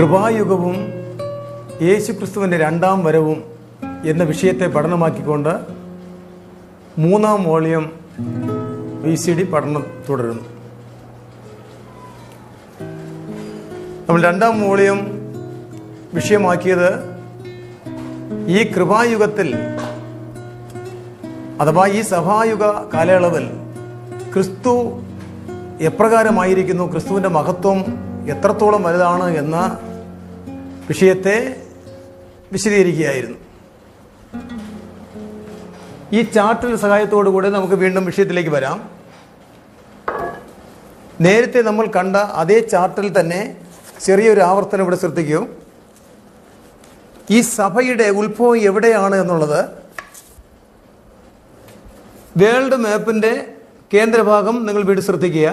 കൃപായുഗവും യേശുക്രിസ്തുവിൻ്റെ രണ്ടാം വരവും എന്ന വിഷയത്തെ പഠനമാക്കിക്കൊണ്ട് 3-ാം വോളിയം VCD പഠനം തുടരുന്നു. നമ്മൾ 2-ാം വോളിയം വിഷയമാക്കിയത് ഈ കൃപായുഗത്തിൽ അഥവാ ഈ സഭായുഗ കാലയളവിൽ ക്രിസ്തു എപ്രകാരമായിരിക്കുന്നു, ക്രിസ്തുവിൻ്റെ മഹത്വം എത്രത്തോളം വലുതാണ് എന്ന വിഷയത്തെ വിശദീകരിക്കുകയായിരുന്നു. ഈ ചാർട്ടിൻ്റെ സഹായത്തോടുകൂടി നമുക്ക് വീണ്ടും വിഷയത്തിലേക്ക് വരാം. നേരത്തെ നമ്മൾ കണ്ട അതേ ചാർട്ടിൽ തന്നെ ചെറിയൊരു ആവർത്തനം ഇവിടെ ശ്രദ്ധിക്കൂ. ഈ സഭയുടെ ഉത്ഭവം എവിടെയാണ് എന്നുള്ളത് വേൾഡ് മാപ്പിൻ്റെ കേന്ദ്രഭാഗം നിങ്ങൾ വീണ്ടും ശ്രദ്ധിക്കുക.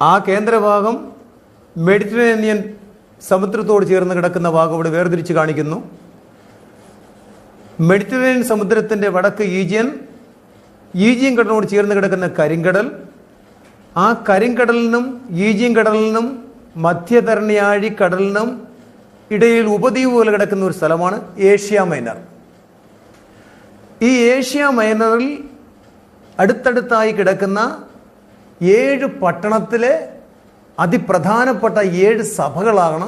ആ കേന്ദ്രഭാഗം മെഡിറ്ററേനിയൻ സമുദ്രത്തോട് ചേർന്ന് കിടക്കുന്ന ഭാഗം ഇവിടെ വേർതിരിച്ച് കാണിക്കുന്നു. മെഡിറ്ററേനിയൻ സമുദ്രത്തിൻ്റെ വടക്ക് ഈജിയൻ കടലിനോട് ചേർന്ന് കിടക്കുന്ന കരിങ്കടൽ, ആ കരിങ്കടലിനും ഈജിയൻ കടലിനും മധ്യധരണിയാഴി കടലിനും ഇടയിൽ ഉപദ്വീപ് പോലെ കിടക്കുന്ന ഒരു സ്ഥലമാണ് ഏഷ്യ മൈനർ. ഈ ഏഷ്യ മൈനറിൽ അടുത്തടുത്തായി കിടക്കുന്ന 7 പട്ടണത്തിലെ അതിപ്രധാനപ്പെട്ട 7 സഭകളാണ്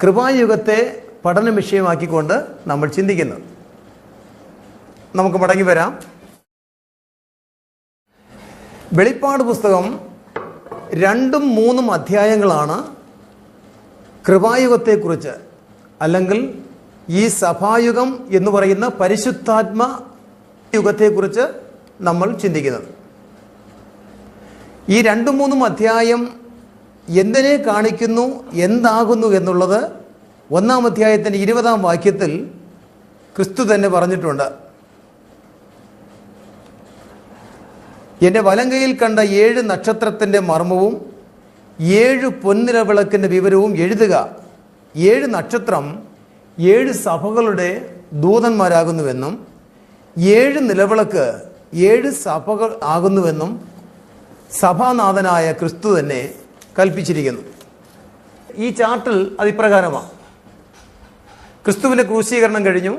കൃപായുഗത്തെ പഠന വിഷയമാക്കിക്കൊണ്ട് നമ്മൾ ചിന്തിക്കുന്നത്. നമുക്ക് മടങ്ങി വരാം. വെളിപ്പാട് പുസ്തകം 2ഉം 3ഉം അധ്യായങ്ങളാണ് കൃപായുഗത്തെക്കുറിച്ച്, അല്ലെങ്കിൽ ഈ സഭായുഗം എന്ന് പറയുന്ന പരിശുദ്ധാത്മ യുഗത്തെക്കുറിച്ച് നമ്മൾ ചിന്തിക്കുന്നത്. ഈ 2ഉം 3ഉം അധ്യായം എന്തിനെ കാണിക്കുന്നു, എന്താകുന്നു എന്നുള്ളത് 1-ാം അധ്യായത്തിൻ്റെ 20-ാം വാക്യത്തിൽ ക്രിസ്തു തന്നെ പറഞ്ഞിട്ടുണ്ട്. എൻ്റെ വലങ്കയിൽ കണ്ട 7 നക്ഷത്രത്തിൻ്റെ മർമ്മവും 7 പൊൻനിലവിളക്കിൻ്റെ വിവരവും എഴുതുക. 7 നക്ഷത്രം 7 സഭകളുടെ ദൂതന്മാരാകുന്നുവെന്നും 7 നിലവിളക്ക് 7 സഭകൾ ആകുന്നുവെന്നും സഭാനാഥനായ ക്രിസ്തു തന്നെ കൽപ്പിച്ചിരിക്കുന്നു. ഈ ചാർട്ടിൽ അതിപ്രകാരമാണ്. ക്രിസ്തുവിൻ്റെ ക്രൂശീകരണം കഴിഞ്ഞു,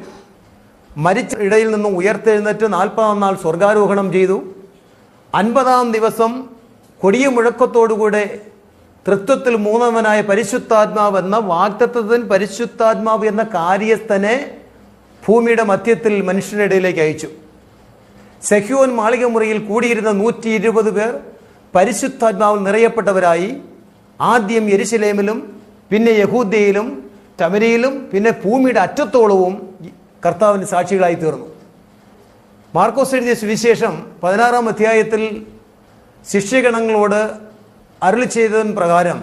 മരിച്ച ഇടയിൽ നിന്നും ഉയർത്തെഴുന്നേറ്റ് 40-ാം നാൾ സ്വർഗാരോഹണം ചെയ്തു. 50-ാം ദിവസം കൊടിയ മുഴക്കത്തോടുകൂടെ തൃത്വത്തിൽ മൂന്നവനായ പരിശുദ്ധാത്മാവ് എന്ന വാഗ്ദത്തത്തിൻ പരിശുദ്ധാത്മാവ് എന്ന കാര്യസ്ഥനെ ഭൂമിയുടെ മധ്യത്തിൽ മനുഷ്യരുടെ ഇടയിലേക്ക് അയച്ചു. സെഹ്യോൻ മാളിക മുറിയിൽ കൂടിയിരുന്ന 120 പേർ പരിശുദ്ധാത്മാവിൽ നിറയപ്പെട്ടവരായി ആദ്യം യെരുശലേമിലും പിന്നെ യഹൂദ്യയിലും ശമരിയിലും പിന്നെ ഭൂമിയുടെ അറ്റത്തോളവും കർത്താവിൻ്റെ സാക്ഷികളായി തീർന്നു. മാർക്കോസ് എഴുതിയ സുവിശേഷം 16-ാം അധ്യായത്തിൽ ശിഷ്യഗണങ്ങളോട് അരുളി ചെയ്തതിന് പ്രകാരം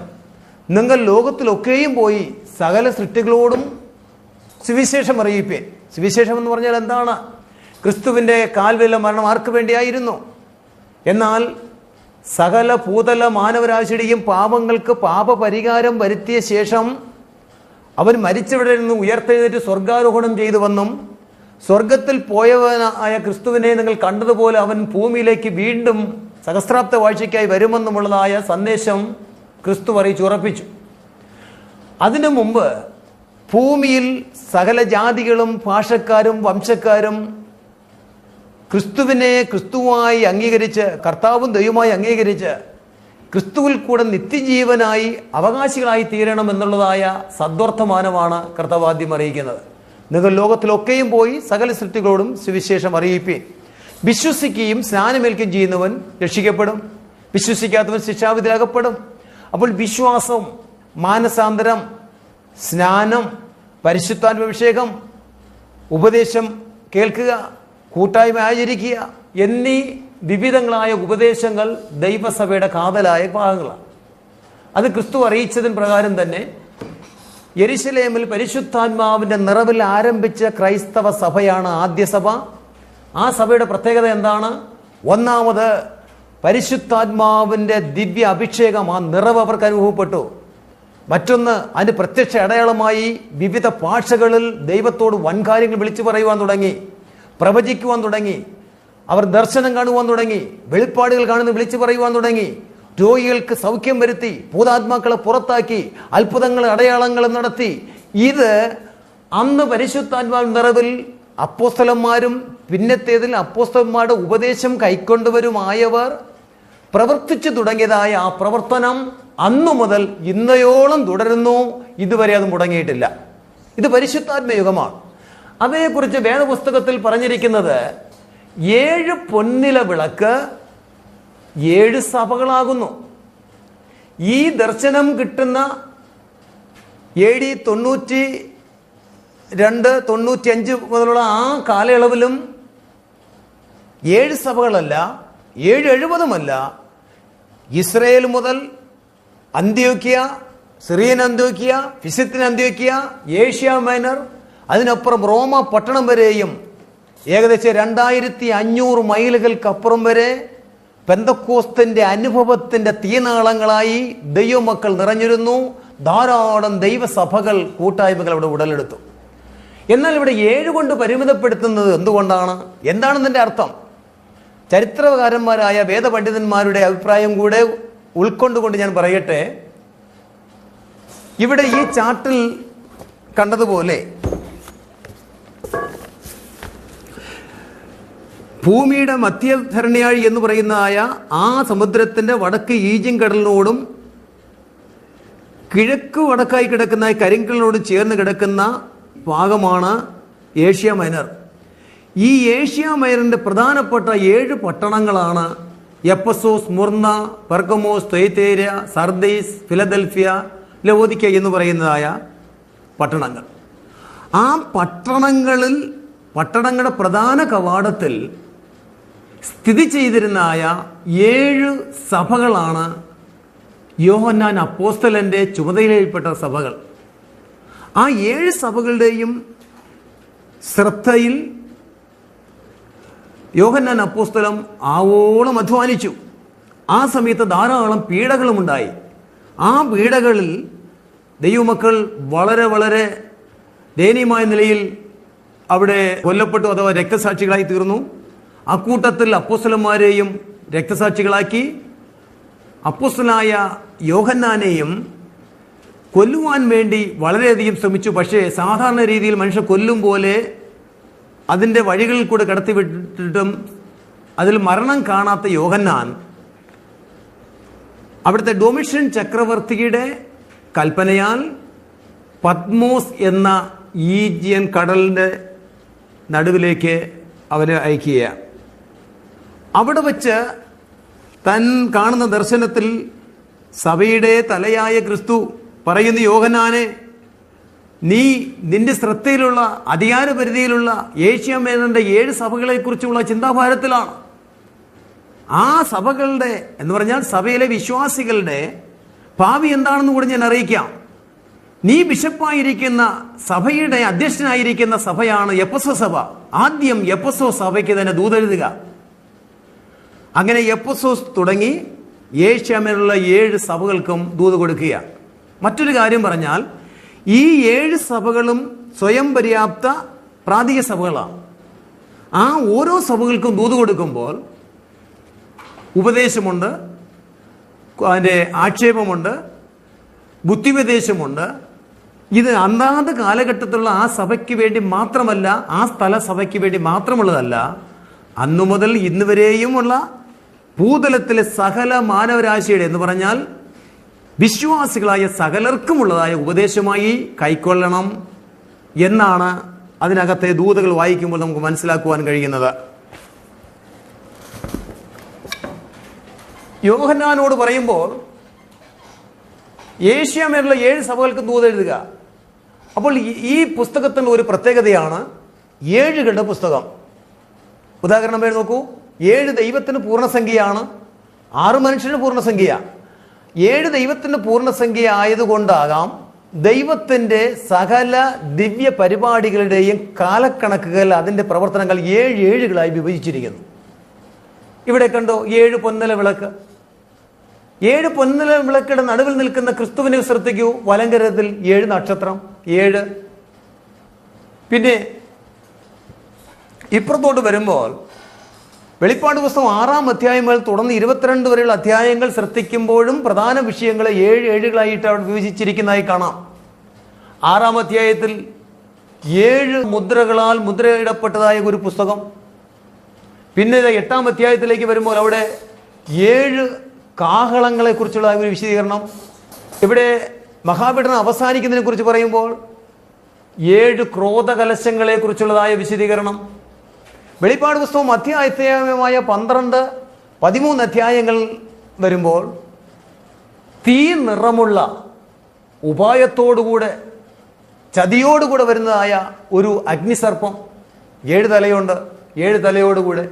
നിങ്ങൾ ലോകത്തിലൊക്കെയും പോയി സകല സൃഷ്ടികളോടും സുവിശേഷം അറിയിപ്പേൻ. സുവിശേഷം എന്ന് പറഞ്ഞാൽ എന്താണ്? ക്രിസ്തുവിൻ്റെ കാൽവെല്ല മരണം ആർക്ക് വേണ്ടിയായിരുന്നു? എന്നാൽ സകല ഭൂതല മാനവരാശിയുടെയും പാപങ്ങൾക്ക് പാപപരിഹാരം വരുത്തിയ ശേഷം അവൻ മരിച്ചവിടെ നിന്ന് ഉയർത്തെഴുന്നേറ്റ് സ്വർഗാരോഹണം ചെയ്തു വന്നും സ്വർഗത്തിൽ പോയവനായ ക്രിസ്തുവിനെ നിങ്ങൾ കണ്ടതുപോലെ അവൻ ഭൂമിയിലേക്ക് വീണ്ടും സഹസ്രാബ്ദ വാഴ്ചയ്ക്കായി വരുമെന്നുമുള്ളതായ സന്ദേശം ക്രിസ്തു അറിയിച്ചുറപ്പിച്ചു. അതിനു മുമ്പ് ഭൂമിയിൽ സകല ജാതികളും ഭാഷക്കാരും വംശക്കാരും ക്രിസ്തുവിനെ ക്രിസ്തുവായി അംഗീകരിച്ച്, കർത്താവും ദൈവമായി അംഗീകരിച്ച് ക്രിസ്തുവിൽ കൂടെ നിത്യജീവനായി അവകാശികളായി തീരണം എന്നുള്ളതായ സദ്വർത്തമാനമാണ് കർത്താവ് ആദ്യം അറിയിക്കുന്നത്. നിങ്ങൾ ലോകത്തിലൊക്കെയും പോയി സകല സൃഷ്ടികളോടും സുവിശേഷം അറിയിപ്പീൻ. വിശ്വസിക്കുകയും സ്നാനമേൽക്കുകയും ചെയ്യുന്നവൻ രക്ഷിക്കപ്പെടും, വിശ്വസിക്കാത്തവൻ ശിക്ഷാവിധിയിലകപ്പെടും. അപ്പോൾ വിശ്വാസം, മാനസാന്തരം, സ്നാനം, പരിശുദ്ധാത്മാഭിഷേകം, ഉപദേശം കേൾക്കുക, കൂട്ടായ്മ ആചരിക്കുക എന്നീ വിവിധങ്ങളായ ഉപദേശങ്ങൾ ദൈവസഭയുടെ കാതലായ ഭാഗങ്ങളാണ്. അത് ക്രിസ്തു അറിയിച്ചതിന് പ്രകാരം തന്നെ യെരുശലേമിൽ പരിശുദ്ധാത്മാവിൻ്റെ നിറവിൽ ആരംഭിച്ച ക്രൈസ്തവ സഭയാണ് ആദ്യ സഭ. ആ സഭയുടെ പ്രത്യേകത എന്താണ്? ഒന്നാമത് പരിശുദ്ധാത്മാവിൻ്റെ ദിവ്യ അഭിഷേകം, ആ നിറവ് അവർക്ക് അനുഭവപ്പെട്ടു. മറ്റൊന്ന്, അതിന് പ്രത്യക്ഷ അടയാളമായി വിവിധ ഭാഷകളിൽ ദൈവത്തോട് വൻകാര്യങ്ങൾ വിളിച്ചു പറയുവാൻ തുടങ്ങി, പ്രവചിക്കുവാൻ തുടങ്ങി. അവർ ദർശനം കാണുവാൻ തുടങ്ങി, വെളിപ്പാടുകൾ കാണുന്ന വിളിച്ചു പറയുവാൻ തുടങ്ങി. രോഗികൾക്ക് സൗഖ്യം വരുത്തി, ഭൂതാത്മാക്കളെ പുറത്താക്കി, അത്ഭുതങ്ങൾ അടയാളങ്ങൾ നടത്തി. ഇത് അന്ന് പരിശുദ്ധാത്മാവ് നിറവിൽ അപ്പോസ്തലന്മാരും പിന്നത്തേതിൽ അപ്പോസ്തലന്മാരുടെ ഉപദേശം കൈക്കൊണ്ടുവരുമായവർ പ്രവർത്തിച്ചു തുടങ്ങിയതായ ആ പ്രവർത്തനം അന്നു മുതൽ ഇന്നയോളം തുടരുന്നു. ഇതുവരെ അത് മുടങ്ങിയിട്ടില്ല. ഇത് പരിശുദ്ധാത്മയുഗമാണ്. അതേക്കുറിച്ച് വേദപുസ്തകത്തിൽ പറഞ്ഞിരിക്കുന്നത് 7 പൊന്നില വിളക്ക് 7 സഭകളാകുന്നു. ഈ ദർശനം കിട്ടുന്ന AD 92-95 മുതലുള്ള ആ കാലയളവിലും 7 സഭകളല്ല, 770 ഇസ്രയേൽ മുതൽ അന്ത്യോക്യ, സിറിയൻ അന്ത്യോക്യ, ഫിസിത്തിൻ അന്ത്യോക്യ, ഏഷ്യ മൈനർ, അതിനപ്പുറം റോമ പട്ടണം വരെയും ഏകദേശം 2500 മൈലുകൾക്കപ്പുറം വരെ പെന്തക്കോസ്തിന്റെ അനുഭവത്തിന്റെ തീനാളങ്ങളായി ദൈവമക്കൾ നിറഞ്ഞിരുന്നു. ധാരാളം ദൈവസഭകൾ, കൂട്ടായ്മകൾ അവിടെ ഉടലെടുത്തു. എന്നാൽ ഇവിടെ 7 കൊണ്ട് പരിമിതപ്പെടുത്തുന്നത് എന്തുകൊണ്ടാണ്? എന്താണെന്നതിന്റെ അർത്ഥം? ചരിത്രകാരന്മാരായ വേദപണ്ഡിതന്മാരുടെ അഭിപ്രായം കൂടെ ഉൾക്കൊണ്ടുകൊണ്ട് ഞാൻ പറയട്ടെ. ഇവിടെ ഈ ചാർട്ടിൽ കണ്ടതുപോലെ ഭൂമിയുടെ മധ്യധരണിയാഴി എന്ന് പറയുന്നതായ ആ സമുദ്രത്തിന്റെ വടക്ക് ഈജിയൻ കടലിനോടും കിഴക്ക് വടക്കായി കിടക്കുന്ന കരിങ്കടലിനോടും ചേർന്ന് കിടക്കുന്ന ഭാഗമാണ് ഏഷ്യ മൈനർ. ഈ ഏഷ്യ മൈനറിന്റെ പ്രധാനപ്പെട്ട 7 പട്ടണങ്ങളാണ് Ephesus, Smyrna, Pergamos, തുയതൈര, Sardis, Philadelphia, ലവോദിക്ക എന്ന് പറയുന്നതായ പട്ടണങ്ങൾ. ആ പട്ടണങ്ങളുടെ പ്രധാന കവാടത്തിൽ സ്ഥിതി ചെയ്തിരുന്നായ 7 സഭകളാണ് യോഹന്നാൻ അപ്പോസ്തലന്റെ ചുമതലയിൽപ്പെട്ട സഭകൾ. ആ 7 സഭകളുടെയും ശ്രദ്ധയിൽ യോഹന്നാൻ അപ്പോസ്തലൻ ആവോളം അധ്വാനിച്ചു. ആ സമയത്ത് ധാരാളം പീഡകളും ഉണ്ടായി. ആ പീഡകളിൽ ദൈവമക്കൾ വളരെ വളരെ ദയനീയമായ നിലയിൽ അവിടെ കൊല്ലപ്പെട്ടു, അഥവാ രക്തസാക്ഷികളായി തീർന്നു. അക്കൂട്ടത്തിൽ അപ്പോസ്തലന്മാരെയും രക്തസാക്ഷികളാക്കി. അപ്പോസ്തലനായ യോഹന്നാനെയും കൊല്ലുവാൻ വേണ്ടി വളരെയധികം ശ്രമിച്ചു. പക്ഷേ സാധാരണ രീതിയിൽ മനുഷ്യർ കൊല്ലും പോലെ അതിൻ്റെ വഴികളിൽ കൂടെ കടത്തിവിട്ടിട്ടും അതിൽ മരണം കാണാത്ത യോഹന്നാൻ അവിടുത്തെ ഡൊമിഷ്യൻ ചക്രവർത്തിയുടെ കൽപ്പനയാൽ പത്മോസ് എന്ന ഈജിയൻ കടലിൻ്റെ നടുവിലേക്ക് അവരെ അയക്കുകയാണ്. അവിടെ വച്ച് താൻ കാണുന്ന ദർശനത്തിൽ സഭയുടെ തലയായ ക്രിസ്തു പറയുന്ന യോഹന്നാനെ, നീ നിന്റെ ശ്രദ്ധയിലുള്ള അധികാരപരിധിയിലുള്ള ഏഷ്യ മൈനറിന്റെ 7 സഭകളെക്കുറിച്ചുള്ള ചിന്താഭാരത്തിലാണ്. ആ സഭകളുടെ എന്ന് പറഞ്ഞാൽ സഭയിലെ വിശ്വാസികളുടെ ഭാവി എന്താണെന്ന് കൂടി ഞാൻ അറിയിക്കാം. നീ ബിഷപ്പായിരിക്കുന്ന സഭയുടെ അധ്യക്ഷനായിരിക്കുന്ന സഭയാണ് എഫെസോ സഭ. ആദ്യം എഫെസോ സഭയ്ക്ക് തന്നെ ദൂതെഴുതുക. അങ്ങനെ എഫെസോസ് തുടങ്ങി ഏഷ്യ മൈനറിലുള്ള 7 സഭകൾക്കും ദൂത് കൊടുക്കുക. മറ്റൊരു കാര്യം പറഞ്ഞാൽ ഈ 7 സഭകളും സ്വയം പര്യാപ്ത പ്രാദേശിക സഭകളാണ്. ആ ഓരോ സഭകൾക്കും ദൂത് കൊടുക്കുമ്പോൾ ഉപദേശമുണ്ട്, അതിൻ്റെ ആക്ഷേപമുണ്ട്, ബുദ്ധിപദേശമുണ്ട്. ഇത് അന്താത് കാലഘട്ടത്തിലുള്ള ആ സഭയ്ക്ക് വേണ്ടി മാത്രമല്ല, ആ സ്ഥല സഭയ്ക്ക് വേണ്ടി മാത്രമുള്ളതല്ല, അന്നു മുതൽ ഇന്ന് വരെയുമുള്ള ഭൂതലത്തിലെ സകല മാനവരാശിയുടെ എന്ന് പറഞ്ഞാൽ വിശ്വാസികളായ സകലർക്കുമുള്ളതായ ഉപദേശമായി കൈക്കൊള്ളണം എന്നാണ് അതിനകത്തെ ദൂതകൾ വായിക്കുമ്പോൾ നമുക്ക് മനസ്സിലാക്കുവാൻ കഴിയുന്നത്. യോഹന്നാനോട് പറയുമ്പോൾ ഏഷ്യ മൈനറിലെ 7 സഭകൾക്ക് ദൂതെഴുതുക. അപ്പോൾ ഈ പുസ്തകത്തിന് ഒരു പ്രത്യേകതയാണ് 7കളുടെ പുസ്തകം. ഉദാഹരണം വേണ്ടി നോക്കൂ. 7 ദൈവത്തിന് പൂർണ്ണസംഖ്യയാണ്, 6 മനുഷ്യന് പൂർണ്ണസംഖ്യയാണ്. 7 ദൈവത്തിന്റെ പൂർണ്ണസംഖ്യ ആയതുകൊണ്ടാകാം ദൈവത്തിന്റെ സകല ദിവ്യ പരിപാടികളുടെയും കാലക്കണക്കുകൾ, അതിന്റെ പ്രവർത്തനങ്ങൾ 7 ഏഴുകളായി വിഭജിച്ചിരിക്കുന്നു. ഇവിടെ കണ്ടോ 7 പൊന്നല വിളക്ക്. 7 പൊന്നല വിളക്കുടെ നടുവിൽ നിൽക്കുന്ന ക്രിസ്തുവിനെ ശ്രദ്ധിക്കൂ. വലങ്കരത്തിൽ 7 നക്ഷത്രം 7. പിന്നെ ഇപ്പുറത്തോട്ട് വരുമ്പോൾ വെളിപ്പാട് പുസ്തകം 6-ാം അധ്യായം മുതൽ തുടർന്ന് 22 വരെയുള്ള അധ്യായങ്ങൾ ശ്രദ്ധിക്കുമ്പോഴും പ്രധാന വിഷയങ്ങളെ 7 ഏഴുകളായിട്ട് അവിടെ വിഭജിച്ചിരിക്കുന്നതായി കാണാം. 6-ാം അധ്യായത്തിൽ 7 മുദ്രകളാൽ മുദ്രയിടപ്പെട്ടതായ ഒരു പുസ്തകം. പിന്നെ 8-ാം അധ്യായത്തിലേക്ക് വരുമ്പോൾ അവിടെ 7 കാഹളങ്ങളെ കുറിച്ചുള്ള ഒരു വിശദീകരണം. ഇവിടെ മഹാപീഡനം അവസാനിക്കുന്നതിനെ കുറിച്ച് പറയുമ്പോൾ 7 ക്രോധകലശങ്ങളെ കുറിച്ചുള്ളതായ വിശദീകരണം. വെളിപ്പാട് പുസ്തകം അധ്യായമായ 12-13 അധ്യായങ്ങൾ വരുമ്പോൾ തീ നിറമുള്ള ഉപായത്തോടുകൂടെ ചതിയോടുകൂടെ വരുന്നതായ ഒരു അഗ്നിസർപ്പം, 7 തലയുണ്ട്, 7 തലയോടുകൂടെ.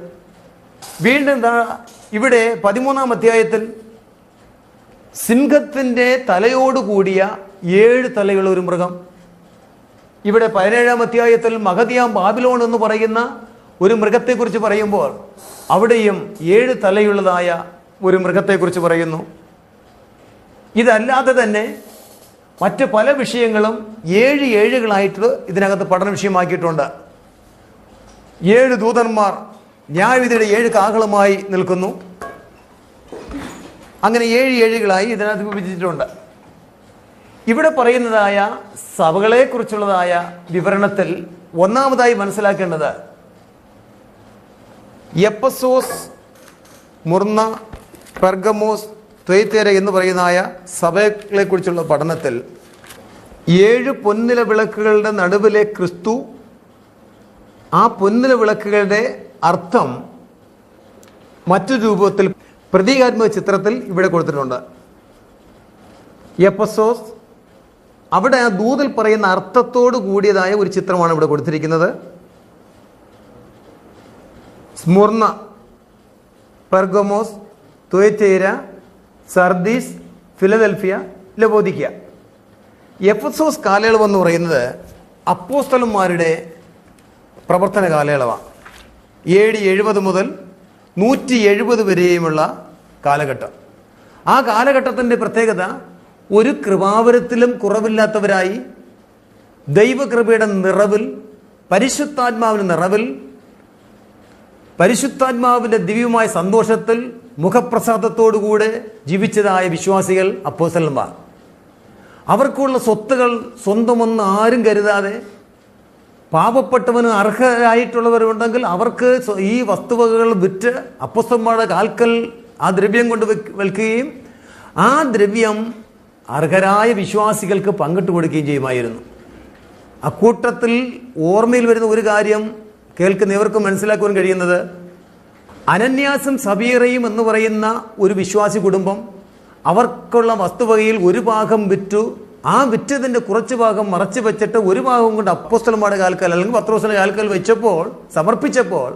വീണ്ടും ഇവിടെ 13-ാം അധ്യായത്തിൽ സിംഹത്തിൻ്റെ തലയോടുകൂടിയ 7 തലയുള്ള ഒരു മൃഗം. ഇവിടെ 17-ാം അധ്യായത്തിൽ മഹതിയാം ബാബിലോൺ എന്ന് പറയുന്ന ഒരു മൃഗത്തെക്കുറിച്ച് പറയുമ്പോൾ അവിടെയും 7 തലയുള്ളതായ ഒരു മൃഗത്തെക്കുറിച്ച് പറയുന്നു. ഇതല്ലാതെ തന്നെ മറ്റ് പല വിഷയങ്ങളും 7 ഏഴുകളായിട്ട് ഇതിനകത്ത് പഠന വിഷയമാക്കിയിട്ടുണ്ട്. 7 ദൂതന്മാർ ന്യായവിധിയുടെ 7 കാഹളമായി നിൽക്കുന്നു. അങ്ങനെ 7 ഏഴുകളായി ഇതിനകത്ത് വിഭജിച്ചിട്ടുണ്ട്. ഇവിടെ പറയുന്നതായ സഭകളെ കുറിച്ചുള്ളതായ വിവരണത്തിൽ ഒന്നാമതായി മനസ്സിലാക്കേണ്ടത് എഫെസോസ്, മുർന്ന, പെർഗമോസ്, ത്വയത്തൈര എന്ന് പറയുന്നതായ സഭകളെ കുറിച്ചുള്ള പഠനത്തിൽ 7 പൊന്നില വിളക്കുകളുടെ നടുവിലെ ക്രിസ്തു, ആ പൊന്നില വിളക്കുകളുടെ അർത്ഥം മറ്റൊരു രൂപത്തിൽ പ്രതീകാത്മക ചിത്രത്തിൽ ഇവിടെ കൊടുത്തിട്ടുണ്ട്. എഫെസോസ്, അവിടെ ആ ദൂതിൽ പറയുന്ന അർത്ഥത്തോട് കൂടിയതായ ഒരു ചിത്രമാണ് ഇവിടെ കൊടുത്തിരിക്കുന്നത്. സ്മുർന്ന, പെർഗമോസ്, തുയറ്റൈര, സർദീസ്, ഫിലദൽഫിയ, ലവോദിക്ക. എഫെസോസ് കാലയളവ് എന്ന് പറയുന്നത് അപ്പോസ്തലന്മാരുടെ പ്രവർത്തന കാലയളവാണ്. AD 70 മുതൽ 170 വരെയുമുള്ള കാലഘട്ടം. ആ കാലഘട്ടത്തിൻ്റെ പ്രത്യേകത ഒരു കൃപാവരത്തിലും കുറവില്ലാത്തവരായി ദൈവകൃപയുടെ നിറവിൽ, പരിശുദ്ധാത്മാവിൻ്റെ നിറവിൽ, പരിശുദ്ധാത്മാവിൻ്റെ ദിവ്യമായ സന്തോഷത്തിൽ മുഖപ്രസാദത്തോടുകൂടെ ജീവിച്ചതായ വിശ്വാസികൾ അപ്പോസ്തലന്മാർ. അവർക്കുള്ള സ്വത്തുകൾ സ്വന്തമൊന്നും ആരും കരുതാതെ, പാവപ്പെട്ടവന് അർഹരായിട്ടുള്ളവരുണ്ടെങ്കിൽ അവർക്ക് ഈ വസ്തുവകകൾ വിറ്റ് അപ്പോസ്തലന്മാരുടെ കാൽക്കൽ ആ ദ്രവ്യം കൊണ്ട് വിൽക്കുകയും ആ ദ്രവ്യം അർഹരായ വിശ്വാസികൾക്ക് പങ്കിട്ട് കൊടുക്കുകയും ചെയ്യുമായിരുന്നു. അക്കൂട്ടത്തിൽ ഓർമ്മയിൽ വരുന്ന ഒരു കാര്യം കേൾക്കുന്ന ഇവർക്ക് മനസ്സിലാക്കുവാൻ കഴിയുന്നത്, അനന്യാസും സബീറയും എന്ന് പറയുന്ന ഒരു വിശ്വാസി കുടുംബം അവർക്കുള്ള വസ്തുവകയിൽ ഒരു ഭാഗം വിറ്റു. ആ വിറ്റതിൻ്റെ കുറച്ച് ഭാഗം മറച്ചു വെച്ചിട്ട് ഒരു ഭാഗം കൊണ്ട് അപ്പോസ്തലന്മാരുടെ കാൽക്കൽ അല്ലെങ്കിൽ പത്രോസിന്റെ കാൽക്കൽ വെച്ചപ്പോൾ, സമർപ്പിച്ചപ്പോൾ,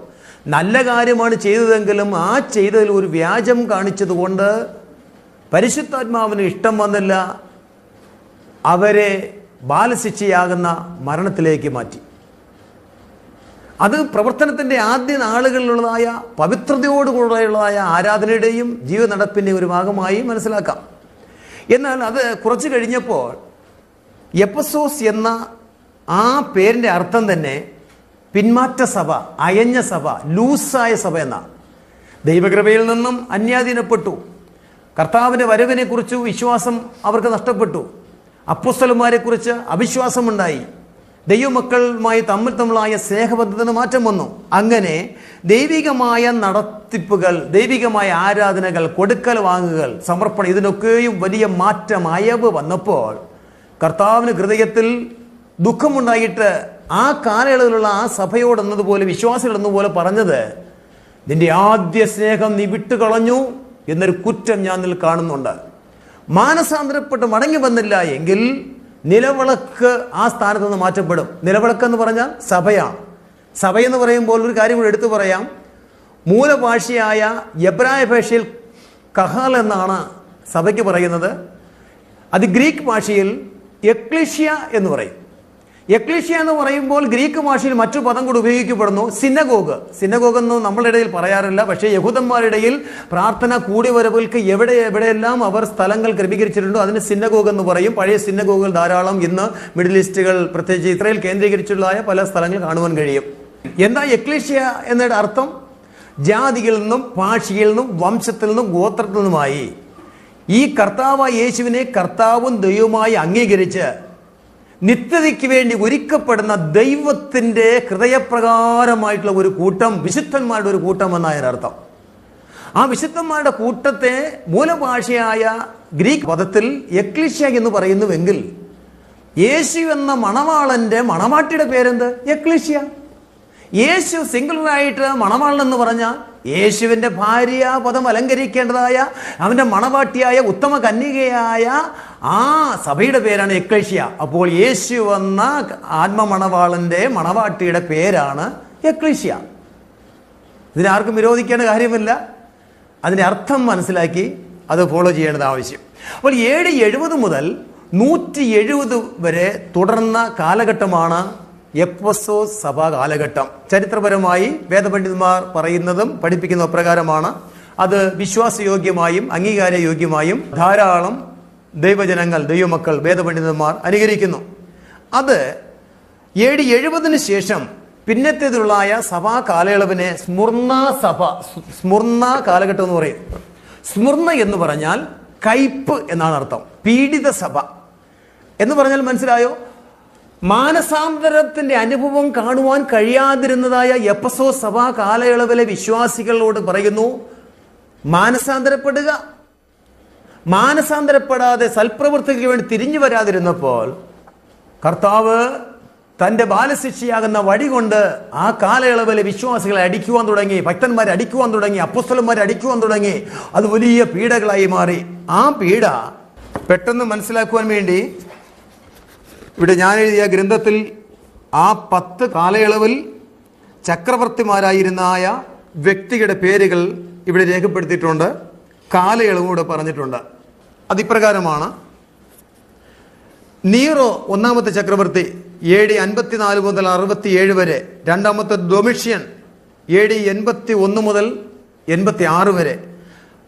നല്ല കാര്യമാണ് ചെയ്തതെങ്കിലും ആ ചെയ്തതിൽ ഒരു വ്യാജം കാണിച്ചതുകൊണ്ട് പരിശുദ്ധാത്മാവിന് ഇഷ്ടം വന്നില്ല. അവരെ ബാലശിക്ഷയാകുന്ന മരണത്തിലേക്ക് മാറ്റി. അത് പ്രവർത്തനത്തിൻ്റെ ആദ്യ നാളുകളിലുള്ളതായ പവിത്രതയോടുകൂടെയുള്ളതായ ആരാധനയുടെയും ജീവിത നടപ്പിൻ്റെയും ഒരു ഭാഗമായി മനസ്സിലാക്കാം. എന്നാൽ അത് കുറച്ച് കഴിഞ്ഞപ്പോൾ എഫെസോസ് എന്ന ആ പേരിൻ്റെ അർത്ഥം തന്നെ പിന്മാറ്റ സഭ, അയഞ്ഞ സഭ, ലൂസായ സഭ എന്നാണ്. ദൈവകൃപയിൽ നിന്നും അന്യാധീനപ്പെട്ടു. കർത്താവിൻ്റെ വരവിനെക്കുറിച്ച് വിശ്വാസം അവർക്ക് നഷ്ടപ്പെട്ടു. അപ്പോസ്തലന്മാരെക്കുറിച്ച് അവിശ്വാസമുണ്ടായി. ദൈവമക്കളുമായി തമ്മിലായ സ്നേഹബന്ധത്തിന് മാറ്റം വന്നു. അങ്ങനെ ദൈവികമായ നടത്തിപ്പുകൾ, ദൈവികമായ ആരാധനകൾ, കൊടുക്കൽ വാങ്ങുകൾ, സമർപ്പണം, ഇതിനൊക്കെയും വലിയ മാറ്റം, അയവ് വന്നപ്പോൾ കർത്താവിന് ഹൃദയത്തിൽ ദുഃഖമുണ്ടായിട്ട് ആ കാലയളവിലുള്ള ആ സഭയോടെന്നതുപോലെ, വിശ്വാസികൾ എന്നതുപോലെ പറഞ്ഞത്, നിന്റെ ആദ്യ സ്നേഹം നീ വിട്ടുകളഞ്ഞു എന്നൊരു കുറ്റം ഞാൻ നിൽ കാണുന്നുണ്ട്. മാനസാന്തരപ്പെട്ട് മടങ്ങി വന്നില്ല എങ്കിൽ നിലവിളക്ക് ആ സ്ഥാനത്ത് നിന്ന് മാറ്റപ്പെടും. നിലവിളക്ക് എന്ന് പറഞ്ഞാൽ സഭയാണ്. സഭയെന്ന് പറയുമ്പോൾ ഒരു കാര്യം കൂടി എടുത്തു പറയാം. മൂലഭാഷയായ എബ്രായ ഭാഷയിൽ കഹാൽ എന്നാണ് സഭയ്ക്ക് പറയുന്നത്. അത് ഗ്രീക്ക് ഭാഷയിൽ എക്ലീഷ്യ എന്ന് പറയും. എക്ലീഷ്യ എന്ന് പറയുമ്പോൾ ഗ്രീക്ക് ഭാഷയിൽ മറ്റു പദം കൂടി ഉപയോഗിക്കപ്പെടുന്നു, സിനഗോഗ്. സിനഗോഗ് എന്ന് നമ്മളുടെ ഇടയിൽ പറയാറില്ല, പക്ഷേ യഹൂദന്മാരുടെ ഇടയിൽ പ്രാർത്ഥന കൂടിവരവുകൾക്ക് എവിടെയെല്ലാം അവർ സ്ഥലങ്ങൾ ക്രമീകരിച്ചിട്ടുണ്ടോ അതിന് സിനഗോഗ് എന്ന് പറയും. പഴയ സിനഗോഗുകൾ ധാരാളം ഇന്ന് മിഡിൽ ഈസ്റ്റുകൾ, പ്രത്യേകിച്ച് ഇസ്രായേൽ കേന്ദ്രീകരിച്ചുള്ളതായ പല സ്ഥലങ്ങൾ കാണുവാൻ കഴിയും. എന്താ എക്ലീഷ്യ എന്നതിന്റെ അർത്ഥം? ജാതികളിൽ നിന്നും ഭാഷയിൽ നിന്നും വംശത്തിൽ നിന്നും ഗോത്രത്തിൽ നിന്നുമായി ഈ കർത്താവായ യേശുവിനെ കർത്താവും ദൈവവുമായി അംഗീകരിച്ച് നിത്യതയ്ക്ക് വേണ്ടി ഒരുക്കപ്പെടുന്ന ദൈവത്തിൻ്റെ ഹൃദയപ്രകാരമായിട്ടുള്ള ഒരു കൂട്ടം, വിശുദ്ധന്മാരുടെ ഒരു കൂട്ടം എന്നാണ് അർത്ഥം. ആ വിശുദ്ധന്മാരുടെ കൂട്ടത്തെ മൂലഭാഷയായ ഗ്രീക്ക് പദത്തിൽ എക്ലീഷ്യ എന്ന് പറയുന്നുവെങ്കിൽ യേശു എന്ന മണവാളന്റെ മണവാട്ടിയുടെ പേരെന്ത്? എക്ലീഷ്യ. യേശു സിംഗിളറായിട്ട് മണവാളൻ എന്ന് പറഞ്ഞാൽ യേശുവിൻ്റെ ഭാര്യ പദം അലങ്കരിക്കേണ്ടതായ അവൻ്റെ മണവാട്ടിയായ ഉത്തമ കന്യകയായ ആ സഭയുടെ പേരാണ് എക്ലീഷ്യ. അപ്പോൾ യേശു എന്ന ആത്മമണവാളന്റെ മണവാട്ടിയുടെ പേരാണ് എക്ലീഷ്യ. ഇതിനാർക്കും വിരോധിക്കേണ്ട കാര്യമില്ല. അതിൻ്റെ അർത്ഥം മനസ്സിലാക്കി അത് ഫോളോ ചെയ്യേണ്ടത് ആവശ്യം. അപ്പോൾ AD 70 മുതൽ 170 വരെ തുടർന്ന കാലഘട്ടമാണ് എഫെസോസ് സഭാ കാലഘട്ടം. ചരിത്രപരമായി വേദപണ്ഡിതന്മാർ പറയുന്നതും പഠിപ്പിക്കുന്ന പ്രകാരമാണ്. അത് വിശ്വാസയോഗ്യമായും അംഗീകാരയോഗ്യമായും ധാരാളം ദൈവജനങ്ങൾ, ദൈവമക്കൾ, വേദപണ്ഡിതന്മാർ അനുകരിക്കുന്നു. അത് AD 70 ശേഷം പിന്നത്തേതിലുള്ളായ സഭാ കാലയളവിനെ സ്മുർണ കാലഘട്ടം എന്ന് പറയും. സ്മുർണ എന്ന് പറഞ്ഞാൽ കയ്പ് എന്നാണ് അർത്ഥം. പീഡിത സഭ എന്ന് പറഞ്ഞാൽ മനസ്സിലായോ? മാനസാന്തരത്തിന്റെ അനുഭവം കാണുവാൻ കഴിയാതിരുന്നതായ എഫെസോസ് സഭാ കാലയളവിലെ വിശ്വാസികളോട് പറയുന്നു, മാനസാന്തരപ്പെടുക. മാനസാന്തരപ്പെടാതെ സൽപ്രവൃത്തിക്ക് വേണ്ടി തിരിഞ്ഞു വരാതിരുന്നപ്പോൾ കർത്താവ് തൻ്റെ ബാലശിക്ഷയാകുന്ന വടി കൊണ്ട് ആ കാലയളവിലെ വിശ്വാസികളെ അടിക്കുവാൻ തുടങ്ങി, ഭക്തന്മാരെ അടിക്കുവാൻ തുടങ്ങി, അപ്പോസ്തലന്മാരെ അടിക്കുവാൻ തുടങ്ങി. അത് വലിയ പീഡകളായി മാറി. ആ പീഡ പെട്ടെന്ന് മനസ്സിലാക്കുവാൻ വേണ്ടി ഇവിടെ ഞാൻ എഴുതിയ ഗ്രന്ഥത്തിൽ ആ 10 കാലയളവിൽ ചക്രവർത്തിമാരായിരുന്നായ വ്യക്തികളുടെ പേരുകൾ ഇവിടെ രേഖപ്പെടുത്തിയിട്ടുണ്ട്. കാലയളവ് കൂടെ പറഞ്ഞിട്ടുണ്ട്. അതിപ്രകാരമാണ്: നീറോ ഒന്നാമത്തെ ചക്രവർത്തി AD 54 മുതൽ 67 വരെ. രണ്ടാമത്തെ ഡൊമിഷ്യൻ AD 81 മുതൽ 86 വരെ.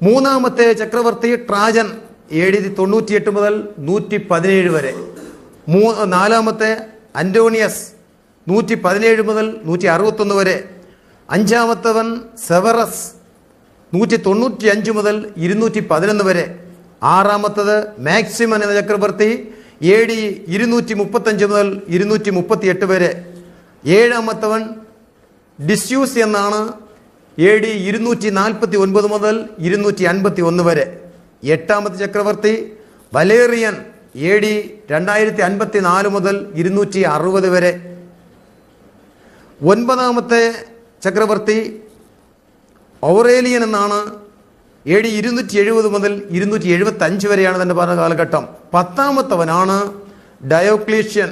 മൂന്നാമത്തെ ചക്രവർത്തി ട്രാജൻ AD 98 മുതൽ 117 വരെ. നാലാമത്തെ അന്റോണിയസ് 117 മുതൽ 161 വരെ. അഞ്ചാമത്തവൻ സെവറസ് 195 മുതൽ 211 വരെ. ആറാമത്തത് മാക്സിമൻ എന്ന ചക്രവർത്തി AD 235 മുതൽ 238 വരെ. ഏഴാമത്തവൻ ഡിസ്യൂസ് എന്നാണ്, AD 249 മുതൽ 251 വരെ. എട്ടാമത്തെ ചക്രവർത്തി വലേറിയൻ AD 2054 മുതൽ 260 വരെ. ഒൻപതാമത്തെ ചക്രവർത്തി ഔറേലിയൻ എന്നാണ്, AD 270 മുതൽ 275 വരെയാണ് തൻ്റെ ഭരണ കാലഘട്ടം. പത്താമത്തവനാണ് ഡയോക്ലീഷ്യൻ,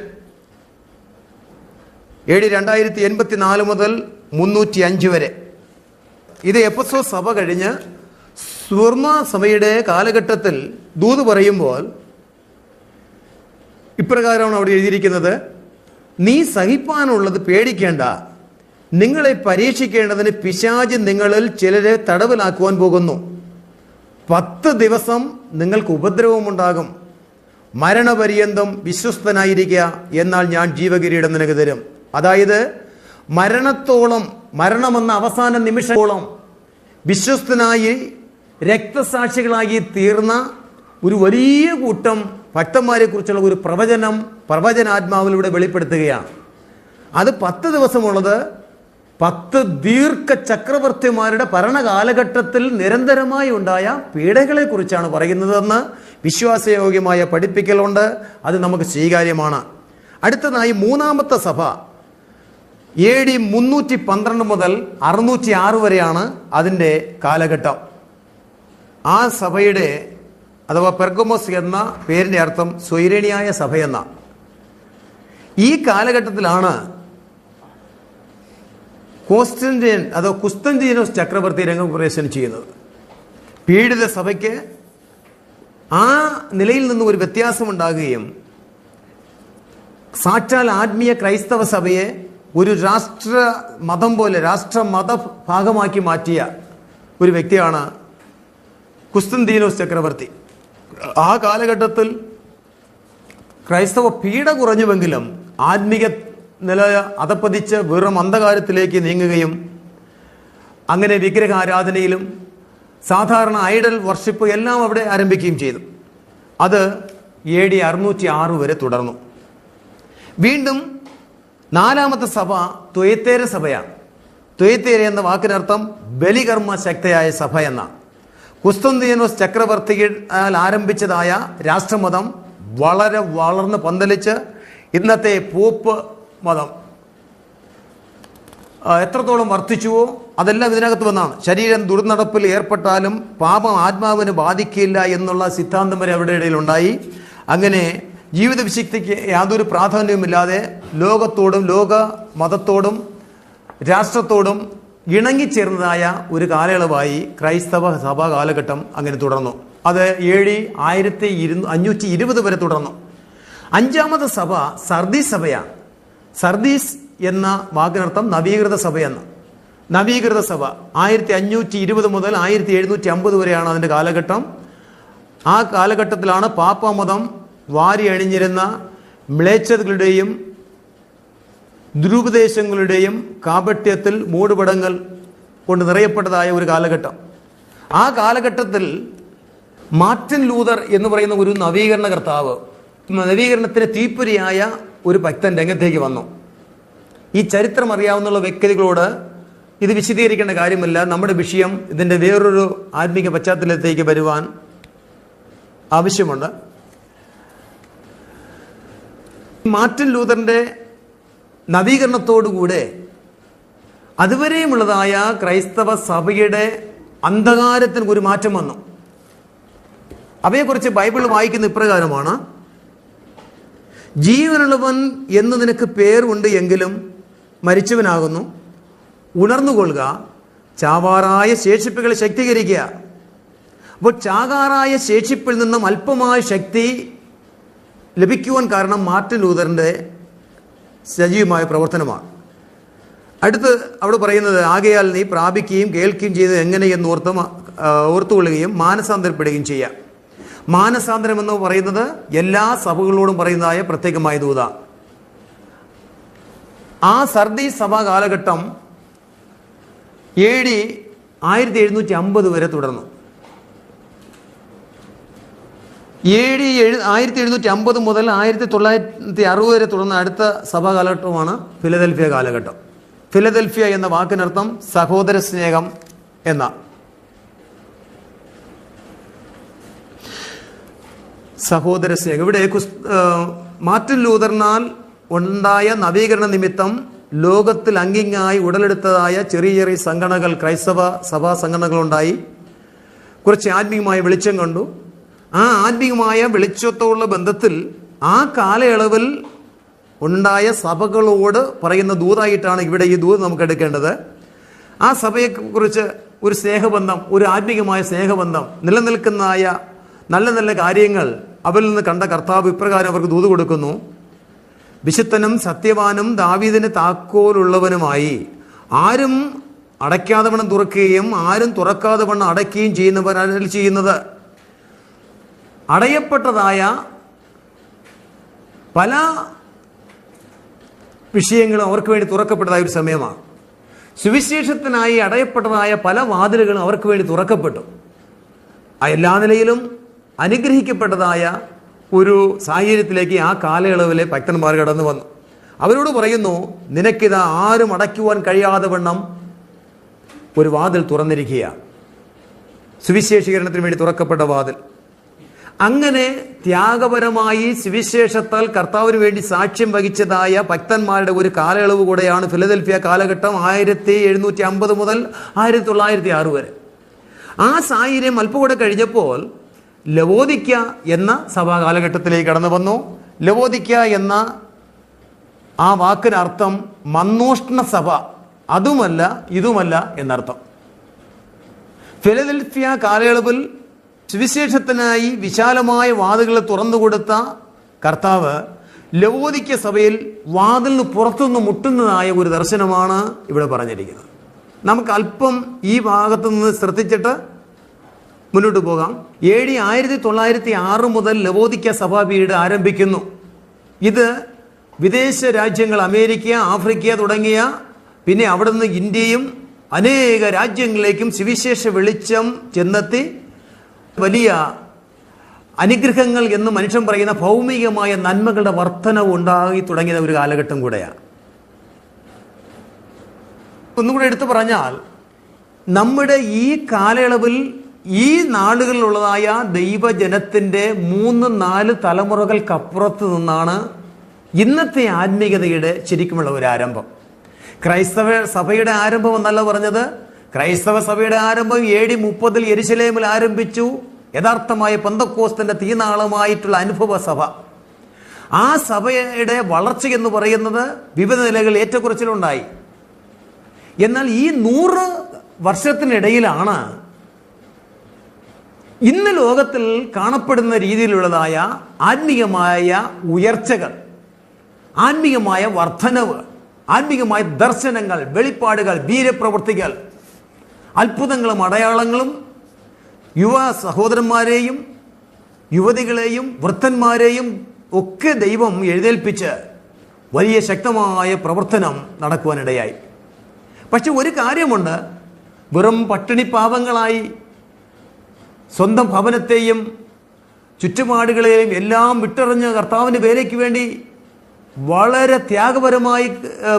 AD 2084 മുതൽ 305 വരെ. ഇത് എഫെസോസ് സഭ കഴിഞ്ഞ് സ്മുർണ സഭയുടെ കാലഘട്ടത്തിൽ ദൂത് പറയുമ്പോൾ ഇപ്രകാരമാണ് അവിടെ എഴുതിയിരിക്കുന്നത്: നീ സഹിപ്പാനുള്ളത് പേടിക്കേണ്ട, നിങ്ങളെ പരീക്ഷിക്കേണ്ടതിന് പിശാച് നിങ്ങളിൽ ചിലരെ തടവിലാക്കുവാൻ പോകുന്നു. 10 ദിവസം നിങ്ങൾക്ക് ഉപദ്രവമുണ്ടാകും. മരണപര്യന്തം വിശ്വസ്തനായിരിക്കുക, എന്നാൽ ഞാൻ ജീവകിരീടം നിനക്ക് തരും. അതായത് മരണത്തോളം, മരണമെന്ന അവസാന നിമിഷത്തോളം വിശ്വസ്തനായി രക്തസാക്ഷികളായി തീർന്ന ഒരു വലിയ കൂട്ടം ഭക്തന്മാരെ കുറിച്ചുള്ള ഒരു പ്രവചനാത്മാവിലൂടെ വെളിപ്പെടുത്തുകയാണ്. അത് 10 ദിവസമുള്ളത് 10 ദീർഘ ചക്രവർത്തിമാരുടെ ഭരണകാലഘട്ടത്തിൽ നിരന്തരമായി ഉണ്ടായ പീഡകളെ കുറിച്ചാണ് പറയുന്നതെന്ന് വിശ്വാസയോഗ്യമായ പഠിപ്പിക്കലുണ്ട്. അത് നമുക്ക് സ്വീകാര്യമാണ്. അടുത്തതായി മൂന്നാമത്തെ സഭ AD 312 മുതൽ 606 വരെയാണ് അതിൻ്റെ കാലഘട്ടം. ആ സഭയുടെ അഥവാ പെർഗമോസ് എന്ന പേരിൻ്റെ അർത്ഥം സ്വൈരണിയായ സഭയെന്ന. ഈ കാലഘട്ടത്തിലാണ് കുസ്തന്തീനോസ് ചക്രവർത്തി രംഗപ്രവേശനം ചെയ്യുന്നത്. പീഡിത സഭയ്ക്ക് ആ നിലയിൽ നിന്ന് ഒരു വ്യത്യാസമുണ്ടാകുകയും സാക്ഷാൽ ആത്മീയ ക്രൈസ്തവ സഭയെ ഒരു രാഷ്ട്ര മതം പോലെ, രാഷ്ട്രമത ഭാഗമാക്കി മാറ്റിയ ഒരു വ്യക്തിയാണ് കുസ്തന്തീനോസ് ചക്രവർത്തി. ആ കാലഘട്ടത്തിൽ ക്രൈസ്തവ പീഡ കുറഞ്ഞുവെങ്കിലും ആത്മീയ നില അതപ്പതിച്ച് വെറും അന്ധകാരത്തിലേക്ക് നീങ്ങുകയും അങ്ങനെ വിഗ്രഹാരാധനയിലും സാധാരണ ഐഡൽ വർഷിപ്പ് എല്ലാം അവിടെ ആരംഭിക്കുകയും ചെയ്തു. അത് AD 606 വരെ തുടർന്നു. വീണ്ടും നാലാമത്തെ സഭ തുയത്തേര സഭയാണ്. തുയത്തേര എന്ന വാക്കിനർത്ഥം ബലികർമ്മ ശക്തയായ സഭ എന്നാണ്. കുസ്തന്തീനോസ് ചക്രവർത്തിയാൽ ആരംഭിച്ചതായ രാഷ്ട്രമതം വളരെ വളർന്ന് പന്തലിച്ച് ഇന്നത്തെ പോപ്പ് മതം എത്രത്തോളം വർദ്ധിച്ചുവോ അതെല്ലാം ഇതിനകത്ത് വന്നാണ്. ശരീരം ദുർനടപ്പിൽ ഏർപ്പെട്ടാലും പാപം ആത്മാവിന് ബാധിക്കില്ല എന്നുള്ള സിദ്ധാന്തം വരെ അവരുടെ ഇടയിൽ ഉണ്ടായി. അങ്ങനെ ജീവിത വിശുദ്ധിക്ക് യാതൊരു പ്രാധാന്യവുമില്ലാതെ ലോകത്തോടും ലോക മതത്തോടും രാഷ്ട്രത്തോടും ഇണങ്ങിച്ചേർന്നതായ ഒരു കാലയളവായി ക്രൈസ്തവ സഭാ കാലഘട്ടം അങ്ങനെ തുടർന്നു. അത് AD 1520 വരെ തുടർന്നു. അഞ്ചാമത്തെ സഭ സർദീസ് സഭയാണ്. സർദീസ് എന്ന വാക്കിനർത്ഥം നവീകൃത സഭയെന്ന്. നവീകൃത സഭ 1520 മുതൽ 1750 വരെയാണ് അതിൻ്റെ കാലഘട്ടം. ആ കാലഘട്ടത്തിലാണ് പാപ്പമതം വാരി അണിഞ്ഞിരുന്ന മ്ലേച്ഛതകളുടെയും ദുരുപദേശങ്ങളുടെയും കാപട്യത്തിൽ മൂടുപടങ്ങൾ കൊണ്ട് നിറയപ്പെട്ടതായ ഒരു കാലഘട്ടം. ആ കാലഘട്ടത്തിൽ മാർട്ടിൻ ലൂതർ എന്ന് പറയുന്ന ഒരു നവീകരണ കർത്താവ്, നവീകരണത്തിന് തീപ്പൊരിയായ ഒരു ഭക്തൻ രംഗത്തേക്ക് വന്നു. ഈ ചരിത്രം അറിയാവുന്ന വ്യക്തികളോട് ഇത് വിശദീകരിക്കേണ്ട കാര്യമില്ല. നമ്മുടെ വിഷയം ഇതിൻ്റെ വേറൊരു ആത്മീക പശ്ചാത്തലത്തേക്ക് വരുവാൻ ആവശ്യമുണ്ട്. മാർട്ടിൻ ലൂതറിൻ്റെ നവീകരണത്തോടുകൂടെ അതുവരെയുമുള്ളതായ ക്രൈസ്തവ സഭയുടെ അന്ധകാരത്തിന് ഒരു മാറ്റം വന്നു. അവയെക്കുറിച്ച് ബൈബിൾ വായിക്കുന്ന ഇപ്രകാരമാണ്: ജീവനുള്ളവൻ എന്ന് നിനക്ക് പേരുണ്ട് എങ്കിലും മരിച്ചവനാകുന്നു, ഉണർന്നുകൊള്ളുക, ചാവാറായ ശേഷിപ്പുകളെ ശക്തീകരിക്കുക. അപ്പോൾ ചാകാറായ ശേഷിപ്പിൽ നിന്നും അല്പമായ ശക്തി ലഭിക്കുവാൻ കാരണം മാർട്ടിൻ ലൂതറിൻ്റെ സജീവമായ പ്രവർത്തനമാണ്. അടുത്ത് അവിടെ പറയുന്നത്, ആകയാൽ നീ പ്രാപിക്കുകയും കേൾക്കുകയും ചെയ്തത് എങ്ങനെയെന്ന് ഓർത്തുകൊള്ളുകയും മാനസാന്തരപ്പെടുകയും ചെയ്യുക. മാനസാന്തരം എന്ന് പറയുന്നത് എല്ലാ സഭകളോടും പറയുന്നതായ പ്രത്യേകമായ ദൂത. ആ സർദീസ് സഭാ കാലഘട്ടം AD 1750 വരെ തുടർന്നു. AD 1750 മുതൽ 1960 വരെ തുടർന്ന അടുത്ത സഭാ കാലഘട്ടമാണ് ഫിലദൽഫിയ കാലഘട്ടം. ഫിലദൽഫിയ എന്ന വാക്കിനർത്ഥം സഹോദര സ്നേഹം എന്ന. സഹോദര സ്നേഹം ഇവിടെ മാർട്ടിൻ ലൂതറിനാൽ ഉണ്ടായ നവീകരണ നിമിത്തം ലോകത്തിൽ അങ്ങിങ്ങായി ഉടലെടുത്തതായ ചെറിയ ചെറിയ സംഘടനകൾ, ക്രൈസ്തവ സഭാ സംഘടനകളുണ്ടായി. കുറച്ച് ആത്മീയമായ വെളിച്ചം കണ്ടു. ആ ആത്മീയമായ വെളിച്ചത്തോടുള്ള ബന്ധത്തിൽ ആ കാലയളവിൽ ഉണ്ടായ സഭകളോട് പറയുന്ന ദൂതായിട്ടാണ് ഇവിടെ ഈ ദൂത് നമുക്ക് എടുക്കേണ്ടത്. ആ സഭയെക്കുറിച്ച് ഒരു സ്നേഹബന്ധം, ഒരു ആത്മീയമായ സ്നേഹബന്ധം, നിലനിൽക്കുന്നതായ നല്ല നല്ല കാര്യങ്ങൾ അവരിൽ നിന്ന് കണ്ട കർത്താവ് ഇപ്രകാരം അവർക്ക് ദൂത് കൊടുക്കുന്നു: വിശുദ്ധനും സത്യവാനും ദാവീദിന് താക്കോലുള്ളവനുമായി, ആരും അടയ്ക്കാതെ വണ്ണം തുറക്കുകയും ആരും തുറക്കാതെ വണ്ണം അടയ്ക്കുകയും ചെയ്യുന്നവരാണ് ചെയ്യുന്നത്. അടയപ്പെട്ടതായ പല വിഷയങ്ങളും അവർക്ക് വേണ്ടി തുറക്കപ്പെട്ടതായ ഒരു സമയമാണ്. സുവിശേഷത്തിനായി അടയപ്പെട്ടതായ പല വാതിലുകളും അവർക്ക് വേണ്ടി തുറക്കപ്പെട്ടു. എല്ലാ നിലയിലും അനുഗ്രഹിക്കപ്പെട്ടതായ ഒരു സാഹചര്യത്തിലേക്ക് ആ കാലയളവിലെ ഭക്തന്മാർ കടന്നു വന്നു. അവരോട് പറയുന്നു, നിനക്കിത് ആരും അടയ്ക്കുവാൻ കഴിയാതെ വണ്ണം ഒരു വാതിൽ തുറന്നിരിക്കുക, സുവിശേഷീകരണത്തിന് വേണ്ടി തുറക്കപ്പെട്ട വാതിൽ. അങ്ങനെ ത്യാഗപരമായി സുവിശേഷത്താൽ കർത്താവിന് വേണ്ടി സാക്ഷ്യം വഹിച്ചതായ ഭക്തന്മാരുടെ ഒരു കാലയളവ് കൂടെയാണ് ഫിലദൽഫിയ കാലഘട്ടം 1750 മുതൽ 1906 വരെ. ആ സാഹചര്യം അല്പം കൂടെ കഴിഞ്ഞപ്പോൾ ലവോദിക്ക എന്ന സഭാ കാലഘട്ടത്തിലേക്ക് കടന്നു വന്നു. ലവോദിക്ക എന്ന ആ വാക്കിനർത്ഥം മന്നോഷ്ണ സഭ, അതുമല്ല ഇതുമല്ല എന്നർത്ഥം. ഫിലദൽഫിയ കാലയളവിൽ സുവിശേഷത്തിനായി വിശാലമായ വാതിലുകൾ തുറന്നുകൊടുത്ത കർത്താവ് ലവോദിക്ക സഭയിൽ വാതിലിന് പുറത്തുനിന്ന് മുട്ടുന്നതായ ഒരു ദർശനമാണ് ഇവിടെ പറഞ്ഞിരിക്കുന്നത്. നമുക്ക് അല്പം ഈ ഭാഗത്തു നിന്ന് ശ്രദ്ധിച്ചിട്ട് മുന്നോട്ട് പോകാം. AD 1906 മുതൽ ലവോദിക്ക സഭാ പീരീഡ് ആരംഭിക്കുന്നു. ഇത് വിദേശ രാജ്യങ്ങൾ, അമേരിക്ക, ആഫ്രിക്ക തുടങ്ങിയ, പിന്നെ അവിടെ നിന്ന് ഇന്ത്യയും അനേക രാജ്യങ്ങളിലേക്കും സുവിശേഷ വെളിച്ചം ചെന്നെത്തി വലിയ അനുഗ്രഹങ്ങൾ എന്ന് മനുഷ്യൻ പറയുന്ന ഭൗമികമായ നന്മകളുടെ വർധനവ് ഉണ്ടായി തുടങ്ങിയ ഒരു കാലഘട്ടം കൂടെയാണ്. ഒന്നുകൂടെ എടുത്തു പറഞ്ഞാൽ, നമ്മുടെ ഈ കാലയളവിൽ ഈ നാളുകളിലുള്ളതായ ദൈവജനത്തിൻ്റെ 3-4 തലമുറകൾക്കപ്പുറത്ത് നിന്നാണ് ഇന്നത്തെ ആത്മീയതയുടെ ശരിക്കുമുള്ള ഒരു ആരംഭം. ക്രൈസ്തവ സഭയുടെ ആരംഭം എന്നല്ല പറഞ്ഞത്. ക്രൈസ്തവ സഭയുടെ ആരംഭം AD 30 യെരുശലേമിൽ ആരംഭിച്ചു. യഥാർത്ഥമായ പെന്തക്കോസ്തിന്റെ തീനാളമായിട്ടുള്ള അനുഭവ സഭ. ആ സഭയുടെ വളർച്ച എന്ന് പറയുന്നത് വിവിധ നിലകളിൽ ഏറ്റക്കുറച്ചിലുണ്ടായി. എന്നാൽ ഈ 100 വർഷത്തിനിടയിലാണ് ഇന്ന് ലോകത്തിൽ കാണപ്പെടുന്ന രീതിയിലുള്ളതായ ആത്മീയമായ ഉയർച്ചകൾ, ആത്മീയമായ വർധനവ്, ആത്മീയമായ ദർശനങ്ങൾ, വെളിപ്പാടുകൾ, വീരപ്രവൃത്തികൾ, അത്ഭുതങ്ങളും അടയാളങ്ങളും യുവ സഹോദരന്മാരെയും യുവതികളെയും വൃദ്ധന്മാരെയും ഒക്കെ ദൈവം എഴുന്നേൽപ്പിച്ച് വലിയ ശക്തമായ പ്രവർത്തനം നടക്കുവാനിടയായി. പക്ഷെ ഒരു കാര്യമുണ്ട്, വെറും പട്ടിണിപ്പാവങ്ങളായി സ്വന്തം ഭവനത്തെയും ചുറ്റുപാടുകളെയും എല്ലാം വിട്ടെറിഞ്ഞ് കർത്താവിൻ്റെ വേലയ്ക്ക് വേണ്ടി വളരെ ത്യാഗപരമായി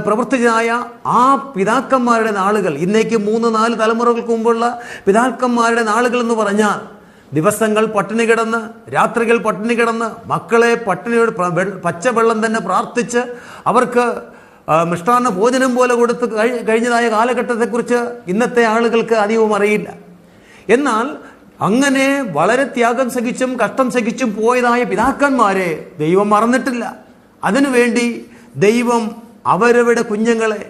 പ്രവർത്തിച്ചതായ ആ പിതാക്കന്മാരുടെ നാളുകൾ, ഇന്നേക്ക് 3-4 തലമുറകൾക്ക് മുമ്പുള്ള പിതാക്കന്മാരുടെ നാളുകൾ എന്ന് പറഞ്ഞാൽ ദിവസങ്ങൾ പട്ടിണി കിടന്ന്, രാത്രികൾ പട്ടിണി കിടന്ന്, മക്കളെ പട്ടിണിയോട് പച്ചവെള്ളം തന്നെ പ്രാർത്ഥിച്ച് അവർക്ക് മിഷ്ടാന്ന ഭോജനം പോലെ കൊടുത്ത് കഴിഞ്ഞതായ കാലഘട്ടത്തെക്കുറിച്ച് ഇന്നത്തെ ആളുകൾക്ക് അധികവും അറിയില്ല. എന്നാൽ അങ്ങനെ വളരെ ത്യാഗം സഹിച്ചും കഷ്ടം സഹിച്ചും പോയതായ പിതാക്കന്മാരെ ദൈവം മറന്നിട്ടില്ല. അതിനുവേണ്ടി ദൈവം അവരവരുടെ കുഞ്ഞുങ്ങളെ,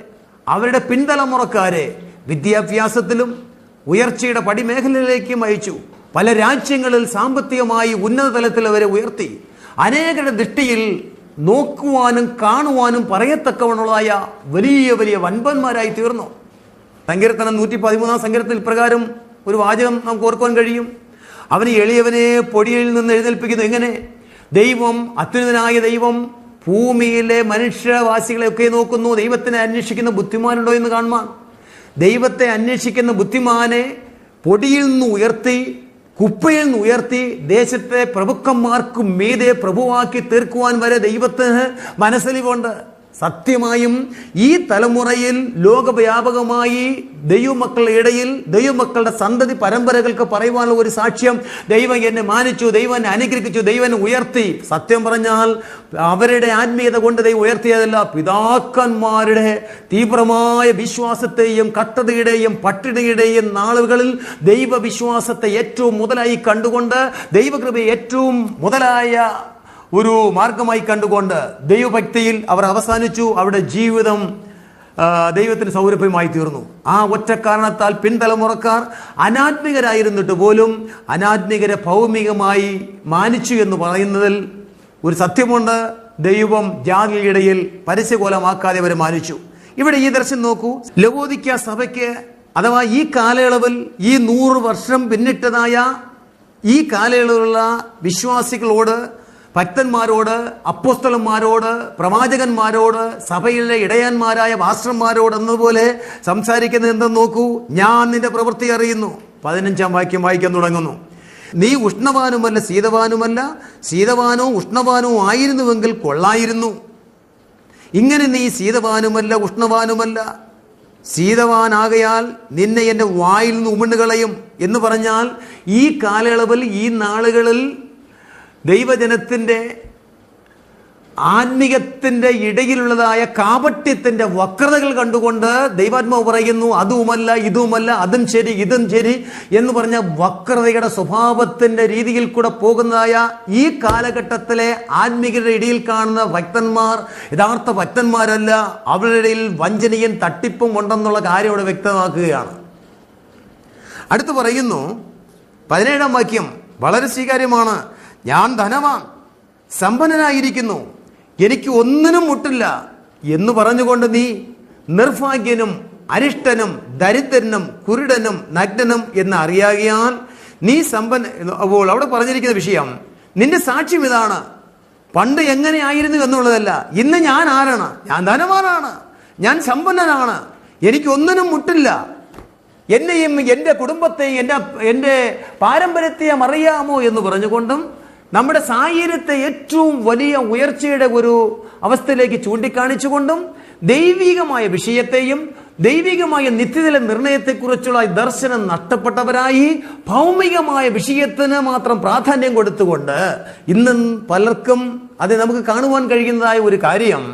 അവരുടെ പിൻതലമുറക്കാരെ വിദ്യാഭ്യാസത്തിലും ഉയർച്ചയുടെ പടിമേഖലയിലേക്കും അയച്ചു. പല രാജ്യങ്ങളിൽ സാമ്പത്തികമായി ഉന്നത തലത്തിൽ അവരെ ഉയർത്തി. അനേകരുടെ ദൃഷ്ടിയിൽ നോക്കുവാനും കാണുവാനും പറയത്തക്കവണ്ണുള്ളതായ വലിയ വലിയ വൻപന്മാരായി തീർന്നു. സങ്കീർത്തനം 113 സങ്കീർത്തനത്തിൽ പ്രകാരം ഒരു വാചകം നമുക്ക് ഓർക്കുവാൻ കഴിയും. അവന് എളിയവനെ പൊടിയിൽ നിന്ന് എഴുന്നേൽപ്പിക്കുന്നു. എങ്ങനെ? ദൈവം, അത്യുന്നതനായ ദൈവം ഭൂമിയിലെ മനുഷ്യവാസികളെയൊക്കെ നോക്കുന്നു. ദൈവത്തിനെ അന്വേഷിക്കുന്ന ബുദ്ധിമാനുണ്ടോ എന്ന് കാണുവാൻ. ദൈവത്തെ അന്വേഷിക്കുന്ന ബുദ്ധിമാനെ പൊടിയിൽ നിന്ന് ഉയർത്തി, കുപ്പയിൽ നിന്ന് ഉയർത്തി ദേശത്തെ പ്രഭുക്കന്മാർക്ക് മീതെ പ്രഭുവാക്കി തീർക്കുവാൻ വരെ ദൈവത്തിന് മനസ്സലിവുണ്ട്. സത്യമായും ഈ തലമുറയിൽ ലോകവ്യാപകമായി ദൈവമക്കളുടെ ഇടയിൽ ദൈവമക്കളുടെ സന്തതി പരമ്പരകൾക്ക് പറയുവാനുള്ള ഒരു സാക്ഷ്യം, ദൈവം എന്നെ മാനിച്ചു, ദൈവം എന്നെ അനുഗ്രഹിച്ചു, ദൈവം എന്നെ ഉയർത്തി. സത്യം പറഞ്ഞാൽ അവരുടെ ആത്മീയത കൊണ്ട് ദൈവം ഉയർത്തിയതല്ല, പിതാക്കന്മാരുടെ തീവ്രമായ വിശ്വാസത്തെയും കട്ടതയുടെയും പട്ടിണിയുടെയും നാളുകളിൽ ദൈവവിശ്വാസത്തെ ഏറ്റവും മുതലായി കണ്ടുകൊണ്ട്, ദൈവകൃപയെ ഏറ്റവും മുതലായ ഒരു മാർഗമായി കണ്ടുകൊണ്ട് ദൈവഭക്തിയിൽ അവർ അവസാനിച്ചു. അവരുടെ ജീവിതം ദൈവത്തിന് സൗരഭ്യമായി തീർന്നു. ആ ഒറ്റ കാരണത്താൽ പിൻതലമുറക്കാർ അനാത്മികരായിരുന്നിട്ട് പോലും അനാത്മികരെ ഭൗമികമായി മാനിച്ചു എന്ന് പറയുന്നതിൽ ഒരു സത്യമുണ്ട്. ദൈവം ജാതിയിടയിൽ പരസ്യകോലമാക്കാതെ അവരെ മാനിച്ചു. ഇവിടെ ഈ ദർശനം നോക്കൂ. ലവോദിക്ക സഭയ്ക്ക്, അഥവാ ഈ കാലയളവിൽ ഈ 100 വർഷം പിന്നിട്ടതായ ഈ കാലയളവിലുള്ള വിശ്വാസികളോട്, ഭക്തന്മാരോട്, അപ്പോസ്തലന്മാരോട്, പ്രവാചകന്മാരോട്, സഭയിലെ ഇടയന്മാരായ പാസ്റ്റർമാരോട് എന്നതുപോലെ സംസാരിക്കുന്നത് എന്തെന്ന് നോക്കൂ. ഞാൻ നിന്റെ പ്രവൃത്തി അറിയുന്നു. 15-ാം വാക്യം വായിക്കാൻ തുടങ്ങുന്നു. നീ ഉഷ്ണവാനുമല്ല ശീതവാനുമല്ല, ശീതവാനോ ഉഷ്ണവാനോ ആയിരുന്നുവെങ്കിൽ കൊള്ളായിരുന്നു. ഇങ്ങനെ നീ ശീതവാനുമല്ല ഉഷ്ണവാനുമല്ല, ശീതവാനാകയാൽ നിന്നെ എൻ്റെ വായിൽ നിന്ന് ഉമിണ്ടുകളയും എന്ന് പറഞ്ഞാൽ, ഈ കാലയളവിൽ ഈ നാളുകളിൽ ദൈവജനത്തിൻ്റെ ആത്മീയത്തിൻ്റെ ഇടയിലുള്ളതായ കാപട്യത്തിൻ്റെ വക്രതകൾ കണ്ടുകൊണ്ട് ദൈവാത്മാവ് പറയുന്നു, അതുമല്ല ഇതുമല്ല, അതും ശരി ഇതും ശരി എന്ന് പറഞ്ഞ വക്രതയുടെ സ്വഭാവത്തിൻ്റെ രീതിയിൽ കൂടെ പോകുന്നതായ ഈ കാലഘട്ടത്തിലെ ആത്മീയരുടെ ഇടയിൽ കാണുന്ന ഭക്തന്മാർ യഥാർത്ഥ ഭക്തന്മാരല്ല, അവരുടെ ഇടയിൽ വഞ്ചനയും തട്ടിപ്പും ഉണ്ടെന്നുള്ള കാര്യം ഇവിടെ വ്യക്തമാക്കുകയാണ്. അടുത്ത് പറയുന്നു 17-ാം വാക്യം വളരെ സ്വീകാര്യമാണ്. ഞാൻ ധനവാൻ, സമ്പന്നനായിരിക്കുന്നു, എനിക്ക് ഒന്നിനും മുട്ടില്ല എന്ന് പറഞ്ഞുകൊണ്ട് നീ നിർഭാഗ്യനും അരിഷ്ടനും ദരിദ്രനും കുരുടനും നഗ്നനും എന്ന് അറിയാകിയാൽ നീ അപ്പോൾ അവിടെ പറഞ്ഞിരിക്കുന്ന വിഷയം, നിന്റെ സാക്ഷ്യം ഇതാണ്. പണ്ട് എങ്ങനെയായിരുന്നു എന്നുള്ളതല്ല, ഇന്ന് ഞാൻ ആരാണ്? ഞാൻ ധനവാനാണ്, ഞാൻ സമ്പന്നനാണ്, എനിക്ക് ഒന്നിനും മുട്ടില്ല. എന്നെയും എൻ്റെ കുടുംബത്തെയും എൻ്റെ പാരമ്പര്യത്തെയും അറിയാമോ എന്ന് പറഞ്ഞുകൊണ്ടും നമ്മുടെ സാഹചര്യത്തെ ഏറ്റവും വലിയ ഉയർച്ചയുടെ ഒരു അവസ്ഥയിലേക്ക് ചൂണ്ടിക്കാണിച്ചുകൊണ്ടും ദൈവികമായ വിഷയത്തെയും ദൈവികമായ നിത്യതയിലെ നിർണയത്തെക്കുറിച്ചുള്ള ദർശനം നഷ്ടപ്പെട്ടവരായി ഭൗമികമായ വിഷയത്തിന് മാത്രം പ്രാധാന്യം കൊടുത്തുകൊണ്ട് ഇന്ന് പലർക്കും അത് നമുക്ക് കാണുവാൻ കഴിയുന്നതായ ഒരു കാര്യം,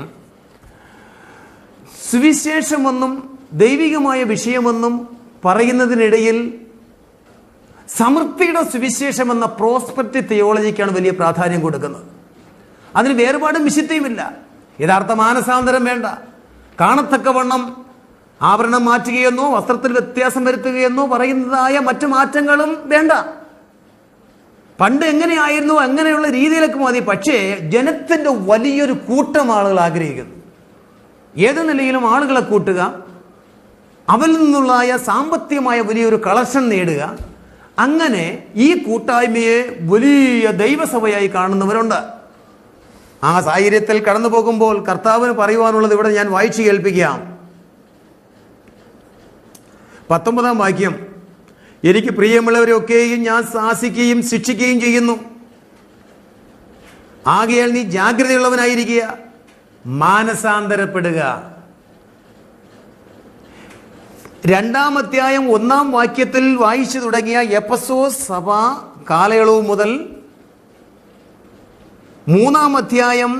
സുവിശേഷമെന്നും ദൈവികമായ വിഷയമെന്നും പറയുന്നതിനിടയിൽ സമൃദ്ധിയുടെ സുവിശേഷം എന്ന പ്രോസ്പെക്റ്റ് തിയോളജിക്കാണ് വലിയ പ്രാധാന്യം കൊടുക്കുന്നത്. അതിന് വേറുപാടും വിശുദ്ധിയുമില്ല. യഥാർത്ഥ മാനസാന്തരം വേണ്ട. കാണത്തക്കവണ്ണം ആഭരണം മാറ്റുകയെന്നോ വസ്ത്രത്തിൽ വ്യത്യാസം വരുത്തുകയെന്നോ പറയുന്നതായ മറ്റു മാറ്റങ്ങളും വേണ്ട. പണ്ട് എങ്ങനെയായിരുന്നു അങ്ങനെയുള്ള രീതിയിലൊക്കെ മതി. പക്ഷേ ജനത്തിന്റെ വലിയൊരു കൂട്ടം ആളുകൾ ആഗ്രഹിക്കുന്നു. ഏത് നിലയിലും ആളുകളെ കൂട്ടുക, അവരിൽ നിന്നുള്ളതായ സാമ്പത്തികമായ വലിയൊരു കളക്ഷൻ നേടുക, അങ്ങനെ ഈ കൂട്ടായ്മയെ വലിയ ദൈവസഭയായി കാണുന്നവരുണ്ട്. ആ സാഹചര്യത്തിൽ കടന്നു പോകുമ്പോൾ കർത്താവിന് പറയുവാനുള്ളത് ഇവിടെ ഞാൻ വായിച്ചു കേൾപ്പിക്കാം. 19-ാം വാക്യം, എനിക്ക് പ്രിയമുള്ളവരൊക്കെയും ഞാൻ ശാസിക്കുകയും ശിക്ഷിക്കുകയും ചെയ്യുന്നു. ആകയാൽ നീ ജാഗ്രതയുള്ളവനായിരിക്കുക, മാനസാന്തരപ്പെടുക. 2-ാം അധ്യായം 1-ാം വാക്യത്തിൽ വായിച്ചു തുടങ്ങിയ എഫെസോസ് സഭ കാലയളവ് മുതൽ 3-ാം അധ്യായം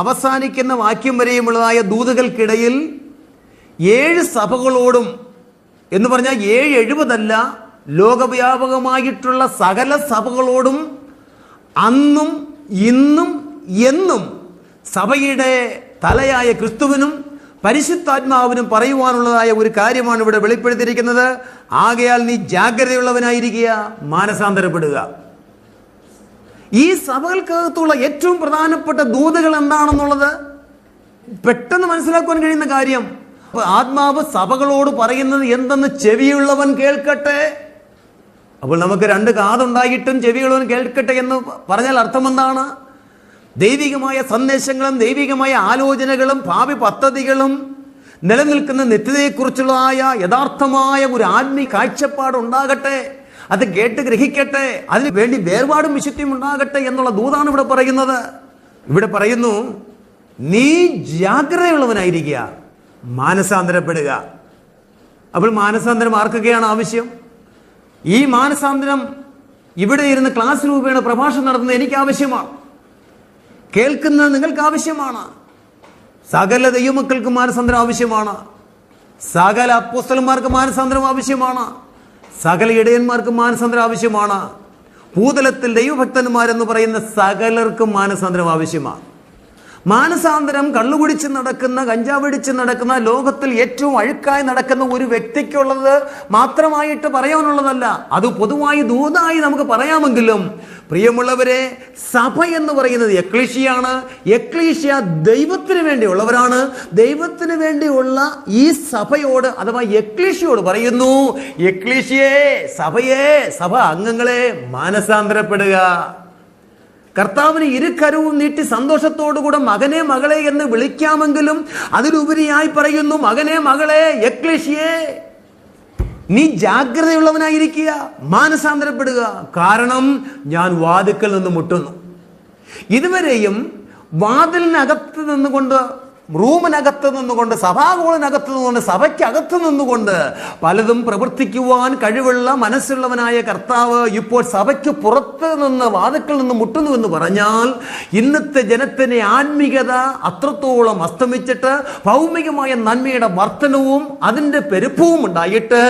അവസാനിക്കുന്ന വാക്യം വരെയുമുള്ളതായ ദൂതുകൾക്കിടയിൽ 7 സഭകളോടും എന്ന് പറഞ്ഞാൽ 770 ലോകവ്യാപകമായിട്ടുള്ള സകല സഭകളോടും അന്നും ഇന്നും എന്നും സഭയുടെ തലയായ ക്രിസ്തുവിനും പരിശുദ്ധാത്മാവിനും പറയുവാനുള്ളതായ ഒരു കാര്യമാണ് ഇവിടെ വെളിപ്പെടുത്തിയിരിക്കുന്നത്. ആകയാൽ നീ ജാഗ്രതയുള്ളവനായിരിക്കുക, മാനസാന്തരപ്പെടുക. ഈ സഭകൾക്കകത്തുള്ള ഏറ്റവും പ്രധാനപ്പെട്ട ദൂതുകൾ എന്താണെന്നുള്ളത് പെട്ടെന്ന് മനസ്സിലാക്കുവാൻ കഴിയുന്ന കാര്യം. ആത്മാവ് സഭകളോട് പറയുന്നത് എന്തെന്ന് ചെവിയുള്ളവൻ കേൾക്കട്ടെ. അപ്പോൾ നമുക്ക് 2 കാതുണ്ടായിട്ടും ചെവിയുള്ളവൻ കേൾക്കട്ടെ എന്ന് പറഞ്ഞാൽ അർത്ഥം എന്താണ്? ദൈവികമായ സന്ദേശങ്ങളും ദൈവികമായ ആലോചനകളും ഭാവി പദ്ധതികളും നിലനിൽക്കുന്ന നിത്യതയെക്കുറിച്ചുള്ളതായ യഥാർത്ഥമായ ഒരു ആത്മീയ കാഴ്ചപ്പാട് ഉണ്ടാകട്ടെ. അത് കേട്ട് ഗ്രഹിക്കട്ടെ. അതിന് വേണ്ടി വേർപാടും വിശുദ്ധിയും ഉണ്ടാകട്ടെ എന്നുള്ള ദൂതാണ് ഇവിടെ പറയുന്നത്. ഇവിടെ പറയുന്നു, നീ ജാഗ്രതയുള്ളവനായിരിക്കുക, മാനസാന്തരപ്പെടുക. അപ്പോൾ മാനസാന്തരം ആർക്കൊക്കെയാണ് ആവശ്യം? ഈ മാനസാന്തരം ഇവിടെ ഇരുന്ന് ക്ലാസ് രൂപേണ പ്രഭാഷണം നടത്തുന്നത് എനിക്ക് ആവശ്യമാണ്, കേൾക്കുന്നത് നിങ്ങൾക്ക് ആവശ്യമാണ്. സകല ദൈവമക്കൾക്ക് മാനസാന്തരം ആവശ്യമാണ്. സകല അപ്പോസ്തലന്മാർക്ക് മാനസാന്തരം ആവശ്യമാണ്. സകല ഇടയന്മാർക്ക് മാനസാന്തരം ആവശ്യമാണ്. ഭൂതലത്തിൽ ദൈവഭക്തന്മാരെന്ന് പറയുന്ന സകലർക്കും മാനസാന്തരം ആവശ്യമാണ്. മാനസാന്തരം കള്ളുകുടിച്ച് നടക്കുന്ന, കഞ്ചാവടിച്ച് നടക്കുന്ന, ലോകത്തിൽ ഏറ്റവും അഴുക്കായി നടക്കുന്ന ഒരു വ്യക്തിക്കുള്ളത് മാത്രമായിട്ട് പറയാനുള്ളതല്ല. അത് പൊതുവായി ദൂതായി നമുക്ക് പറയാമെങ്കിലും പ്രിയമുള്ളവരെ, സഭ എന്ന് പറയുന്നത് എക്ലീഷിയാണ്. എക്ലീഷ്യ ദൈവത്തിന് വേണ്ടിയുള്ളവരാണ്. ദൈവത്തിന് വേണ്ടിയുള്ള ഈ സഭയോട് അഥവാ എക്ലീഷ്യയോട് പറയുന്നു, എക്ലീഷ്യയെ, സഭയെ, സഭ അംഗങ്ങളെ മാനസാന്തരപ്പെടുക. കർത്താവിന് ഇരുകരവും നീട്ടി സന്തോഷത്തോടുകൂടെ മകനെ മകളെ എന്ന് വിളിക്കാമെങ്കിലും അതിലുപരിയായി പറയുന്നു, മകനെ മകളെ, എക്ലീഷ്യയെ, നീ ജാഗ്രതയുള്ളവനായിരിക്കുക, മാനസാന്തരപ്പെടുക. കാരണം ഞാൻ വാതിൽക്കൽ നിന്ന് മുട്ടുന്നു. ഇതുവരെയും വാതിലിനകത്ത് നിന്നുകൊണ്ട്, റൂമിനകത്ത് നിന്നുകൊണ്ട്, സഭാഗോളിനകത്ത് നിന്നുകൊണ്ട്, സഭയ്ക്കകത്ത് നിന്നുകൊണ്ട് പലതും പ്രവർത്തിക്കുവാൻ കഴിവുള്ള മനസ്സുള്ളവനായ കർത്താവ് ഇപ്പോൾ സഭയ്ക്ക് പുറത്ത് നിന്ന് വാതിൽക്കൽ നിന്ന് മുട്ടുന്നു എന്ന് പറഞ്ഞാൽ ഇന്നത്തെ ജനത്തിന് ആത്മീകത അത്രത്തോളം അസ്തമിച്ചിട്ട് ഭൗമികമായ നന്മയുടെ വർധനവും അതിൻ്റെ പെരുപ്പവും ഉണ്ടായിട്ട്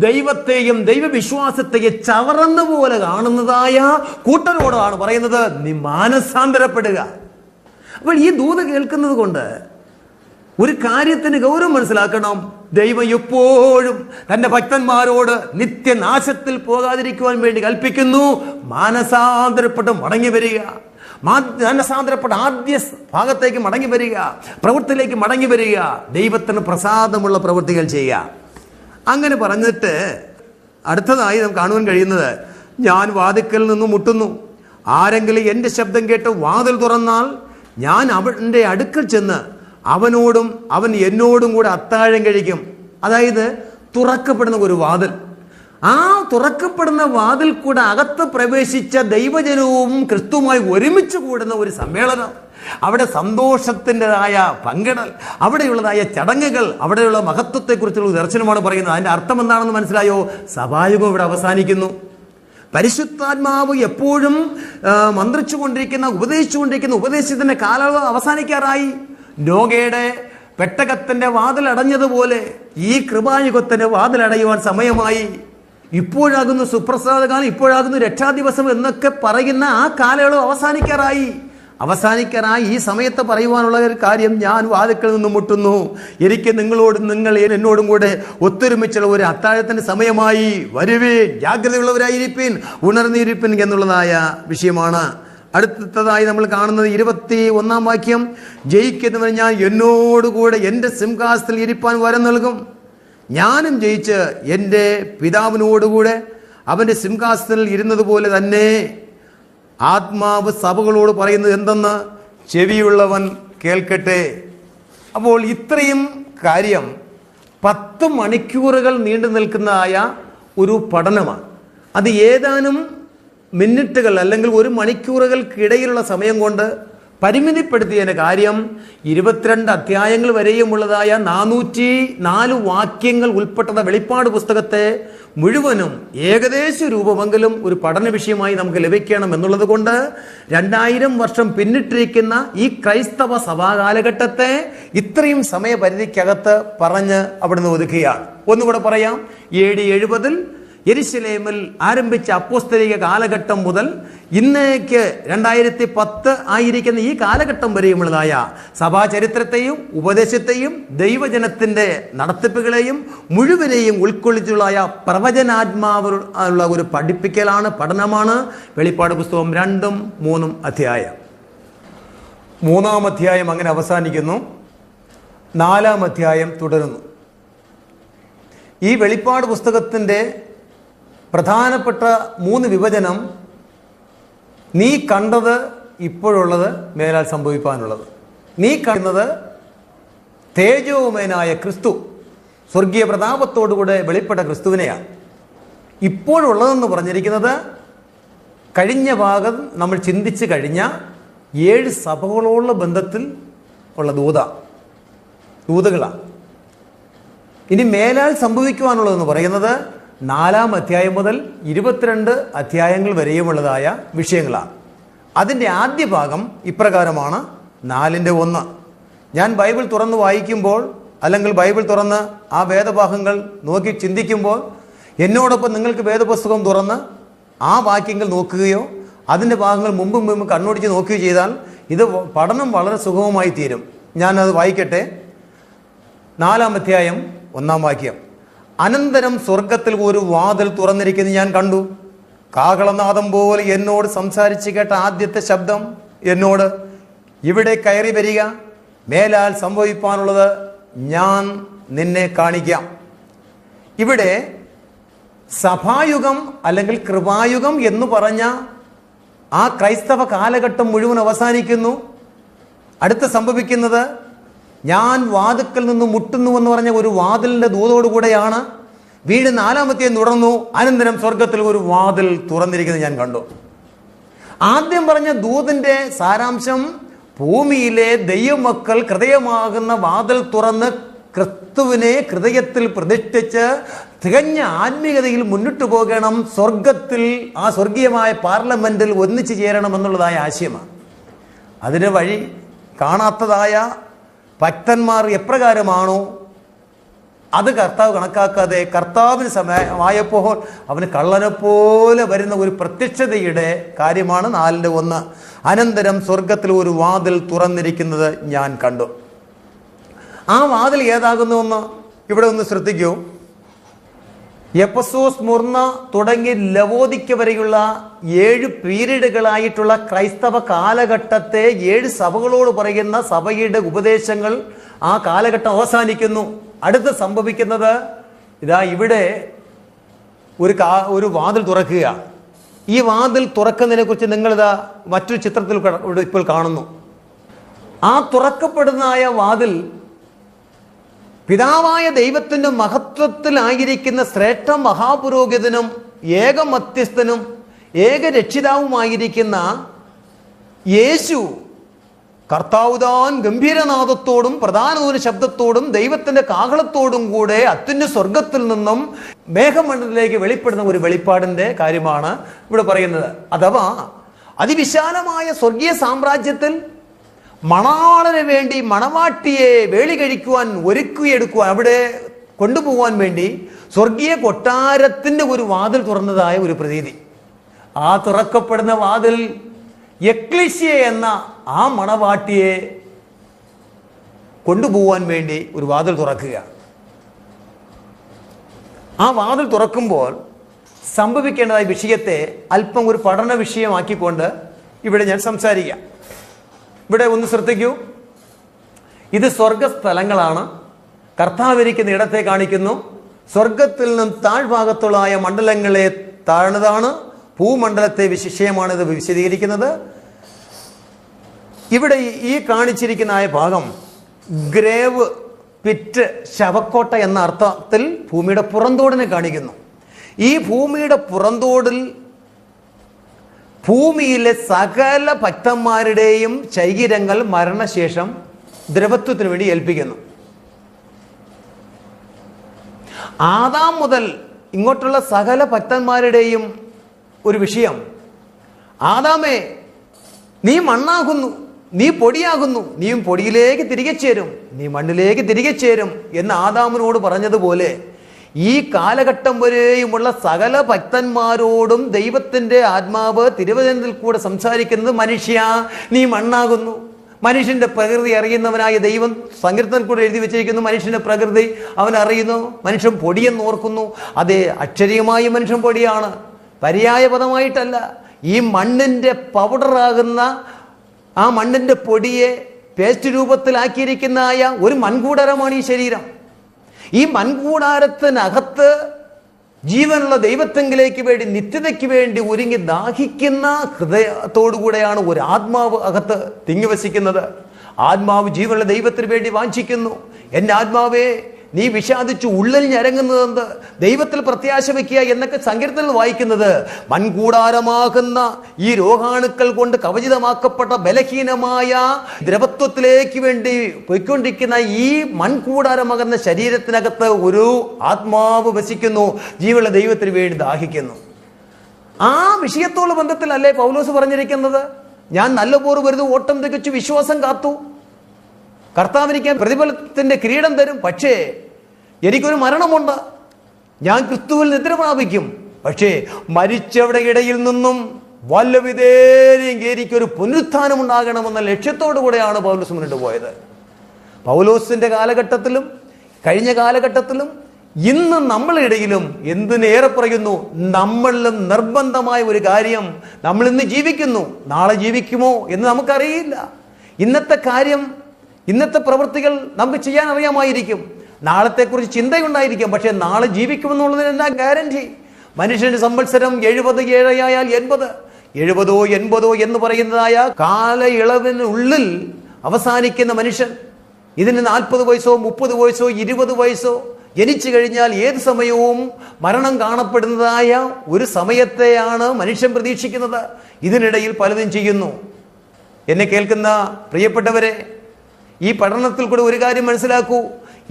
ദൈവത്തെയും ദൈവവിശ്വാസത്തെയും ചവറന്നുപോലെ കാണുന്നതായ കൂട്ടരോടാണ് പറയുന്നത്, നീ മാനസാന്തരപ്പെടുക. അപ്പോൾ ഈ ദൂത് കേൾക്കുന്നത് കൊണ്ട് ഒരു കാര്യത്തിന് ഗൗരവം മനസ്സിലാക്കണം. ദൈവം എപ്പോഴും തന്റെ ഭക്തന്മാരോട് നിത്യനാശത്തിൽ പോകാതിരിക്കുവാൻ വേണ്ടി കൽപ്പിക്കുന്നു, മാനസാന്തരപ്പെട്ട് മടങ്ങി വരിക. മാനസാന്തരപ്പെട്ട് ആദ്യ ഭാഗത്തേക്ക് മടങ്ങി വരിക, പ്രവൃത്തിയിലേക്ക് മടങ്ങി വരിക, ദൈവത്തിന് പ്രസാദമുള്ള പ്രവൃത്തികൾ ചെയ്യുക. അങ്ങനെ പറഞ്ഞിട്ട് അടുത്തതായി നമുക്ക് കാണുവാൻ കഴിയുന്നത്, ഞാൻ വാതിൽക്കൽ നിന്ന് മുട്ടുന്നു, ആരെങ്കിലും എൻ്റെ ശബ്ദം കേട്ട് വാതിൽ തുറന്നാൽ ഞാൻ അവൻ്റെ അടുക്കൽ ചെന്ന് അവനോടും അവൻ എന്നോടും കൂടെ അത്താഴം കഴിക്കും. അതായത് തുറക്കപ്പെടുന്ന ഒരു വാതിൽ. ആ തുറക്കപ്പെടുന്ന വാതിൽ കൂടെ അകത്ത് പ്രവേശിച്ച ദൈവജനവും ക്രിസ്തുവുമായി ഒരുമിച്ച് കൂടുന്ന ഒരു സമ്മേളനം, അവിടെ സന്തോഷത്തിൻ്റെതായ പങ്കിടൽ, അവിടെയുള്ളതായ ചടങ്ങുകൾ, അവിടെയുള്ള മഹത്വത്തെക്കുറിച്ചുള്ള ദർശനമാണ് പറയുന്നത്. അതിൻ്റെ അർത്ഥം എന്താണെന്ന് മനസ്സിലായോ? സഭായുഗം ഇവിടെ അവസാനിക്കുന്നു. പരിശുദ്ധാത്മാവ് എപ്പോഴും മന്ത്രിച്ചുകൊണ്ടിരിക്കുന്ന, ഉപദേശിച്ചുകൊണ്ടിരിക്കുന്ന ഉപദേശത്തിൻ്റെ കാലയളവ് അവസാനിക്കാറായി. നോഗയുടെ പെട്ടകത്തിൻ്റെ വാതിലടഞ്ഞതുപോലെ ഈ കൃപായുഗത്തിൻ്റെ വാതിലടയുവാൻ സമയമായി. ഇപ്പോഴാകുന്നു സുപ്രസാദകാലം, ഇപ്പോഴാകുന്നു രക്ഷാദിവസം എന്നൊക്കെ പറയുന്ന ആ കാലയളവ് അവസാനിക്കാറായി. ഈ സമയത്ത് പറയുവാനുള്ള ഒരു കാര്യം, ഞാൻ വാതിൽക്കൽ നിന്ന് മുട്ടുന്നു, എനിക്ക് നിങ്ങളോടും നിങ്ങൾ എന്നോടും കൂടെ ഒത്തൊരുമിച്ചുള്ള ഒരു അത്താഴത്തിൻ്റെ സമയമായി. വരുവീൻ, ജാഗ്രതയുള്ളവരായിരിപ്പീൻ, ഉണർന്നിരിപ്പീൻ എന്നുള്ളതായ വിഷയമാണ്. അടുത്തതായി നമ്മൾ കാണുന്നത് 21 വാക്യം. ജയിക്കുന്നവൻ ഞാൻ എന്നോടുകൂടെ എൻ്റെ സിംഹാസനത്തിൽ ഇരിപ്പാൻ വരം നൽകും. ഞാനും ജയിച്ച് എൻ്റെ പിതാവിനോടുകൂടെ അവൻ്റെ സിംഹാസനത്തിൽ ഇരുന്നത് പോലെ തന്നെ ആത്മാവ് സഭകളോട് പറയുന്നത് എന്തെന്ന് ചെവിയുള്ളവൻ കേൾക്കട്ടെ. അപ്പോൾ ഇത്രയും കാര്യം 10 മണിക്കൂറുകൾ നീണ്ടു നിൽക്കുന്നതായ ഒരു പഠനമാണ്. അത് ഏതാനും മിനിറ്റുകൾ അല്ലെങ്കിൽ 1 മണിക്കൂറുകൾക്കിടയിലുള്ള സമയം കൊണ്ട് പരിമിതിപ്പെടുത്തിയതിൻ്റെ കാര്യം 22 അധ്യായങ്ങൾ വരെയുമുള്ളതായ 404 വാക്യങ്ങൾ ഉൾപ്പെട്ട വെളിപ്പാട് പുസ്തകത്തെ മുഴുവനും ഏകദേശ രൂപമെങ്കിലും ഒരു പഠന വിഷയമായി നമുക്ക് ലഭിക്കണം എന്നുള്ളത് കൊണ്ട് 2000 വർഷം പിന്നിട്ടിരിക്കുന്ന ഈ ക്രൈസ്തവ സഭാ കാലഘട്ടത്തെ ഇത്രയും സമയപരിധിക്കകത്ത് പറഞ്ഞ് അവിടുന്ന് ഒതുക്കുകയാണ്. ഒന്നുകൂടെ പറയാം. AD 70 യെരുശലേമിൽ ആരംഭിച്ച അപ്പോസ്തലിക കാലഘട്ടം മുതൽ ഇന്നേക്ക് 2010 ആയിരിക്കുന്ന ഈ കാലഘട്ടം വരെയുമുള്ളതായ സഭാചരിത്രത്തെയും ഉപദേശത്തെയും ദൈവജനത്തിൻ്റെ നടത്തിപ്പുകളെയും മുഴുവനെയും ഉൾക്കൊള്ളിച്ചുള്ളതായ പ്രവചനാത്മാവുള്ള ഒരു പഠിപ്പിക്കലാണ്, പഠനമാണ് വെളിപ്പാട് പുസ്തകം 2ഉം 3ഉം അധ്യായം. 3-ാം അധ്യായം അങ്ങനെ അവസാനിക്കുന്നു. 4-ാം അധ്യായം തുടരുന്നു. ഈ വെളിപ്പാട് പുസ്തകത്തിൻ്റെ പ്രധാനപ്പെട്ട 3 വിഭജനം, നീ കണ്ടത്, ഇപ്പോഴുള്ളത്, മേലാൽ സംഭവിക്കാനുള്ളത്. നീ കാണുന്നത് തേജോമയനായ ക്രിസ്തു, സ്വർഗീയ പ്രതാപത്തോടുകൂടെ വെളിപ്പെട്ട ക്രിസ്തുവിനെയാണ്. ഇപ്പോഴുള്ളതെന്ന് പറഞ്ഞിരിക്കുന്നത് കഴിഞ്ഞ ഭാഗം നമ്മൾ ചിന്തിച്ച് കഴിഞ്ഞ 7 സഭകളോടുള്ള ബന്ധത്തിൽ ഉള്ള ദൂതകളാണ്. ഇനി മേലാൽ സംഭവിക്കുവാനുള്ളതെന്ന് പറയുന്നത് 4-ാം അധ്യായം മുതൽ 22 അധ്യായങ്ങൾ വരെയുമുള്ളതായ വിഷയങ്ങളാണ്. അതിൻ്റെ ആദ്യ ഭാഗം ഇപ്രകാരമാണ്. 4:1. ഞാൻ ബൈബിൾ തുറന്ന് വായിക്കുമ്പോൾ അല്ലെങ്കിൽ ബൈബിൾ തുറന്ന് ആ വേദഭാഗങ്ങൾ നോക്കി ചിന്തിക്കുമ്പോൾ എന്നോടൊപ്പം നിങ്ങൾക്ക് വേദപുസ്തകം തുറന്ന് ആ വാക്യങ്ങൾ നോക്കുകയോ അതിൻ്റെ ഭാഗങ്ങൾ മുമ്പും കണ്ണോടിച്ച് നോക്കുകയോ ചെയ്താൽ ഇത് പഠനം വളരെ സുഗമമായി തീരും. ഞാനത് വായിക്കട്ടെ. 4-ാം അധ്യായം 1-ാം വാക്യം. അനന്തരം സ്വർഗത്തിൽ ഒരു വാതിൽ തുറന്നിരിക്കുന്നത് ഞാൻ കണ്ടു. കാഹളനാദം പോലെ എന്നോട് സംസാരിച്ച് കേട്ട ആദ്യത്തെ ശബ്ദം എന്നോട്, ഇവിടെ കയറി വരിക, മേലാൽ സംഭവിക്കാനുള്ളത് ഞാൻ നിന്നെ കാണിക്കാം. ഇവിടെ സഭായുഗം അല്ലെങ്കിൽ കൃപായുഗം എന്ന് പറഞ്ഞ ആ ക്രൈസ്തവ കാലഘട്ടം മുഴുവൻ അവസാനിക്കുന്നു. അടുത്ത് സംഭവിക്കുന്നത്, ഞാൻ വാതിൽക്കൽ നിന്ന് മുട്ടുന്നുവെന്ന് പറഞ്ഞ ഒരു വാതിലിൻ്റെ ദൂതോടുകൂടെയാണ്. വീട് 4-ാമത്തെ തുടർന്നു. അനന്തരം സ്വർഗത്തിൽ ഒരു വാതിൽ തുറന്നിരിക്കുന്നത് ഞാൻ കണ്ടു. ആദ്യം പറഞ്ഞ ദൂതിൻ്റെ സാരാംശം, ഭൂമിയിലെ ദൈവമക്കൾ ഹൃദയമാകുന്ന വാതിൽ തുറന്ന് ക്രിസ്തുവിനെ ഹൃദയത്തിൽ പ്രതിഷ്ഠിച്ച് തികഞ്ഞ ആത്മീയതയിൽ മുന്നിട്ട് പോകണം, സ്വർഗത്തിൽ ആ സ്വർഗീയമായ പാർലമെന്റിൽ ഒന്നിച്ചു ചേരണം എന്നുള്ളതായ ആശയമാണ്. അതിന് വഴി കാണാത്തതായ ഭക്തന്മാർ എപ്രകാരമാണോ അത് കർത്താവ് കണക്കാക്കാതെ കർത്താവിന് സമയമായപ്പോൾ അവന് കള്ളനെ പോലെ വരുന്ന ഒരു പ്രത്യക്ഷതയുടെ കാര്യമാണ് 4:1. അനന്തരം സ്വർഗത്തിൽ ഒരു വാതിൽ തുറന്നിരിക്കുന്നത് ഞാൻ കണ്ടു. ആ വാതിൽ ഏതാകുന്നുവെന്ന് ഇവിടെ ഒന്ന് ശ്രദ്ധിക്കൂ. എഫെസോസ്, സ്മുർന്ന തുടങ്ങി ലവോദിക്ക വരെയുള്ള 7 പീരീഡുകളായിട്ടുള്ള ക്രൈസ്തവ കാലഘട്ടത്തെ 7 സഭകളോട് പറയുന്ന സഭയുടെ ഉപദേശങ്ങൾ ആ കാലഘട്ടം അവസാനിക്കുന്നു. അടുത്ത് സംഭവിക്കുന്നത് ഇതാ ഇവിടെ ഒരു വാതിൽ തുറക്കുക. ഈ വാതിൽ തുറക്കുന്നതിനെ കുറിച്ച് നിങ്ങളിതാ മറ്റൊരു ചിത്രത്തിൽ ഇപ്പോൾ കാണുന്നു. ആ തുറക്കപ്പെടുന്നതായ വാതിൽ പിതാവായ ദൈവത്തിൻ്റെ മഹത്വത്തിലായിരിക്കുന്ന ശ്രേഷ്ഠ മഹാപുരോഹിതനും ഏക മധ്യസ്ഥനും ഏക രക്ഷിതാവുമായിരിക്കുന്ന യേശു കർത്താവ് താൻ ഗംഭീരനാദത്തോടും പ്രധാന ശബ്ദത്തോടും ദൈവത്തിൻ്റെ കാഹളത്തോടും കൂടെ അത്യുന്ന സ്വർഗത്തിൽ നിന്നും മേഘമണ്ഡലത്തിലേക്ക് വെളിപ്പെടുന്ന ഒരു വെളിപ്പാടിൻ്റെ കാര്യമാണ് ഇവിടെ പറയുന്നത്. അഥവാ അതിവിശാലമായ സ്വർഗീയ സാമ്രാജ്യത്തിൽ മണവാളന് വേണ്ടി മണവാട്ടിയെ വേളി കഴിക്കുവാൻ ഒരുക്കിയെടുക്കുവാൻ അവിടെ കൊണ്ടുപോകാൻ വേണ്ടി സ്വർഗീയ കൊട്ടാരത്തിൻ്റെ ഒരു വാതിൽ തുറന്നതായ ഒരു പ്രതീതി. ആ തുറക്കപ്പെടുന്ന വാതിൽ എക്ലീസിയ എന്ന ആ മണവാട്ടിയെ കൊണ്ടുപോകാൻ വേണ്ടി ഒരു വാതിൽ തുറക്കുക. ആ വാതിൽ തുറക്കുമ്പോൾ സംഭവിക്കേണ്ടതായ വിഷയത്തെ അല്പം ഒരു പഠന വിഷയമാക്കിക്കൊണ്ട് ഇവിടെ ഞാൻ സംസാരിക്കാം. ഇവിടെ ഒന്ന് ശ്രദ്ധിക്കൂ. ഇത് സ്വർഗസ്ഥലങ്ങളാണ്. കർത്താവിരിക്കുന്ന ഇടത്തെ കാണിക്കുന്നു. സ്വർഗത്തിൽ നിന്നും താഴ്ഭാഗത്തുള്ളായ മണ്ഡലങ്ങളെ താഴ്ന്നതാണ്. ഭൂമണ്ഡലത്തെ വിശേഷമാണ് ഇത് വിശദീകരിക്കുന്നത്. ഇവിടെ ഈ കാണിച്ചിരിക്കുന്ന ഭാഗം ഗ്രേവ് പിറ്റ്, ശവക്കോട്ട എന്ന അർത്ഥത്തിൽ ഭൂമിയുടെ പുറന്തോടിനെ കാണിക്കുന്നു. ഈ ഭൂമിയുടെ പുറന്തോടിൽ ഭൂമിയിലെ സകല ഭക്തന്മാരുടെയും ശരീരങ്ങൾ മരണശേഷം ദ്രവത്വത്തിന് വേണ്ടി ഏൽപ്പിക്കുന്നു. ആദാം മുതൽ ഇങ്ങോട്ടുള്ള സകല ഭക്തന്മാരുടെയും ഒരു വിഷയം, ആദാമേ നീ മണ്ണാകുന്നു, നീ പൊടിയാകുന്നു, നീയും പൊടിയിലേക്ക് തിരികെ ചേരും, നീ മണ്ണിലേക്ക് തിരികെ ചേരും എന്ന് ആദാമിനോട് പറഞ്ഞതുപോലെ ഈ കാലഘട്ടം വരെയുമുള്ള സകല ഭക്തന്മാരോടും ദൈവത്തിൻ്റെ ആത്മാവ് തിരുവചനത്തിൽ കൂടെ സംസാരിക്കുന്നത്, മനുഷ്യ നീ മണ്ണാകുന്നു. മനുഷ്യന്റെ പ്രകൃതി അറിയുന്നവനായ ദൈവം സങ്കീർത്തനത്തിൽ കൂടെ എഴുതി വെച്ചിരിക്കുന്നു. മനുഷ്യന്റെ പ്രകൃതി അവൻ അറിയുന്നു. മനുഷ്യൻ പൊടിയെന്ന് ഓർക്കുന്നു. അതേ, അക്ഷരീയമായി മനുഷ്യൻ പൊടിയാണ്, പര്യായ പദമായിട്ടല്ല. ഈ മണ്ണിന്റെ പൗഡറാകുന്ന ആ മണ്ണിന്റെ പൊടിയെ പേസ്റ്റ് രൂപത്തിലാക്കിയിരിക്കുന്ന ഒരു മൺകൂടാരമാണ് ഈ ശരീരം. ഈ മൺകൂടാരത്തിനകത്ത് ജീവനുള്ള ദൈവത്തെങ്കിലേക്ക് വേണ്ടി നിത്യതയ്ക്ക് വേണ്ടി ഒരുങ്ങി ദാഹിക്കുന്ന ഹൃദയത്തോടുകൂടെയാണ് ഒരു ആത്മാവ് അകത്ത് തിങ്ങിവസിക്കുന്നത്. ആത്മാവ് ജീവനുള്ള ദൈവത്തിന് വേണ്ടി വാഞ്ചിക്കുന്നു. എൻ്റെ ആത്മാവേ നീ വിഷാദിച്ചു ഉള്ളിൽ ഞരങ്ങുന്നതെന്ത്, ദൈവത്തിൽ പ്രത്യാശ വയ്ക്കുക എന്നൊക്കെ സങ്കീർത്തനത്തിൽ വായിക്കുന്നത്. മൺകൂടാരമാകുന്ന ഈ രോഗാണുക്കൾ കൊണ്ട് കവചിതമാക്കപ്പെട്ട ബലഹീനമായ ദ്രവത്വത്തിലേക്ക് വേണ്ടി പോയിക്കൊണ്ടിരിക്കുന്ന ഈ മൺകൂടാരമാകുന്ന ശരീരത്തിനകത്ത് ഒരു ആത്മാവ് വസിക്കുന്നു, ജീവനുള്ള ദൈവത്തിന് വേണ്ടി ദാഹിക്കുന്നു. ആ വിഷയത്തോടുള്ള ബന്ധത്തിലല്ലേ പൗലോസ് പറഞ്ഞിരിക്കുന്നത്, ഞാൻ നല്ല പോർ വരുന്നു, ഓട്ടം തികച്ചു, വിശ്വാസം കാത്തു, കർത്താവിനിക്ക് പ്രതിഫലത്തിന്റെ കിരീടം തരും. പക്ഷേ എനിക്കൊരു മരണമുണ്ട്, ഞാൻ ക്രിസ്തുവിൽ നിദ്ര പ്രാപിക്കും. പക്ഷേ മരിച്ചവരുടെ ഇടയിൽ നിന്നും വല്ലവിധേരെങ്കിൽ എനിക്കൊരു പുനരുത്ഥാനം ഉണ്ടാകണമെന്ന ലക്ഷ്യത്തോടു കൂടെയാണ് പൗലോസ് മുന്നോട്ട് പോയത്. പൗലോസിന്റെ കാലഘട്ടത്തിലും കഴിഞ്ഞ കാലഘട്ടത്തിലും ഇന്ന് നമ്മളിടയിലും എന്തിനേറെ പറയുന്നു, നമ്മളിലും നിർബന്ധമായ ഒരു കാര്യം, നമ്മൾ ഇന്ന് ജീവിക്കുന്നു, നാളെ ജീവിക്കുമോ എന്ന് നമുക്കറിയില്ല. ഇന്നത്തെ കാര്യം, ഇന്നത്തെ പ്രവൃത്തികൾ നമുക്ക് ചെയ്യാൻ അറിയാമായിരിക്കും, നാളത്തെക്കുറിച്ച് ചിന്തയുണ്ടായിരിക്കും. പക്ഷേ നാളെ ജീവിക്കുമെന്നുള്ളതിന് എന്നാ ഗ്യാരണ്ടി? മനുഷ്യന്റെ സംവത്സരം 70 ആയാൽ 80, 70 80 എന്ന് പറയുന്നതായ കാലയളവിനുള്ളിൽ അവസാനിക്കുന്ന മനുഷ്യൻ, ഇതിന് 40 വയസ്സോ 30 വയസ്സോ 20 വയസ്സോ ജനിച്ചു കഴിഞ്ഞാൽ ഏത് സമയവും മരണം കാണപ്പെടുന്നതായ ഒരു സമയത്തെയാണ് മനുഷ്യൻ പ്രതീക്ഷിക്കുന്നത്. ഇതിനിടയിൽ പലതും ചെയ്യുന്നു. എന്നെ കേൾക്കുന്ന പ്രിയപ്പെട്ടവരെ, ഈ പഠനത്തിൽ കൂടെ ഒരു കാര്യം മനസ്സിലാക്കൂ.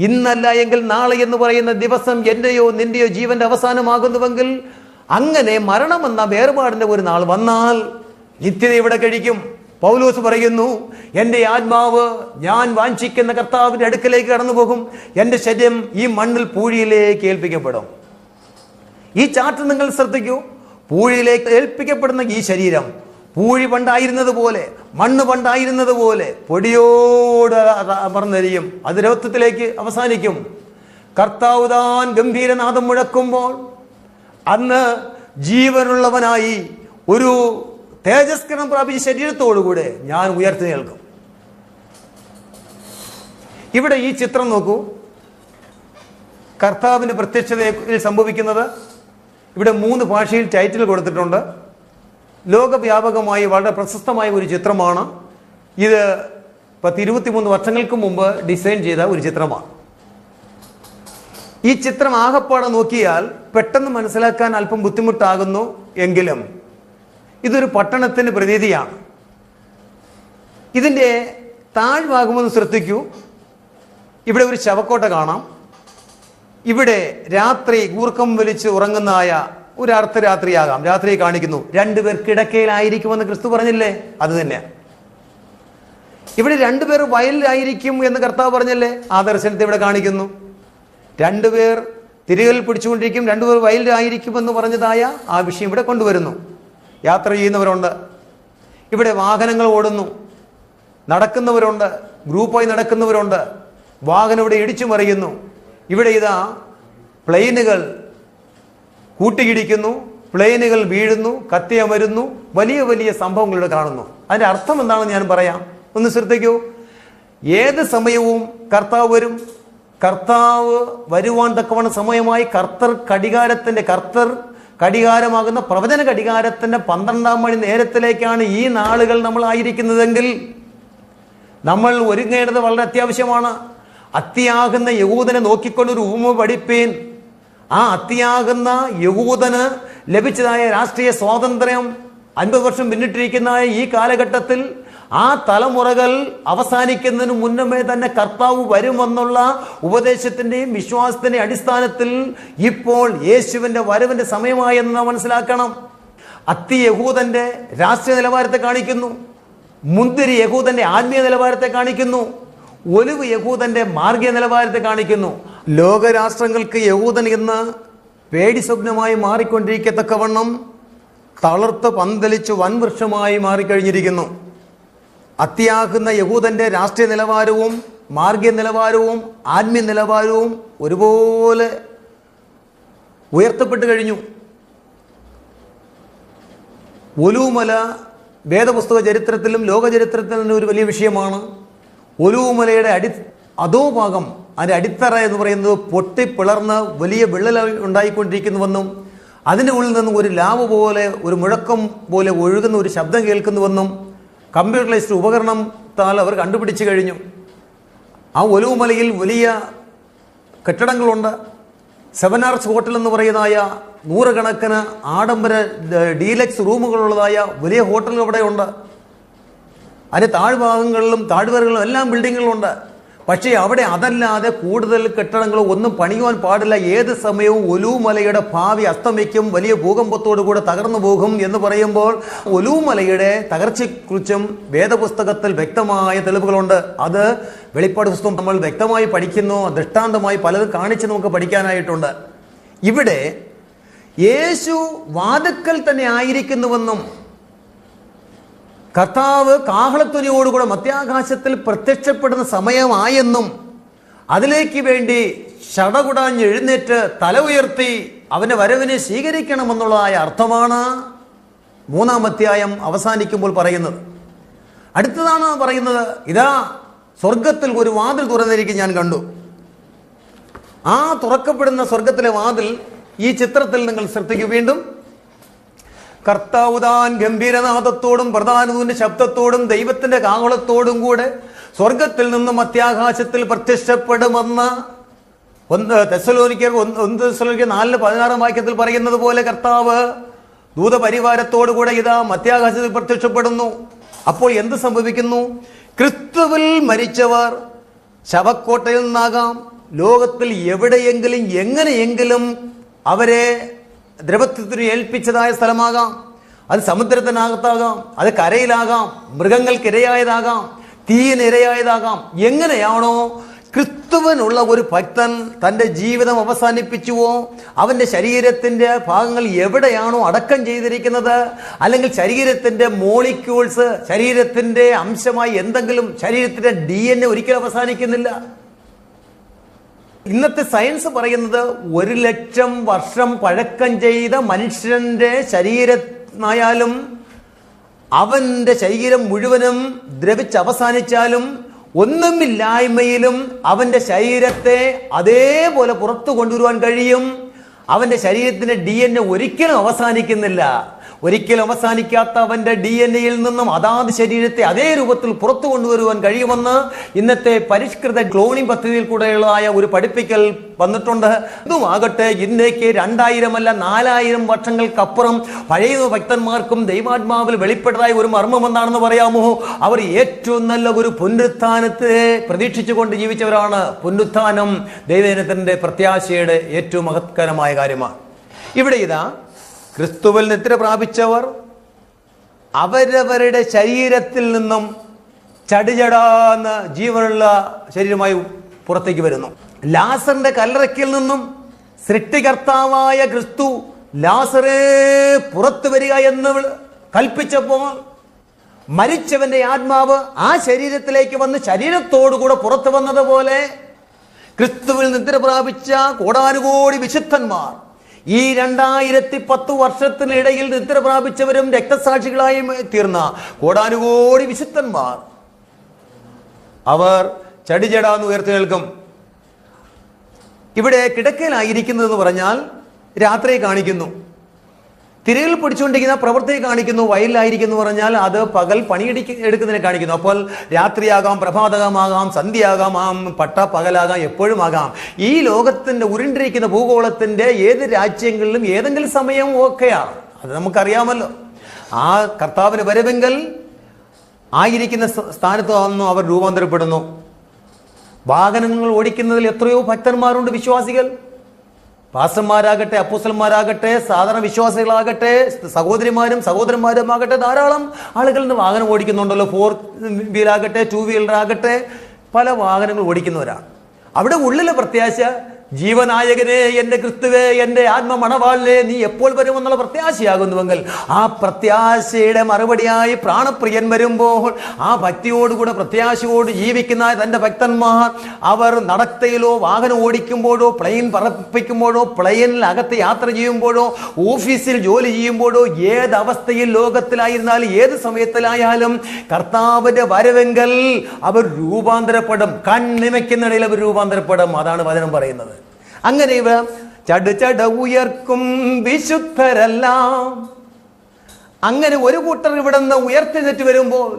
ഇന്നല്ല എങ്കിൽ നാളെ എന്ന് പറയുന്ന ദിവസം എന്റെയോ നിന്റെയോ ജീവന്റെ അവസാനമാകുന്നുവെങ്കിൽ, അങ്ങനെ മരണമെന്ന വേർപാടിന്റെ ഒരു നാൾ വന്നാൽ നിത്യത ഇവിടെ കഴിക്കും. പൗലോസ് പറയുന്നു, എൻ്റെ ആത്മാവ് ഞാൻ വാഞ്ചിക്കുന്ന കർത്താവിന്റെ അടുക്കലേക്ക് കടന്നു പോകും, എൻ്റെ ശരീരം ഈ മണ്ണിൽ പൂഴിയിലേക്ക് ഏൽപ്പിക്കപ്പെടും. ഈ ചാർട്ട് നിങ്ങൾ ശ്രദ്ധിക്കൂ. പൂഴിയിലേക്ക് ഏൽപ്പിക്കപ്പെടുന്ന ഈ ശരീരം പൂഴി പണ്ടായിരുന്നത് പോലെ, മണ്ണ് പണ്ടായിരുന്നത് പോലെ പൊടിയോട് അമർന്നരിയും, അത് രൗത്വത്തിലേക്ക് അവസാനിക്കും. കർത്താവ് താൻ ഗംഭീരനാദം മുഴക്കുമ്പോൾ അന്ന് ജീവനുള്ളവനായി ഒരു തേജസ്കരണം പ്രാപിച്ച ശരീരത്തോടുകൂടെ ഞാൻ ഉയർത്തി നിൽക്കും. ഇവിടെ ഈ ചിത്രം നോക്കൂ. കർത്താവിന്റെ പ്രത്യക്ഷതയിൽ സംഭവിക്കുന്നത് ഇവിടെ 3 ഭാഷയിൽ ടൈറ്റിൽ കൊടുത്തിട്ടുണ്ട്. ലോകവ്യാപകമായി വളരെ പ്രശസ്തമായ ഒരു ചിത്രമാണ് ഇത്. 23 വർഷങ്ങൾക്ക് മുമ്പ് ഡിസൈൻ ചെയ്ത ഒരു ചിത്രമാണ്. ഈ ചിത്രം ആകപ്പാടെ നോക്കിയാൽ പെട്ടെന്ന് മനസ്സിലാക്കാൻ അല്പം ബുദ്ധിമുട്ടാകുന്നു എങ്കിലും ഇതൊരു പട്ടണത്തിന് പ്രതീതിയാണ്. ഇതിൻ്റെ താഴ്ഭാഗമൊന്ന് ശ്രദ്ധിക്കൂ. ഇവിടെ ഒരു ശവക്കോട്ട കാണാം. ഇവിടെ രാത്രി കൂർക്കം വലിച്ച് ഉറങ്ങുന്നതായ ഒരു അർദ്ധരാത്രിയാകാം. രാത്രി കാണിക്കുന്നു. രണ്ടുപേർ കിടക്കയിലായിരിക്കുമെന്ന് ക്രിസ്തു പറഞ്ഞില്ലേ? അത് തന്നെ. ഇവിടെ രണ്ടുപേർ വയലിലായിരിക്കും എന്ന് കർത്താവ് പറഞ്ഞല്ലേ? ആ ദർശനത്തെ ഇവിടെ കാണിക്കുന്നു. രണ്ടുപേർ തിരികൽ പിടിച്ചുകൊണ്ടിരിക്കും, രണ്ടുപേർ വയലിലായിരിക്കുമെന്ന് പറഞ്ഞതായ ആ വിഷയം ഇവിടെ കൊണ്ടുവരുന്നു. യാത്ര ചെയ്യുന്നവരുണ്ട്, ഇവിടെ വാഹനങ്ങൾ ഓടുന്നു, നടക്കുന്നവരുണ്ട്, ഗ്രൂപ്പായി നടക്കുന്നവരുണ്ട്, വാഹനം ഇവിടെ ഇടിച്ചു മറിയുന്നു. ഇവിടെ ഇതാ പ്ലെയിനുകൾ കൂട്ടിയിടിക്കുന്നു, പ്ലെയിനുകൾ വീഴുന്നു, കത്തിയമരുന്നു, വലിയ വലിയ സംഭവങ്ങളിവിടെ കാണുന്നു. അതിൻ്റെ അർത്ഥം എന്താണെന്ന് ഞാൻ പറയാം, ഒന്ന് ശ്രദ്ധിക്കൂ. ഏത് സമയവും കർത്താവ് വരും. കർത്താവ് വരുവാൻ തക്കവണ്ണ സമയമായി കർത്തർ കടികാരമാകുന്ന പ്രവചന കടികാരത്തിന്റെ 12-ാം മണി നേരത്തിലേക്കാണ് ഈ നാളുകൾ നമ്മൾ ആയിരിക്കുന്നതെങ്കിൽ നമ്മൾ ഒരുങ്ങേണ്ടത് വളരെ അത്യാവശ്യമാണ്. അത്തിയാകുന്ന യഹൂദനെ നോക്കിക്കൊണ്ടൊരു ഉപമ പഠിപ്പീൻ. ആ അത്തിയാകുന്ന യഹൂദന് ലഭിച്ചതായ രാഷ്ട്രീയ സ്വാതന്ത്ര്യം 50 വർഷം പിന്നിട്ടിരിക്കുന്ന ഈ കാലഘട്ടത്തിൽ ആ തലമുറകൾ അവസാനിക്കുന്നതിന് മുന്നമേ തന്നെ കർത്താവ് വരുമെന്നുള്ള ഉപദേശത്തിന്റെയും വിശ്വാസത്തിന്റെയും അടിസ്ഥാനത്തിൽ ഇപ്പോൾ യേശുവിന്റെ വരവിന്റെ സമയമായെന്ന് നാം മനസ്സിലാക്കണം. അത്തി യഹൂദന്റെ രാഷ്ട്രീയ നിലവാരത്തെ കാണിക്കുന്നു, മുന്തിരി യഹൂദന്റെ ആത്മീയ നിലവാരത്തെ കാണിക്കുന്നു, ഒലിവ് യഹൂദന്റെ മാർഗീയ നിലവാരത്തെ കാണിക്കുന്നു. ലോകരാഷ്ട്രങ്ങൾക്ക് യഹൂദൻ ഇന്ന് പേടി സ്വപ്നമായി മാറിക്കൊണ്ടിരിക്കത്തക്കവണ്ണം തളർത്ത് പന്തലിച്ച് വൻവൃക്ഷമായി മാറിക്കഴിഞ്ഞിരിക്കുന്നു. അത്തിയാകുന്ന യഹൂദന്റെ രാഷ്ട്രീയ നിലവാരവും മാർഗീയ നിലവാരവും ആത്മീയ നിലവാരവും ഒരുപോലെ ഉയർത്തപ്പെട്ട് കഴിഞ്ഞു. ഒലൂമല വേദപുസ്തക ചരിത്രത്തിലും ലോക ചരിത്രത്തിലും ഒരു വലിയ വിഷയമാണ്. ഒലൂമലയുടെ അധോഭാഗം, അതിൻ്റെ അടിത്തറ എന്ന് പറയുന്നത് പൊട്ടിപ്പിളർന്ന് വലിയ വിള്ളൽ ഉണ്ടായിക്കൊണ്ടിരിക്കുന്നുവെന്നും അതിൻ്റെ ഉള്ളിൽ നിന്നും ഒരു ലാവ പോലെ, ഒരു മുഴക്കം പോലെ ഒഴുകുന്ന ഒരു ശബ്ദം കേൾക്കുന്നുവെന്നും കമ്പ്യൂട്ടറൈസ്ഡ് ഉപകരണത്താൽ അവർ കണ്ടുപിടിച്ചു കഴിഞ്ഞു. ആ ഒലൂമലയിൽ വലിയ കെട്ടിടങ്ങളുണ്ട്. 7 Arch ഹോട്ടൽ എന്ന് പറയുന്നതായ 100 കണക്കിന് ആഡംബര ഡീലക്സ് റൂമുകളുള്ളതായ വലിയ ഹോട്ടലുകൾ അവിടെയുണ്ട്. അതിൻ്റെ താഴ്ഭാഗങ്ങളിലും താഴ്വരകളിലും എല്ലാം ബിൽഡിങ്ങുകളുണ്ട്. പക്ഷേ അവിടെ അതല്ലാതെ കൂടുതൽ കെട്ടിടങ്ങളോ ഒന്നും പണിയുവാൻ പാടില്ല. ഏത് സമയവും ഒലൂമലയുടെ ഭാവി അസ്തമിക്കും, വലിയ ഭൂകമ്പത്തോടു കൂടെ തകർന്നു പോകും എന്ന് പറയുമ്പോൾ ഒലൂമലയുടെ തകർച്ചയെക്കുറിച്ചും വേദപുസ്തകത്തിൽ വ്യക്തമായ തെളിവുകളുണ്ട്. അത് വെളിപ്പാട് പുസ്തകം നമ്മൾ വ്യക്തമായി പഠിക്കുന്നു, ദൃഷ്ടാന്തമായി പലതും കാണിച്ച് നമുക്ക് പഠിക്കാനായിട്ടുണ്ട്. ഇവിടെ യേശു വാതിൽക്കൽ തന്നെ ആയിരിക്കുന്നുവെന്നും കർത്താവ് കാഹളത്വനിയോടുകൂടെ മധ്യാകാശത്തിൽ പ്രത്യക്ഷപ്പെടുന്ന സമയമായെന്നും അതിലേക്ക് വേണ്ടി ശടകുടാഞ്ഞ് എഴുന്നേറ്റ് തല ഉയർത്തി അവന്റെ വരവിനെ സ്വീകരിക്കണമെന്നുള്ളതായ അർത്ഥമാണ് 3-ാം അധ്യായം അവസാനിക്കുമ്പോൾ പറയുന്നത്. അടുത്തതാണ് പറയുന്നത്, ഇതാ സ്വർഗത്തിൽ ഒരു വാതിൽ തുറന്നിരിക്കും ഞാൻ കണ്ടു. ആ തുറക്കപ്പെടുന്ന സ്വർഗത്തിലെ വാതിൽ ഈ ചിത്രത്തിൽ നിങ്ങൾ ശ്രദ്ധിക്കൂ. വീണ്ടും കർത്താവ് താൻ ഗംഭീരനാദത്തോടും പ്രധാനതൂന്റെ ശബ്ദത്തോടും ദൈവത്തിന്റെ കാഹളത്തോടും കൂടെ സ്വർഗത്തിൽ നിന്നും മധ്യാകാശത്തിൽ പ്രത്യക്ഷപ്പെടുമെന്ന് 1 തെസ്സലോനിക്കർ 4:16 വാക്യത്തിൽ പറയുന്നത് പോലെ കർത്താവ് ദൂതപരിവാരത്തോടുകൂടെ ഇതാ മധ്യാകാശത്തിൽ പ്രത്യക്ഷപ്പെടുന്നു. അപ്പോൾ എന്ത് സംഭവിക്കുന്നു? ക്രിസ്തുവിൽ മരിച്ചവർ ശവക്കോട്ടയിൽ നിന്നാകാം, ലോകത്തിൽ എവിടെയെങ്കിലും എങ്ങനെയെങ്കിലും അവരെ ദ്രവത്വത്തിന് ഏൽപ്പിച്ചതായ സ്ഥലമാകാം, അത് സമുദ്രത്തിനകത്താകാം, അത് കരയിലാകാം, മൃഗങ്ങൾക്കിരയായതാകാം, തീയിനിരയായതാകാം. എങ്ങനെയാണോ ക്രിസ്തുവിനുള്ള ഒരു ഭക്തൻ തൻ്റെ ജീവിതം അവസാനിപ്പിച്ചുവോ, അവൻ്റെ ശരീരത്തിൻ്റെ ഭാഗങ്ങൾ എവിടെയാണോ അടക്കം ചെയ്തിരിക്കുന്നത്, അല്ലെങ്കിൽ ശരീരത്തിൻ്റെ മോളിക്യൂൾസ്, ശരീരത്തിൻ്റെ അംശമായി എന്തെങ്കിലും, ശരീരത്തിൻ്റെ DNA ഒരിക്കലും അവസാനിക്കുന്നില്ല. ഇന്നത്തെ സയൻസ് പറയുന്നത് 1,00,000 വർഷം പഴക്കം ചെയ്ത മനുഷ്യന്റെ ശരീരമായാലും അവന്റെ ശരീരം മുഴുവനും ദ്രവിച്ച് അവസാനിച്ചാലും ഒന്നുമില്ലായ്മയിലും അവന്റെ ശരീരത്തെ അതേപോലെ പുറത്തു കൊണ്ടുവരുവാൻ കഴിയും. അവന്റെ ശരീരത്തിന്റെ DNA ഒരിക്കലും അവസാനിക്കുന്നില്ല. ഒരിക്കലും അവസാനിക്കാത്ത അവന്റെ DNA-യിൽ നിന്നും അതാത് ശരീരത്തെ അതേ രൂപത്തിൽ പുറത്തു കൊണ്ടുവരുവാൻ കഴിയുമെന്ന് ഇന്നത്തെ പരിഷ്കൃത ക്ലോണിംഗ് പദ്ധതിയിൽ കൂടെയുള്ളതായ ഒരു പഠിപ്പിക്കൽ വന്നിട്ടുണ്ട്. ഇതുമാകട്ടെ ഇന്നേക്ക് 2000 അല്ല 4000 വർഷങ്ങൾക്കപ്പുറം പഴയ ഭക്തന്മാർക്കും ദൈവാത്മാവിൽ വെളിപ്പെട്ടതായ ഒരു മർമ്മം എന്താണെന്ന് പറയാമോ? അവർ ഏറ്റവും നല്ല ഒരു പുനരുത്ഥാനത്തെ പ്രതീക്ഷിച്ചുകൊണ്ട് ജീവിച്ചവരാണ്. പുനരുത്ഥാനം ദൈവജനത്തിന്റെ പ്രത്യാശയുടെ ഏറ്റവും മഹത്കരമായ കാര്യമാണ്. ഇവിടെ ഇതാ ക്രിസ്തുവിൽ നിദ്ര പ്രാപിച്ചവർ അവരവരുടെ ശരീരത്തിൽ നിന്നും ചടിചടാന്ന് ജീവനുള്ള ശരീരമായി പുറത്തേക്ക് വരുന്നു. ലാസറിന്റെ കല്ലറയ്ക്കിൽ നിന്നും സൃഷ്ടികർത്താവായ ക്രിസ്തു ലാസറേ പുറത്തു വരിക എന്ന് കൽപ്പിച്ചപ്പോൾ മരിച്ചവന്റെ ആത്മാവ് ആ ശരീരത്തിലേക്ക് വന്ന് ശരീരത്തോടുകൂടെ പുറത്തു വന്നതുപോലെ ക്രിസ്തുവിൽ നിദ്ര പ്രാപിച്ച കോടാനുകോടി വിശുദ്ധന്മാർ ഈ 2010 വർഷത്തിനിടയിൽ നിദ്ര പ്രാപിച്ചവരും രക്തസാക്ഷികളായി തീർന്ന കോടാനുകോടി വിശുദ്ധന്മാർ അവർ ചടിചടാന്ന് ഉയർത്തെഴുന്നേൽക്കും. ഇവിടെ കിടക്കയിലായിരിക്കുന്നതെന്ന് പറഞ്ഞാൽ രാത്രിയെ കാണിക്കുന്നു. തിരയിൽ പിടിച്ചുകൊണ്ടിരിക്കുന്ന പ്രവൃത്തിയെ കാണിക്കുന്നു. വയലിലായിരിക്കുന്നു പറഞ്ഞാൽ അത് പകൽ പണിയെടുക്കുന്നതിനെ കാണിക്കുന്നു. അപ്പോൾ രാത്രിയാകാം, പ്രഭാതകമാകാം, സന്ധ്യയാകാം, പട്ട പകലാകാം, എപ്പോഴും ആകാം. ഈ ലോകത്തിന്റെ ഉരുണ്ടിരിക്കുന്ന ഭൂഗോളത്തിന്റെ ഏത് രാജ്യങ്ങളിലും ഏതെങ്കിലും സമയം ഓക്കെയാണ്. അത് നമുക്കറിയാമല്ലോ. ആ കർത്താവിന് വരവെങ്കിൽ ആയിരിക്കുന്ന സ്ഥാനത്ത് വന്നു അവർ രൂപാന്തരപ്പെടുന്നു. വാഹനങ്ങൾ ഓടിക്കുന്നതിൽ എത്രയോ ഭക്തന്മാരുണ്ട്, വിശ്വാസികൾ. പാസ്റ്റർമാരാകട്ടെ, അപ്പോസ്തലന്മാരാകട്ടെ, സാധാരണ വിശ്വാസികളാകട്ടെ, സഹോദരിമാരും സഹോദരന്മാരും ആകട്ടെ, ധാരാളം ആളുകൾ ഇന്ന് വാഹനം ഓടിക്കുന്നുണ്ടല്ലോ. 4 വീലാകട്ടെ, 2 വീലറാകട്ടെ, പല വാഹനങ്ങൾ ഓടിക്കുന്നവരാണ്. അവിടെ ഉള്ളിലെ പ്രത്യാശ ജീവനായകനെ, എൻ്റെ ക്രിസ്തുവേ, എൻ്റെ ആത്മമണവാളിനെ, നീ എപ്പോൾ വരുമെന്നുള്ള പ്രത്യാശയാകുന്നുവെങ്കിൽ ആ പ്രത്യാശയുടെ മറുപടിയായി പ്രാണപ്രിയൻ വരുമ്പോൾ ആ ഭക്തിയോടുകൂടെ പ്രത്യാശയോട് ജീവിക്കുന്ന തൻ്റെ ഭക്തന്മാർ അവർ നടത്തയിലോ വാഹനം ഓടിക്കുമ്പോഴോ പ്ലെയിൻ പറപ്പിക്കുമ്പോഴോ പ്ലെയിനിനകത്ത് യാത്ര ചെയ്യുമ്പോഴോ ഓഫീസിൽ ജോലി ചെയ്യുമ്പോഴോ ഏതവസ്ഥയിൽ ലോകത്തിലായിരുന്നാലും ഏത് സമയത്തിലായാലും കർത്താവിന്റെ വരവെങ്കിൽ അവർ രൂപാന്തരപ്പെടും. കണ്ണിമയ്ക്കുന്നിടയിൽ അവർ രൂപാന്തരപ്പെടും. അതാണ് വചനം പറയുന്നത്. അങ്ങനെ ഇവ ചട ഉയർക്കും വിശുദ്ധരെല്ലാം. അങ്ങനെ ഒരു കൂട്ടർ ഇവിടെ നിന്ന് ഉയർത്തെഴുന്നേറ്റ് വരുമ്പോൾ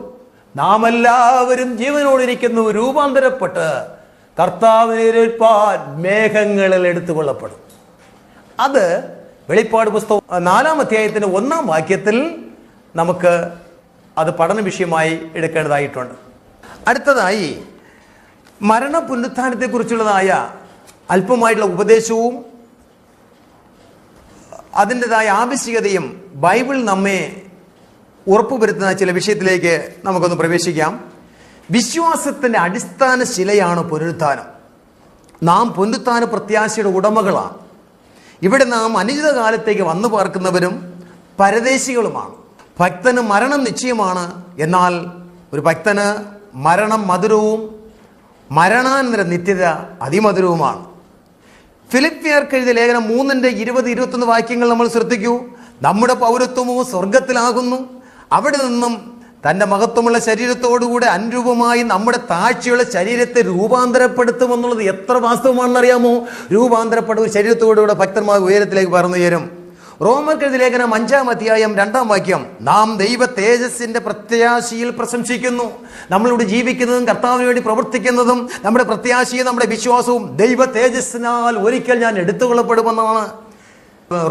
നാം എല്ലാവരും ജീവനോടിരിക്കുന്നു, രൂപാന്തരപ്പെട്ട് കർത്താവിനെ ഏൽപ്പാൻ മേഘങ്ങളിൽ എടുത്തുകൊള്ളപ്പെടും. അത് വെളിപ്പാട് പുസ്തകം 4-ാം അധ്യായത്തിന്റെ 1-ാം വാക്യത്തിൽ നമുക്ക് അത് പഠന വിഷയമായി എടുക്കേണ്ടതായിട്ടുണ്ട്. അടുത്തതായി മരണ പുനരുത്ഥാനത്തെ കുറിച്ചുള്ളതായ അല്പമായിട്ടുള്ള ഉപദേശവും അതിൻ്റെതായ ആവശ്യകതയും ബൈബിൾ നമ്മെ ഉറപ്പുവരുത്തുന്ന ചില വിഷയത്തിലേക്ക് നമുക്കൊന്ന് പ്രവേശിക്കാം. വിശ്വാസത്തിൻ്റെ അടിസ്ഥാന ശിലയാണ് പുനരുത്ഥാനം. നാം പുനരുത്ഥാന പ്രത്യാശയുടെ ഉടമകളാണ്. ഇവിടെ നാം അനിശ്ചിത കാലത്തേക്ക് വന്നു പാർക്കുന്നവരും പരദേശികളുമാണ്. ഭക്തന് മരണം നിശ്ചയമാണ്. എന്നാൽ ഒരു ഭക്തന് മരണം മധുരവും മരണാനന്തര നിത്യത അതിമധുരവുമാണ്. ഫിലിപ്പിയർക്ക് എഴുതിയ ലേഖനം 3:20-21 വാക്യങ്ങൾ നമ്മൾ ശ്രദ്ധിക്കൂ. നമ്മുടെ പൗരത്വമോ സ്വർഗത്തിലാകുന്നു. അവിടെ നിന്നും തൻ്റെ മഹത്വമുള്ള ശരീരത്തോടുകൂടെ അനുരൂപമായി നമ്മുടെ താഴ്ചയുള്ള ശരീരത്തെ രൂപാന്തരപ്പെടുത്തുമെന്നുള്ളത് എത്ര വാസ്തവമാണെന്നറിയാമോ? രൂപാന്തരപ്പെടുന്ന ഒരു ശരീരത്തോടുകൂടെ ഭക്തന്മാർ ഉയരത്തിലേക്ക് പറന്നു ഉയരും. റോമർക്കെഴുതിയ ലേഖനം 5-ാം അധ്യായം 2-ാം വാക്യം, നാം ദൈവ തേജസ്സിന്റെ പ്രത്യാശയിൽ പ്രശംസിക്കുന്നു. നമ്മളിവിടെ ജീവിക്കുന്നതും കർത്താവിന് വേണ്ടി പ്രവർത്തിക്കുന്നതും നമ്മുടെ പ്രത്യാശയും നമ്മുടെ വിശ്വാസവും ദൈവ തേജസ്സിനാൽ ഒരിക്കൽ ഞാൻ എടുത്തുകൊള്ളപ്പെടുമെന്നാണ്.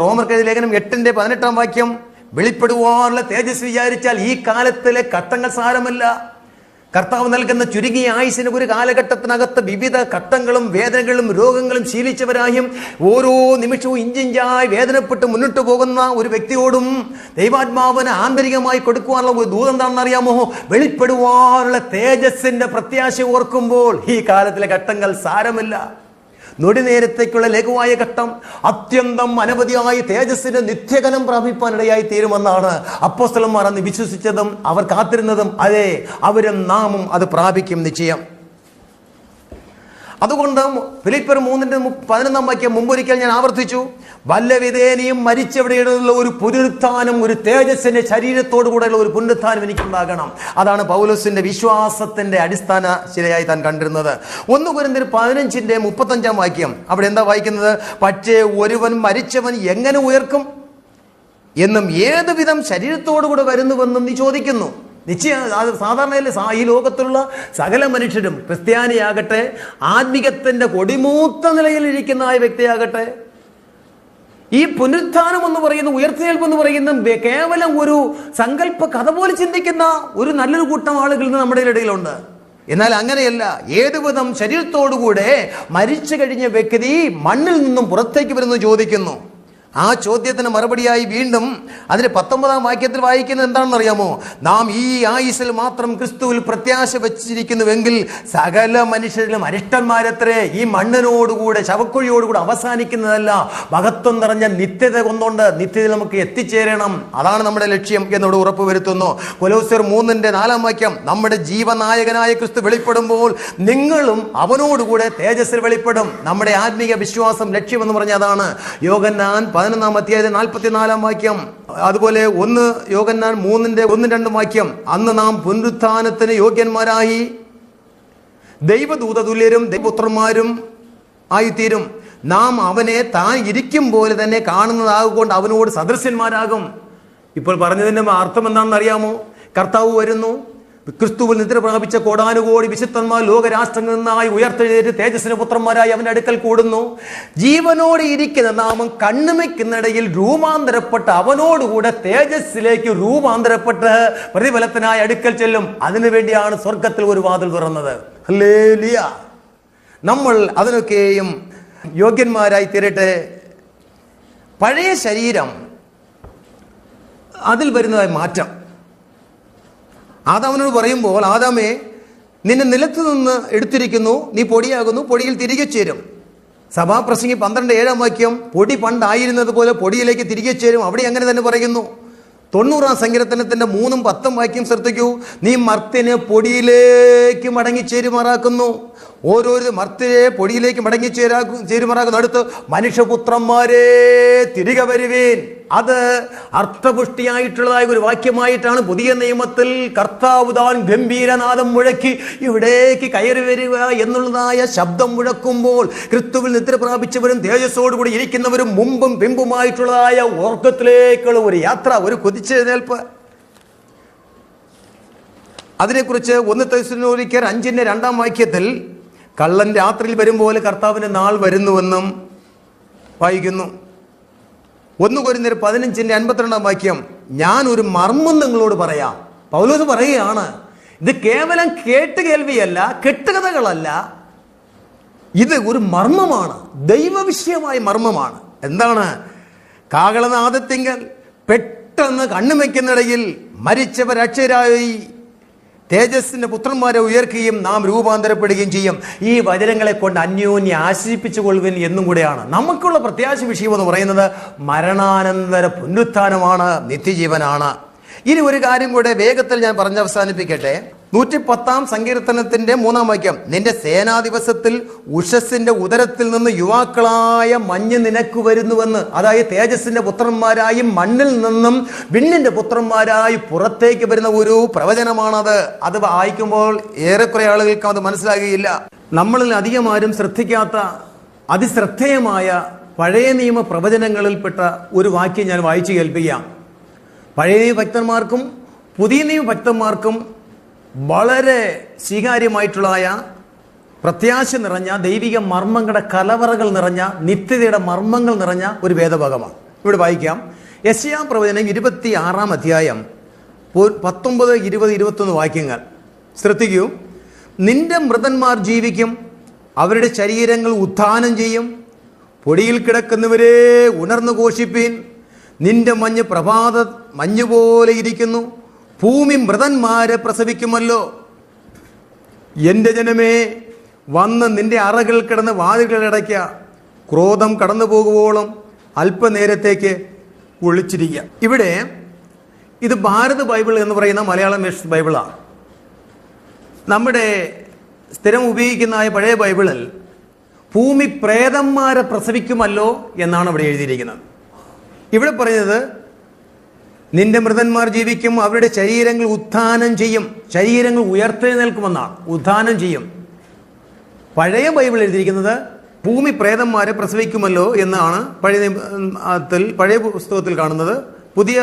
റോമർക്കെഴുതിയ ലേഖനം 8-18-ാം വാക്യം, വെളിപ്പെടുവാനുള്ള തേജസ് വിചാരിച്ചാൽ ഈ കാലത്തിലെ ഘട്ടങ്ങൾ സാരമല്ല. കർത്താവ് നൽകുന്ന ചുരുങ്ങിയ ആയുസിന് ഒരു കാലഘട്ടത്തിനകത്ത് വിവിധ ഘട്ടങ്ങളും വേദനകളും രോഗങ്ങളും ശീലിച്ചവരായും ഓരോ നിമിഷവും ഇഞ്ചിഞ്ചായി വേദനപ്പെട്ട് മുന്നോട്ട് പോകുന്ന ഒരു വ്യക്തിയോടും ദൈവാത്മാവിന് ആന്തരികമായി കൊടുക്കുവാനുള്ള ഒരു ദൂത് എന്താണെന്ന് അറിയാമോ? വെളിപ്പെടുവാനുള്ള തേജസ്സിന്റെ പ്രത്യാശ ഓർക്കുമ്പോൾ ഈ കാലത്തിലെ ഘട്ടങ്ങൾ സാരമില്ല. നൊടിനേരത്തേക്കുള്ള ലഘുവായ ഘട്ടം അത്യന്തം അനവധിയായി തേജസ്സിന്റെ നിത്യകനം പ്രാപിപ്പാനിടയായി തീരുമെന്നാണ് അപ്പോസ്തലന്മാർ അന്ന് വിശ്വസിച്ചതും അവർ കാത്തിരുന്നതും. അതെ, അവരും നാമും അത് പ്രാപിക്കും നിശ്ചയം. അതുകൊണ്ട് ഫിലിപ്പിയർ 3:11 മുമ്പൊരിക്കൽ ഞാൻ ആവർത്തിച്ചു, വല്ല വിധേനയും മരിച്ചവിടെയുള്ള ഒരു പുനരുത്ഥാനം, ഒരു തേജസ്സിന്റെ ശരീരത്തോടു കൂടെയുള്ള ഒരു പുനരുത്ഥാനം എനിക്കുണ്ടാകണം. അതാണ് പൗലോസിന്റെ വിശ്വാസത്തിന്റെ അടിസ്ഥാന ശിലയായി താൻ കണ്ടിരുന്നത്. 1 കൊരിന്ത്യർ 15:35 അവിടെ എന്താ വായിക്കുന്നത്? പക്ഷേ ഒരുവൻ മരിച്ചവൻ എങ്ങനെ ഉയർക്കും എന്നും ഏത് വിധം ശരീരത്തോടുകൂടെ വരുന്നുവെന്നും നീ ചോദിക്കുന്നു. നിശ്ചയം അത് സാധാരണ ഈ ലോകത്തുള്ള സകല മനുഷ്യരും, ക്രിസ്ത്യാനിയാകട്ടെ, ആത്മികത്തിന്റെ കൊടിമൂത്ത നിലയിൽ ഇരിക്കുന്ന ആ വ്യക്തിയാകട്ടെ, ഈ പുനരുത്ഥാനം എന്ന് പറയുന്ന, ഉയർത്തെഴുന്നേൽപ്പ് എന്ന് പറയുന്ന കേവലം ഒരു സങ്കല്പ കഥ പോലെ ചിന്തിക്കുന്ന ഒരു നല്ലൊരു കൂട്ടം ആളുകൾ നമ്മുടെ ഇടയിലുണ്ട്. എന്നാൽ അങ്ങനെയല്ല. ഏതുവിധം ശരീരത്തോടുകൂടെ മരിച്ചു കഴിഞ്ഞ വ്യക്തി മണ്ണിൽ നിന്നും പുറത്തേക്ക് വരുന്നു ചോദിക്കുന്നു. ആ ചോദ്യത്തിന് മറുപടിയായി വീണ്ടും അതിന്റെ 19 വാക്യത്തിൽ വായിക്കുന്നത് എന്താണെന്ന് അറിയാമോ? നാം ഈ ആയുസ്സിൽ മാത്രം ക്രിസ്തുവിൽ പ്രത്യാശ വച്ചിരിക്കുന്നുവെങ്കിൽ സകല മനുഷ്യരിലും അരിഷ്ടന്മാരത്രേ. ഈ മണ്ണിനോടുകൂടെ, ശവക്കുഴിയോടുകൂടെ അവസാനിക്കുന്നതല്ല, മഹത്വം നിറഞ്ഞ നിത്യത കൊണ്ടുകൊണ്ട് നിത്യതയിൽ നമുക്ക് എത്തിച്ചേരണം. അതാണ് നമ്മുടെ ലക്ഷ്യം എന്നോട് ഉറപ്പുവരുത്തുന്നു. കൊലോസ്യർ 3:4 നമ്മുടെ ജീവനായകനായ ക്രിസ്തു വെളിപ്പെടുമ്പോൾ നിങ്ങളും അവനോടുകൂടെ തേജസ്സിൽ വെളിപ്പെടും. നമ്മുടെ ആത്മീയ വിശ്വാസം ലക്ഷ്യമെന്ന് പറഞ്ഞ അതാണ്. യോഹന്നാൻ 11:44 അതുപോലെ 1 യോഹന്നാൻ 3:1-2 അന്ന് നാം പുനരുത്ഥാനത്തിന് യോഗ്യന്മാരായി ദൈവദൂത തുല്യരും ദൈവപുത്രന്മാരും ആയിത്തീരും. നാം അവനെ താൻ ഇരിക്കും പോലെ തന്നെ കാണുന്നതാകൊണ്ട് അവനോട് സദൃശ്യന്മാരാകും. ഇപ്പോൾ പറഞ്ഞതിന്റെ അർത്ഥം എന്താണെന്ന് അറിയാമോ? കർത്താവ് വരുന്നു, ക്രിസ്തുവിൽ നിദ്ര പ്രാപിച്ച കോടാനുകോടി വിശുദ്ധന്മാർ ലോകരാഷ്ട്രങ്ങളിൽ നിന്നായി ഉയർത്തെഴുന്നേറ്റ് തേജസ്സിന്റെ പുത്രന്മാരായി അവന്റെ അടുക്കൽ കൂടുന്നു. ജീവനോടെ ഇരിക്കുന്ന നാമം കണ്ണുമയ്ക്കുന്നിടയിൽ രൂപാന്തരപ്പെട്ട് അവനോടുകൂടെ തേജസ്സിലേക്ക് രൂപാന്തരപ്പെട്ട് പ്രതിഫലത്തിനായി അടുക്കൽ ചെല്ലും. അതിനുവേണ്ടിയാണ് സ്വർഗത്തിൽ ഒരു വാതിൽ തുറന്നത്. ഹല്ലേലൂയ. നമ്മൾ അതിനൊക്കെയും യോഗ്യന്മാരായി തീരട്ടെ. പഴയ ശരീരം, അതിൽ വരുന്നതായ മാറ്റം ആദാമിനോട് പറയുമ്പോൾ, ആദാമേ നിന്നെ നിലത്ത് നിന്ന് എടുത്തിരിക്കുന്നു, നീ പൊടിയാകുന്നു, പൊടിയിൽ തിരികെ ചേരും. സഭാപ്രസംഗി 12:7 പൊടി പണ്ടായിരുന്നത് പോലെ പൊടിയിലേക്ക് തിരികെ ചേരും. അവിടെ അങ്ങനെ തന്നെ പറയുന്നു. 90-ാം സങ്കീർത്തനത്തിന്റെ 3-10 ശ്രദ്ധിക്കൂ. നീ മർത്യനെ പൊടിയിലേക്ക് മടങ്ങിച്ചേരുമാറാക്കുന്നു. ഓരോരു മർത്യരെ പൊടിയിലേക്ക് മടങ്ങിച്ചേരുമാറാക്കുന്നു. അടുത്ത് മനുഷ്യപുത്രന്മാരെ തിരികെ വരുവീൻ. അത് അർത്ഥപുഷ്ടിയായിട്ടുള്ളതായ ഒരു വാക്യമായിട്ടാണ് പുതിയ നിയമത്തിൽ കർത്താവ് താൻ ഗംഭീരനാദം മുഴക്കി ഇവിടേക്ക് കയറി വരിക എന്നുള്ളതായ ശബ്ദം മുഴക്കുമ്പോൾ ക്രിസ്തുവിൽ നിദ്ര പ്രാപിച്ചവരും തേജസ്സോടുകൂടി ഇരിക്കുന്നവരും മുമ്പും പിമ്പുമായിട്ടുള്ളതായ ഓർഗത്തിലേക്കുള്ള ഒരു യാത്ര, ഒരു കുതിച്ചെഴുന്നേൽപ്പ്. അതിനെക്കുറിച്ച് 1 തെസ്സലോനിക്കർ 5:2 കള്ളൻ രാത്രിയിൽ വരുമ്പോൾ കർത്താവിന്റെ നാൾ വരുന്നുവെന്നും വായിക്കുന്നു. 1 കൊരിന്ത്യർ 15:52 ഞാൻ ഒരു മർമ്മം നിങ്ങളോട് പറയാം. പൗലോസ് പറയുകയാണ്, ഇത് കേവലം കേട്ടുകേൾവിയല്ല, കെട്ടുകഥകളല്ല, ഇത് ഒരു മർമ്മമാണ്, ദൈവവിഷയമായ മർമ്മമാണ്. എന്താണ്? കാഹളനാദത്തിങ്കൽ പെട്ടെന്ന് കണ്ണുമയ്ക്കുന്നിടയിൽ മരിച്ചവർ അക്ഷരായി തേജസ്സിന്റെ പുത്രന്മാരെ ഉയർക്കുകയും നാം രൂപാന്തരപ്പെടുകയും ചെയ്യും. ഈ വചനങ്ങളെ കൊണ്ട് അന്യോന്യം ആശ്രയിപ്പിച്ചുകൊള്ളുവിൻ എന്നും കൂടെയാണ്. നമുക്കുള്ള പ്രത്യാശ വിഷയം എന്ന് പറയുന്നത് മരണാനന്തര പുനരുത്ഥാനമാണ്, നിത്യജീവനാണ്. ഇനി ഒരു കാര്യം കൂടെ വേഗത്തിൽ ഞാൻ പറഞ്ഞ് അവസാനിപ്പിക്കട്ടെ. 110-ാം സങ്കീർത്തനത്തിന്റെ 3 നിന്റെ സേനാ ദിവസത്തിൽ ഉഷസ്സിന്റെ ഉദരത്തിൽ നിന്ന് യുവാക്കളായ മഞ്ഞ് നിനക്ക് വരുന്നുവെന്ന്. അതായത് തേജസ്സിന്റെ പുത്രന്മാരായി മണ്ണിൽ നിന്നും വിണ്ണിന്റെ പുത്രന്മാരായി പുറത്തേക്ക് വരുന്ന ഒരു പ്രവചനമാണത്. അത് വായിക്കുമ്പോൾ ഏറെക്കുറെ ആളുകൾക്ക് അത് മനസ്സിലാകുകയില്ല. നമ്മളിൽ അധികം ആരും ശ്രദ്ധിക്കാത്ത അതിശ്രദ്ധേയമായ പഴയ നിയമ പ്രവചനങ്ങളിൽപ്പെട്ട ഒരു വാക്യം ഞാൻ വായിച്ചു കേൾപ്പിക്കാം. പഴയ നിയമ ഭക്തന്മാർക്കും പുതിയ നിയമ ഭക്തന്മാർക്കും വളരെ സ്വീകാര്യമായിട്ടുള്ളതായ പ്രത്യാശ നിറഞ്ഞ ദൈവിക മർമ്മങ്ങളുടെ കലവറകൾ നിറഞ്ഞ നിത്യതയുടെ മർമ്മങ്ങൾ നിറഞ്ഞ ഒരു വേദഭാഗമാണ്. ഇവിടെ വായിക്കാം. യെശയ്യാ പ്രവചനം 26-ാം അധ്യായം 19, 20, 21 വാക്യങ്ങൾ ശ്രദ്ധിക്കൂ. നിന്റെ മൃതന്മാർ ജീവിക്കും, അവരുടെ ശരീരങ്ങൾ ഉത്ഥാനം ചെയ്യും. പൊടിയിൽ കിടക്കുന്നവരെ ഉണർന്നു ഘോഷിപ്പീൻ. നിന്റെ മഞ്ഞ് മഞ്ഞുപോലെ ഇരിക്കുന്നു, ഭൂമി മൃതന്മാരെ പ്രസവിക്കുമല്ലോ. എൻ്റെ ജനമേ, വന്ന് നിന്റെ അറകൾ കിടന്ന് വാതിലുകളടയ്ക്ക. ക്രോധം കടന്നു പോകുവോളം അല്പനേരത്തേക്ക് ഒളിച്ചിരിക്കുക. ഇവിടെ ഇത് ഭാരത് ബൈബിൾ എന്ന് പറയുന്ന മലയാളം വേർഷൻ ബൈബിളാണ്. നമ്മുടെ സ്ഥിരം ഉപയോഗിക്കുന്ന പഴയ ബൈബിളിൽ ഭൂമി പ്രേതന്മാരെ പ്രസവിക്കുമല്ലോ എന്നാണ് ഇവിടെ എഴുതിയിരിക്കുന്നത്. ഇവിടെ പറയുന്നത് നിന്റെ മൃതന്മാർ ജീവിക്കും, അവരുടെ ശരീരങ്ങൾ ഉത്ഥാനം ചെയ്യും, ശരീരങ്ങൾ ഉയർത്തെഴുന്നേൽക്കുമെന്നാണ്. ഉത്ഥാനം ചെയ്യും. പഴയ ബൈബിൾ എഴുതിയിരിക്കുന്നത് ഭൂമി പ്രേതന്മാരെ പ്രസവിക്കുമല്ലോ എന്നാണ് പഴയ പുസ്തകത്തിൽ കാണുന്നത്. പുതിയ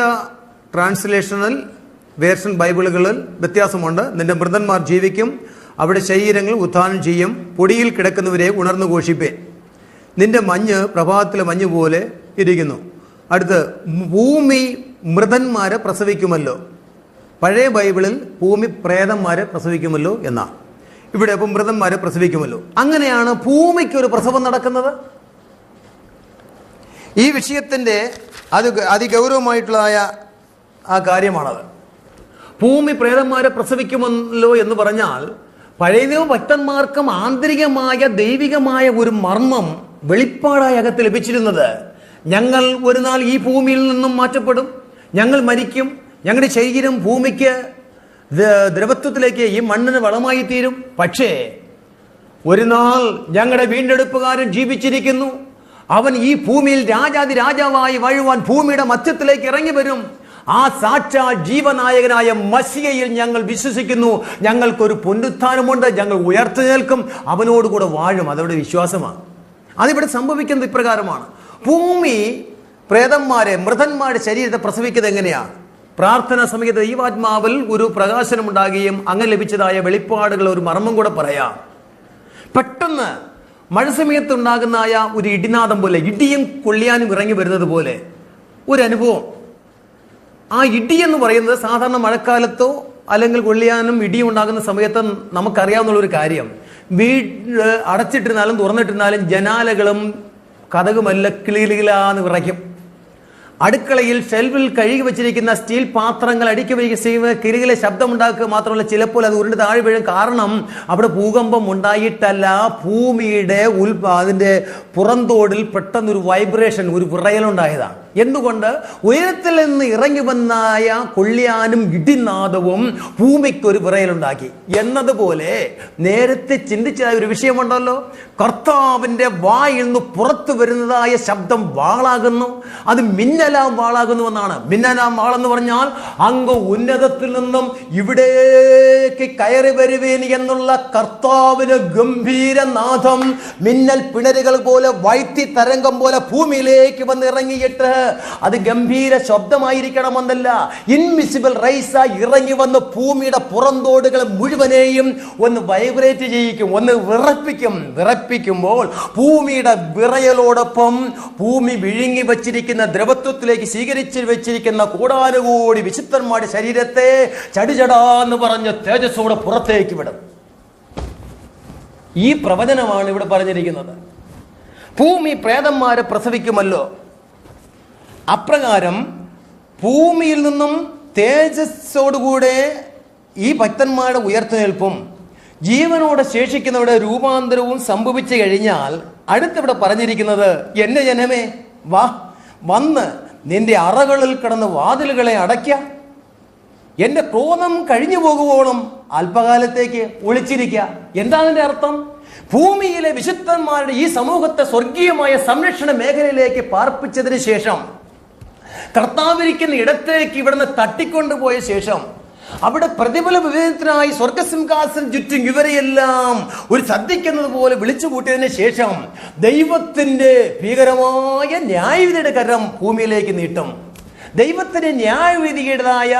ട്രാൻസ്ലേഷണൽ വേർഷൻ ബൈബിളുകളിൽ വ്യത്യാസമുണ്ട്. നിന്റെ മൃതന്മാർ ജീവിക്കും, അവിടെ ശരീരങ്ങൾ ഉത്ഥാനം ചെയ്യും, പൊടിയിൽ കിടക്കുന്നവരെ ഉണർന്നു ഘോഷിപ്പേ, നിന്റെ മഞ്ഞ് പ്രഭാതത്തിലെ മഞ്ഞ് പോലെ ഇരിക്കുന്നു. അടുത്ത് ഭൂമി മൃതന്മാരെ പ്രസവിക്കുമല്ലോ. പഴയ ബൈബിളിൽ ഭൂമി പ്രേതന്മാരെ പ്രസവിക്കുമല്ലോ എന്നാണ്. ഇവിടെ അപ്പം മൃതന്മാരെ പ്രസവിക്കുമല്ലോ. അങ്ങനെയാണ് ഭൂമിക്കൊരു പ്രസവം നടക്കുന്നത്. ഈ വിഷയത്തിൻ്റെ അതിഗൗരവമായിട്ടുള്ളതായ ആ കാര്യമാണത്. ഭൂമി പ്രേതന്മാരെ പ്രസവിക്കുമല്ലോ എന്ന് പറഞ്ഞാൽ പഴയ നിയമ ഭക്തന്മാർക്കും ആന്തരികമായ ദൈവികമായ ഒരു മർമ്മം വെളിപ്പാടായി അകത്ത് ലഭിച്ചിരുന്നത്. ഞങ്ങൾ ഒരു നാൾ ഈ ഭൂമിയിൽ നിന്നും മാറ്റപ്പെടും, ഞങ്ങൾ മരിക്കും, ഞങ്ങളുടെ ശരീരം ഭൂമിക്ക് ദ്രവത്വത്തിലേക്ക്, ഈ മണ്ണിന് വളമായി തീരും. പക്ഷേ ഒരു നാൾ ഞങ്ങളുടെ വീണ്ടെടുപ്പുകാരൻ ജീവിച്ചിരിക്കുന്നു. അവൻ ഈ ഭൂമിയിൽ രാജാതി രാജാവായി വാഴുവാൻ ഭൂമിയുടെ മധ്യത്തിലേക്ക് ഇറങ്ങി വരും. ആ സാക്ഷാൽ ജീവനായകനായ മസിയയിൽ ഞങ്ങൾ വിശ്വസിക്കുന്നു. ഞങ്ങൾക്കൊരു പുനരുത്ഥാനമുണ്ട്, ഞങ്ങൾ ഉയർത്തെഴുന്നേൽക്കും, അവനോടുകൂടെ വാഴും. അതവിടെ വിശ്വാസമാണ്. അതിവിടെ സംഭവിക്കുന്നത് ഇപ്രകാരമാണ്. ഭൂമി പ്രേതന്മാരെ, മൃതന്മാരുടെ ശരീരത്തെ പ്രസവിക്കുന്നത് എങ്ങനെയാണ്? പ്രാർത്ഥന സമയത്ത് ദൈവാത്മാവിൽ ഒരു പ്രകാശനം ഉണ്ടാകുകയും അങ്ങനെ ലഭിച്ചതായ വെളിപ്പാടുകൾ ഒരു മർമ്മം കൂടെ പറയാം. പെട്ടെന്ന് മഴ സമയത്തുണ്ടാകുന്നതായ ഒരു ഇടിനാദം പോലെ, ഇടിയും കൊള്ളിയാനും ഇറങ്ങി വരുന്നത് പോലെ ഒരു അനുഭവം. ആ ഇടി എന്ന് പറയുന്നത് സാധാരണ മഴക്കാലത്തോ അല്ലെങ്കിൽ കൊള്ളിയാനും ഇടിയും ഉണ്ടാകുന്ന സമയത്ത് നമുക്കറിയാവുന്ന ഒരു കാര്യം, വീട് അടച്ചിട്ടിരുന്നാലും തുറന്നിട്ടിരുന്നാലും ജനാലകളും കതകുമെല്ലാം കിളികിലാന്ന് വിറയ്ക്കും. അടുക്കളയിൽ ഷെൽഫിൽ കഴുകി വെച്ചിരിക്കുന്ന സ്റ്റീൽ പാത്രങ്ങൾ അടുക്കി വയ്ക്കുന്ന കിളികളെ ശബ്ദമുണ്ടാക്കുക മാത്രമല്ല, ചിലപ്പോൾ അത് ഉരുണ്ട് താഴെ വീഴും. കാരണം അവിടെ ഭൂകമ്പം ഉണ്ടായിട്ടല്ല, ഭൂമിയുടെ അതിൻ്റെ പുറന്തോടിൽ പെട്ടെന്നൊരു വൈബ്രേഷൻ, ഒരു വിറയലുണ്ടായതാണ്. എന്തുകൊണ്ട്? ഉയരത്തിൽ നിന്ന് ഇറങ്ങി വന്നായ കൊള്ളിയാനും ഇടിനാദവും ഭൂമിക്കൊരു വിറയലുണ്ടാക്കി എന്നതുപോലെ നേരത്തെ ചിന്തിച്ചതായ ഒരു വിഷയമുണ്ടല്ലോ. കർത്താവിൻ്റെ വായിൽ നിന്ന് പുറത്തു വരുന്നതായ ശബ്ദം വാളാകുന്നു, അത് മിന്നലാം വാളാകുന്നുവെന്നാണ്. മിന്നലാം വാളെന്ന് പറഞ്ഞാൽ അങ്ങ് ഉന്നതത്തിൽ നിന്നും ഇവിടേക്ക് കയറി വരുവേൻ എന്നുള്ള കർത്താവിന് ഗംഭീരനാഥം, മിന്നൽ പിണരുകൾ പോലെ, വൈദ്യുതി തരംഗം പോലെ ഭൂമിയിലേക്ക് വന്ന് ഇറങ്ങിയിട്ട് അത് ഗംഭീര ശബ്ദമായിരിക്കണമെന്നല്ല, ഇൻവിസിബിൾ റൈസായി ഇറങ്ങി വന്ന് ഭൂമിയുടെ പുറന്തോടുകൾ മുഴുവനെയും ഒന്ന് വൈബ്രേറ്റ് ചെയ്യിക്കും, ഒന്ന് വിറപ്പിക്കുമ്പോൾ ഭൂമിയുടെ വിറയലോടൊപ്പം ഭൂമി വിഴുങ്ങി വച്ചിരിക്കുന്ന ദ്രവത്വത്തിലേക്ക് സ്വീകരിച്ച് വെച്ചിരിക്കുന്ന കോടാനുകോടി വിശുദ്ധന്മാരുടെ ശരീരത്തെ ചടിചടാന്ന് പറഞ്ഞ് തേജസ്സോടെ പുറത്തേക്ക് വിടും. ഈ പ്രവചനമാണ് ഇവിടെ പറഞ്ഞിരിക്കുന്നത്. ഭൂമി പ്രേതന്മാരെ പ്രസവിക്കുമല്ലോ. അപ്രകാരം ഭൂമിയിൽ നിന്നും തേജസ്സോടുകൂടെ ഈ ഭക്തന്മാരുടെ ഉയർത്തെഴുന്നേൽപ്പും ജീവനോടെ ശേഷിക്കുന്നവരുടെ രൂപാന്തരവും സംഭവിച്ചു കഴിഞ്ഞാൽ അടുത്തിവിടെ പറഞ്ഞിരിക്കുന്നത്, എന്റെ ജനമേ വാ, വന്ന് നിന്റെ അറകളിൽ കിടന്ന് വാതിലുകളെ അടയ്ക്ക, എന്റെ ക്രോധം കഴിഞ്ഞു പോകുവോളം അല്പകാലത്തേക്ക് ഒളിച്ചിരിക്കുക. എന്താ അതിന്റെ അർത്ഥം? ഭൂമിയിലെ വിശുദ്ധന്മാരുടെ ഈ സമൂഹത്തെ സ്വർഗീയമായ സംരക്ഷണ മേഖലയിലേക്ക് പാർപ്പിച്ചതിന് ശേഷം, കർത്താവിരിക്കുന്ന ഇടത്തേക്ക് ഇവിടുന്ന് തട്ടിക്കൊണ്ടുപോയ ശേഷം, അവിടെ പ്രതിഫല വിവേചനത്തിനായി സ്വർഗസിംഹാസനം ചുറ്റും ഇവരെയെല്ലാം ഒരു സദ്യക്കുന്നത് പോലെ വിളിച്ചു കൂട്ടിയതിനു ശേഷം ദൈവത്തിന്റെ ഭീകരമായ ന്യായവിധിയുടെ കരം ഭൂമിയിലേക്ക് നീട്ടും. ദൈവത്തിന്റെ ന്യായവിധിയുടേതായ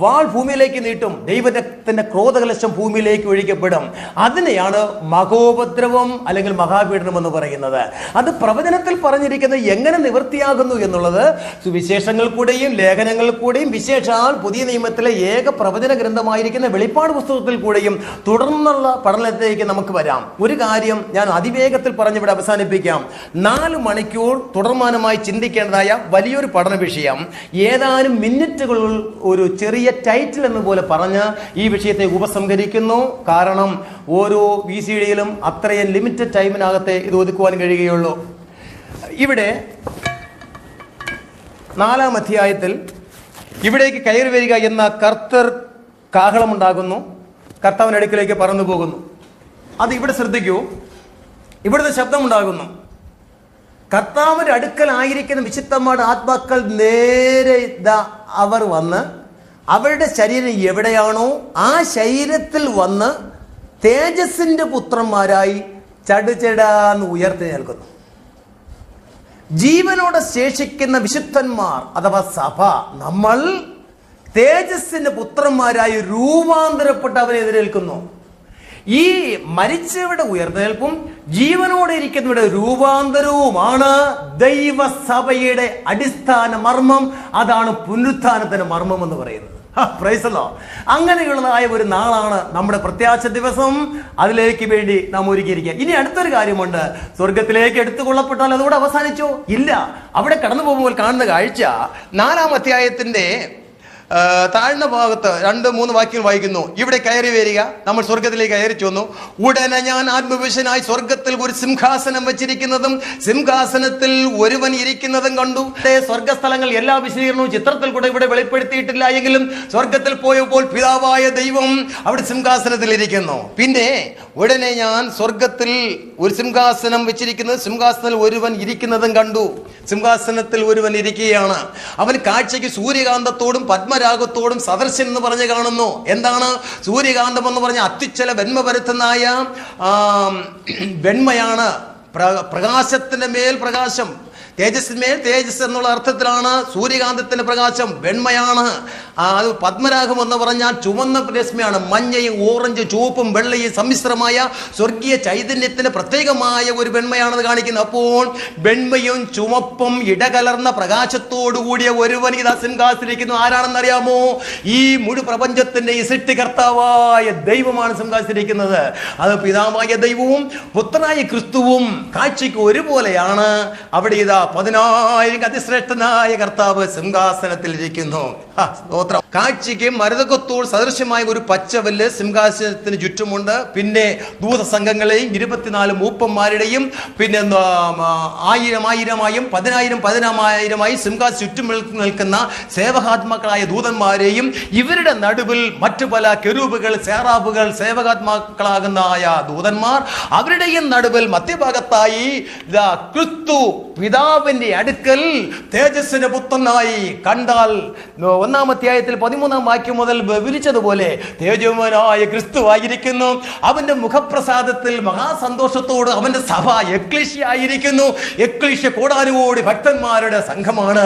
വാൾ ഭൂമിയിലേക്ക് നീട്ടും. ദൈവത്തിന്റെ ക്രോധകലശം ഭൂമിയിലേക്ക് ഒഴിക്കപ്പെടും. അതിനെയാണ് മഹോപദ്രവം അല്ലെങ്കിൽ മഹാപീഡനം എന്ന് പറയുന്നത്. അത് പ്രവചനത്തിൽ പറഞ്ഞിരിക്കുന്നത് എങ്ങനെ നിവൃത്തിയാകുന്നു എന്നുള്ളത് സുവിശേഷങ്ങൾ കൂടെയും ലേഖനങ്ങൾ കൂടെയും വിശേഷാൽ പുതിയ നിയമത്തിലെ ഏക പ്രവചന ഗ്രന്ഥമായിരിക്കുന്ന വെളിപ്പാട് പുസ്തകത്തിൽ കൂടെയും തുടർന്നുള്ള പഠനത്തിലേക്ക് നമുക്ക് വരാം. ഒരു കാര്യം ഞാൻ അതിവേഗത്തിൽ പറഞ്ഞിവിടെ അവസാനിപ്പിക്കാം. 4 മണിക്കൂർ തുടർമാനമായി ചിന്തിക്കേണ്ടതായ വലിയൊരു പഠന വിഷയം ഏതാനും മിനിറ്റുകൾ ഒരു ചെറിയ ടൈറ്റിൽ എന്നപോലെ പറഞ്ഞ് ഈ വിഷയത്തെ ഉപസംഹരിക്കുന്നു. കാരണം ഓരോ VCDയിലും അത്രയും ലിമിറ്റഡ് ടൈമിനകത്തെ ഇത് ഒതുക്കുവാൻ കഴിയുകയുള്ളൂ. ഇവിടെ 4-ാം അധ്യായത്തിൽ ഇവിടേക്ക് കയറി വരിക എന്ന കർത്തർ കാഹളമുണ്ടാകുന്നു. കർത്താവിന്റെ അടുക്കിലേക്ക് പറന്നു പോകുന്നു. അത് ഇവിടെ ശ്രദ്ധിക്കൂ. ഇവിടുത്തെ ശബ്ദമുണ്ടാകുന്നു. കർത്താവിന്റെ അടുക്കലായിരിക്കുന്ന വിശുദ്ധന്മാരുടെ ആത്മാക്കൾ നേരെ അവർ വന്ന് അവരുടെ ശരീരം എവിടെയാണോ ആ ശരീരത്തിൽ വന്ന് തേജസ്സിന്റെ പുത്രന്മാരായി ചടുചടാന്ന് ഉയർത്തി നിൽക്കുന്നു. ജീവനോടെ ശേഷിക്കുന്ന വിശുദ്ധന്മാർ അഥവാ സഭ, നമ്മൾ തേജസ്സിന്റെ പുത്രന്മാരായി രൂപാന്തരപ്പെട്ട് അവരെ എതിരേൽക്കുന്നു. ഈ മരിച്ചവരുടെ ഉയർത്തെഴുന്നേൽപ്പും ജീവനോടെ ഇരിക്കുന്നവരുടെ രൂപാന്തരവുമാണ് ദൈവസഭയുടെ അടിസ്ഥാന മർമ്മം. അതാണ് പുനരുത്ഥാനത്തിന്റെ മർമ്മം എന്ന് പറയുന്നത്. അങ്ങനെയുള്ളതായ ഒരു നാളാണ് നമ്മുടെ പ്രത്യാശ ദിവസം. അതിലേക്ക് വേണ്ടി നാം ഒരുക്കിയിരിക്കുക. ഇനി അടുത്തൊരു കാര്യമുണ്ട്. സ്വർഗത്തിലേക്ക് എടുത്തുകൊള്ളപ്പെട്ടാൽ അതുകൂടെ അവസാനിച്ചോ? ഇല്ല. അവിടെ കടന്നു പോകുമ്പോൾ കാണുന്ന കാഴ്ച 4-ാം അധ്യായത്തിന്റെ താഴ്ന്ന ഭാഗത്ത് 2-3 വാക്യങ്ങൾ വായിക്കുന്നു. ഇവിടെ കയറി വരിക, നമ്മൾ സ്വർഗത്തിലേക്ക് കയറി ചെന്നു. ഉടനെ ഞാൻ ആത്മവിശനായി സ്വർഗത്തിൽ ഒരു സിംഹാസനം വെച്ചിരിക്കുന്നതും സിംഹാസനത്തിൽ ഒരുവൻ ഇരിക്കുന്നതും കണ്ടു. സ്വർഗസ്ഥലങ്ങൾ എല്ലാ വിശദീകരണവും ചിത്രത്തിൽ കൂടെ ഇവിടെ വെളിപ്പെടുത്തിയിട്ടില്ല എങ്കിലും സ്വർഗത്തിൽ പോയപ്പോൾ പിതാവായ ദൈവം അവിടെ സിംഹാസനത്തിൽ ഇരിക്കുന്നു. പിന്നെ ഉടനെ ഞാൻ സ്വർഗത്തിൽ ഒരു സിംഹാസനം വെച്ചിരിക്കുന്നത് സിംഹാസനത്തിൽ ഒരുവൻ ഇരിക്കുന്നതും കണ്ടു. സിംഹാസനത്തിൽ ഒരുവൻ ഇരിക്കുകയാണ്. അവൻ കാഴ്ചയ്ക്ക് സൂര്യകാന്തത്തോടും പത്മരാഗത്തോടും സദൃശൻ എന്ന് പറഞ്ഞ് കാണുന്നു. എന്താണ് സൂര്യകാന്തം എന്ന് പറഞ്ഞ അത്യുച്ചല വെണ്മ പരത്തുന്നായ വെണ്മയാണ്. പ്രകാശത്തിന്റെ മേൽ പ്രകാശം, തേജസ്സിന്മേൽ തേജസ് എന്നുള്ള അർത്ഥത്തിലാണ് സൂര്യകാന്തത്തിന്റെ പ്രകാശം. വെണ്മയാണ്. അത് പത്മരാഗം എന്ന് പറഞ്ഞാൽ ചുവന്ന രശ്മിയാണ്. മഞ്ഞയും ഓറഞ്ച് ചുവപ്പും വെള്ളയും സമ്മിശ്രമായ സ്വർഗീയ ചൈതന്യത്തിന് പ്രത്യേകമായ ഒരു വെണ്മയാണത് കാണിക്കുന്നത്. അപ്പോൾ വെണ്മയും ചുവപ്പും ഇടകലർന്ന പ്രകാശത്തോടു കൂടിയ ഒരുവൻ ഇതാ സിംഹാസനിരിക്കുന്നു. ആരാണെന്നറിയാമോ? ഈ മുഴു പ്രപഞ്ചത്തിന്റെ ഈ സൃഷ്ടികർത്താവായ ദൈവമാണ് സിംഹാസനിരിക്കുന്നത്. അത് പിതാവായ ദൈവവും പുത്രനായ ക്രിസ്തുവും കാഴ്ചയ്ക്ക് ഒരുപോലെയാണ്. അവിടെ ഇതാ 10,000 അതിശ്രേഷ്ഠനായ കർത്താവ് സിംഹാസനത്തിൽ ഇരിക്കുന്നു. കാഴ്ചയ്ക്ക് മരതകത്തോട് സദൃശ്യമായ ഒരു പച്ചവല്ല് സിംഹാസനത്തിന് ചുറ്റുമുണ്ട്. പിന്നെ ദൂതസംഘങ്ങളെയും 24 മൂപ്പന്മാരുടെയും പിന്നെ 1000-1000-ആയും 10,000-10,000-ആയി സിംഹാസന ചുറ്റും നിൽക്കുന്ന സേവകാത്മാക്കളായ ദൂതന്മാരെയും ഇവരുടെ നടുവിൽ മറ്റു പല കെരൂബുകൾ, സേറാബുകൾ, സേവകാത്മാക്കളാകുന്ന ദൂതന്മാർ, അവരുടെയും നടുവിൽ മധ്യഭാഗത്തായി ക്രിസ്തു പിതാവിന്റെ അടുക്കൽ തേജസ്സിന്റെ പുത്രനായി കണ്ടാൽ 1-ാം അധ്യായത്തിൽ 13-ാം വാക്യം മുതൽ വിവരിച്ചതുപോലെ തേജോമനായ ക്രിസ്തു ആയിരിക്കുന്നു. അവന്റെ മുഖപ്രസാദത്തിൽ മഹാസന്തോഷത്തോട് അവന്റെ സഭ എക്ലീഷ്യ ആയിരിക്കുന്നു. എക്ലീഷ്യ കോടാനുകോടി ഭക്തന്മാരുടെ സംഘമാണ്.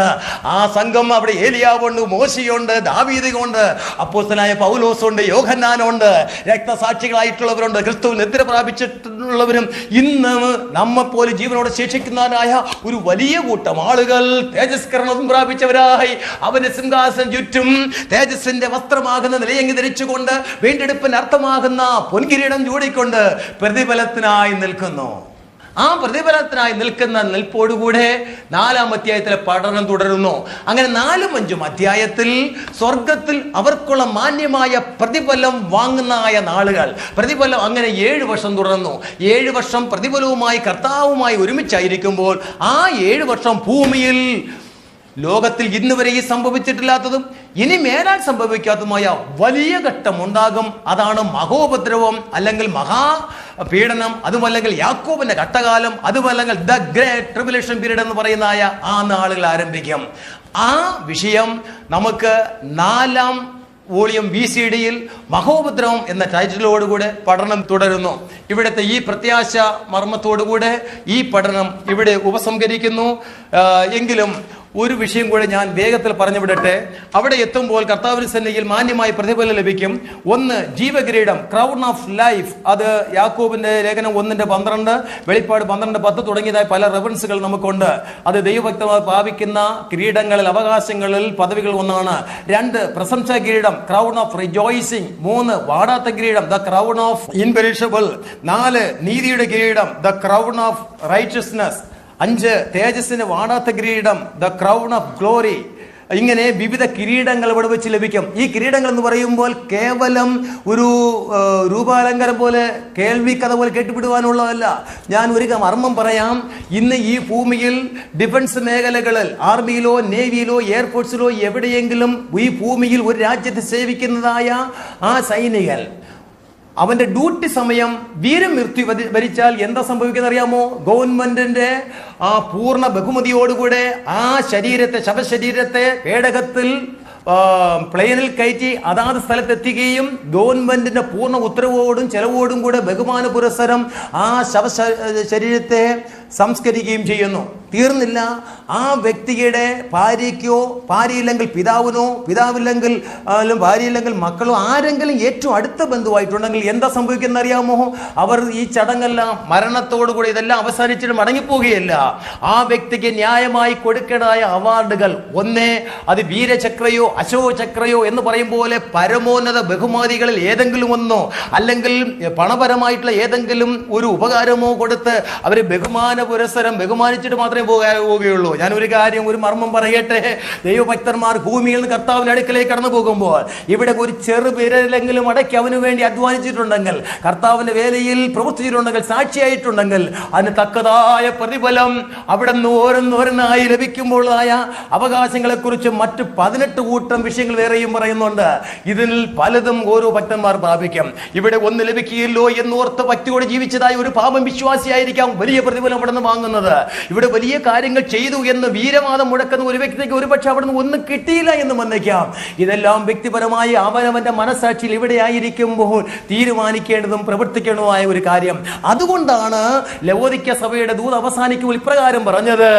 ആ സംഘം അവിടെ ഏലിയാവുണ്ട്, മോശയുണ്ട്, ദാവീദുണ്ട്, അപ്പോസ്തലനായ പൗലോസുണ്ട്, യോഹന്നാനുണ്ട്, രക്തസാക്ഷികളായിട്ടുള്ളവരുണ്ട്, ക്രിസ്തു നിദ്ര പ്രാപിച്ചിട്ടുള്ളവരും ഇന്ന് നമ്മെപ്പോലെ ജീവനോടെ ശേഷിക്കുന്നവരായ ഒരു വലിയ കൂട്ടം ആളുകൾ തേജസ്കരണം പ്രാപിച്ചവരായി അവന്റെ സിംഹാസനം ചുറ്റും തേജസ്സിന്റെ വസ്ത്രമാകുന്ന നിലയങ്കി ധരിച്ചുകൊണ്ട് വീണ്ടെടുപ്പിന് അർത്ഥമാകുന്ന പൊൻകിരീടം ചൂടിക്കൊണ്ട് പ്രതിഫലത്തിനായി നിൽക്കുന്നു. ആ പ്രതിഫലത്തിനായി നിൽക്കുന്ന നിൽപ്പോടുകൂടെ 4-ാം അധ്യായത്തിലെ പഠനം തുടരുന്നു. അങ്ങനെ 4-5 അധ്യായത്തിൽ സ്വർഗത്തിൽ അവർക്കുള്ള മാന്യമായ പ്രതിഫലം വാങ്ങുന്നതായ നാളുകൾ, പ്രതിഫലം അങ്ങനെ 7 വർഷം തുടർന്നു. 7 വർഷം പ്രതിഫലവുമായി കർത്താവുമായി ഒരുമിച്ചായിരിക്കുമ്പോൾ ആ 7 വർഷം ഭൂമിയിൽ ലോകത്തിൽ ഇന്ന് വരെ ഈ സംഭവിച്ചിട്ടില്ലാത്തതും ഇനി മേലാൽ സംഭവിക്കാത്തതുമായ വലിയ ഘട്ടം ഉണ്ടാകും. അതാണ് മഹോപദ്രവം, അല്ലെങ്കിൽ മഹാപീഡനം, അതുമല്ലെങ്കിൽ യാക്കോബിന്റെ ഘട്ടകാലം, അതുമല്ലെങ്കിൽ ദ ഗ്രേറ്റ് ട്രിബുലേഷൻ പീരീഡ് എന്ന് പറയുന്നതായ ആ നാളുകൾ ആരംഭിക്കും. ആ വിഷയം നമുക്ക് 4-ാം വോളിയം VCDയിൽ മഹോപദ്രവം എന്ന ടൈറ്റിലോടുകൂടെ പഠനം തുടരുന്നു. ഇവിടുത്തെ ഈ പ്രത്യാശ മർമ്മത്തോടുകൂടെ ഈ പഠനം ഇവിടെ ഉപസംഹരിക്കുന്നു. എങ്കിലും ഒരു വിഷയം കൂടെ ഞാൻ വേഗത്തിൽ പറഞ്ഞു വിടട്ടെ. അവിടെ എത്തുമ്പോൾ കർത്താവിന്റെ സന്നിധിയിൽ മാന്യമായ പ്രതിഫലം ലഭിക്കും. 1 ജീവകിരീടം, ക്രൗൺ ഓഫ് ലൈഫ്. അത് യാക്കോബിന്റെ ലേഖനം 1:12, വെളിപ്പാട് 12:10 തുടങ്ങിയതായ പല റെഫറൻസുകൾ നമുക്കുണ്ട്. അത് ദൈവഭക്തന്മാർ പ്രാപിക്കുന്ന കിരീടങ്ങളിൽ, അവകാശങ്ങളിൽ, പദവികൾ ഒന്നാണ്. 2 പ്രശംസാ കിരീടം, ക്രൗൺ ഓഫ് റിജോയ്സിംഗ്. 3 വാടാത്ത കിരീടം, ദ ക്രൗൺ ഓഫ് ഇൻപെരിഷബിൾ. 4 നീതിയുടെ കിരീടം, ദ ക്രൗൺ ഓഫ് റൈച്ചസ്നെസ്. 5 തേജസ്സിന് വാടാത്ത കിരീടം, ദ ക്രൗൺ ഓഫ് ഗ്ലോറി. ഇങ്ങനെ വിവിധ കിരീടങ്ങൾ ഇവിടെ വെച്ച് ലഭിക്കും. ഈ കിരീടങ്ങൾ എന്ന് പറയുമ്പോൾ കേവലം ഒരു രൂപാലങ്കാരം പോലെ, കേൾവി കഥ പോലെ കേട്ടുപിടുവാനുള്ളതല്ല. ഞാൻ ഒരു മർമ്മം പറയാം. ഇന്ന് ഈ ഭൂമിയിൽ ഡിഫൻസ് മേഖലകളിൽ, ആർമിയിലോ നേവിയിലോ എയർഫോഴ്സിലോ എവിടെയെങ്കിലും ഈ ഭൂമിയിൽ ഒരു രാജ്യത്തെ സേവിക്കുന്നതായ ആ സൈനികർ, അവന്റെ ഡ്യൂട്ടി സമയം വീരമൃത്യു വരിച്ചാൽ എന്താ സംഭവിക്കുന്ന അറിയാമോ? ഗവൺമെന്റിന്റെ ആ പൂർണ്ണ ബഹുമതിയോടുകൂടെ ആ ശരീരത്തെ, ശവശരീരത്തെ പേടകത്തിൽ പ്ലെയിനിൽ കയറ്റി അതാത് സ്ഥലത്തെത്തുകയും ഗവൺമെന്റിന്റെ പൂർണ്ണ ഉത്തരവോടും ചെലവോടും കൂടെ ബഹുമാന പുരസ്സരം ആ ശരീരത്തെ സംസ്കരിക്കുകയും ചെയ്യുന്നു. തീർന്നില്ല, ആ വ്യക്തിയുടെ ഭാര്യയ്ക്കോ, ഭാര്യയില്ലെങ്കിൽ പിതാവിനോ, പിതാവില്ലെങ്കിൽ ഭാര്യയില്ലെങ്കിൽ മക്കളോ, ആരെങ്കിലും ഏറ്റവും അടുത്ത ബന്ധുവായിട്ടുണ്ടെങ്കിൽ എന്താ സംഭവിക്കുന്ന അറിയാമോ? അവർ ഈ ചടങ്ങെല്ലാം മരണത്തോടുകൂടി ഇതെല്ലാം അവസാനിച്ചിട്ട് മടങ്ങിപ്പോവുകയല്ല. ആ വ്യക്തിക്ക് ന്യായമായി കൊടുക്കേണ്ടതായ അവാർഡുകൾ, ഒന്നേ അത് വീരചക്രയോ അശോക ചക്രയോ എന്ന് പറയും പോലെ പരമോന്നത ബഹുമതികളിൽ ഏതെങ്കിലും ഒന്നോ, അല്ലെങ്കിൽ പണപരമായിട്ടുള്ള ഏതെങ്കിലും ഒരു ഉപകാരമോ കൊടുത്ത് അവര് ബഹുമാന പുരസ്സരം ബഹുമാനിച്ചിട്ട് മാത്രമേ പോവുകയുള്ളൂ. ഞാൻ ഒരു കാര്യം, ഒരു മർമ്മം പറയട്ടെ. ദൈവഭക്തന്മാർ ഭൂമിയിൽ നിന്ന് കർത്താവിന്റെ അടുക്കലേക്ക് കടന്നു പോകുമ്പോൾ ഇവിടെ ഒരു ചെറു വിരലെങ്കിലും അടക്കി അവന് വേണ്ടി അധ്വാനിച്ചിട്ടുണ്ടെങ്കിൽ, കർത്താവിന്റെ വേലയിൽ പ്രവർത്തിച്ചിട്ടുണ്ടെങ്കിൽ, സാക്ഷിയായിട്ടുണ്ടെങ്കിൽ, അതിന് തക്കതായ പ്രതിഫലം അവിടെ നിന്ന് ഓരോന്നോരോന്നായി ലഭിക്കുമ്പോഴായ അവകാശങ്ങളെ കുറിച്ച് മറ്റ് 18 കൂട്ടം വിഷയങ്ങൾ വേറെയും പറയുന്നുണ്ട്. ഇതിൽ പലതും ഓരോ ഭക്തന്മാർ പ്രാപിക്കും. ഇവിടെ ഒന്ന് ലഭിക്കുകയല്ലോ എന്നോർത്ത് ഭക്തിയോടെ ജീവിച്ചതായ ഒരു പാപം വിശ്വാസിയായിരിക്കാം വലിയ പ്രതിഫലം അവിടെ നിന്ന് വാങ്ങുന്നത്. ഇവിടെ വലിയ കാര്യങ്ങൾ ചെയ്തു എന്ന് വീരവാദം മുഴക്കുന്ന ഒരു വ്യക്തിക്ക് ഒരുപക്ഷെ അവിടെ നിന്ന് ഒന്നും കിട്ടിയില്ല എന്ന് വന്നേക്കാം. ഇതെല്ലാം വ്യക്തിപരമായി അവനവന്റെ മനസാക്ഷിയിൽ ഇവിടെ ആയിരിക്കുമ്പോൾ തീരുമാനിക്കേണ്ടതും പ്രവർത്തിക്കേണ്ടതുമായ ഒരു കാര്യം. അതുകൊണ്ടാണ് ലവോദിക്ക സഭയുടെ ദൂത് അവസാനിക്കുമ്പോൾ ഇപ്രകാരം പറഞ്ഞത്: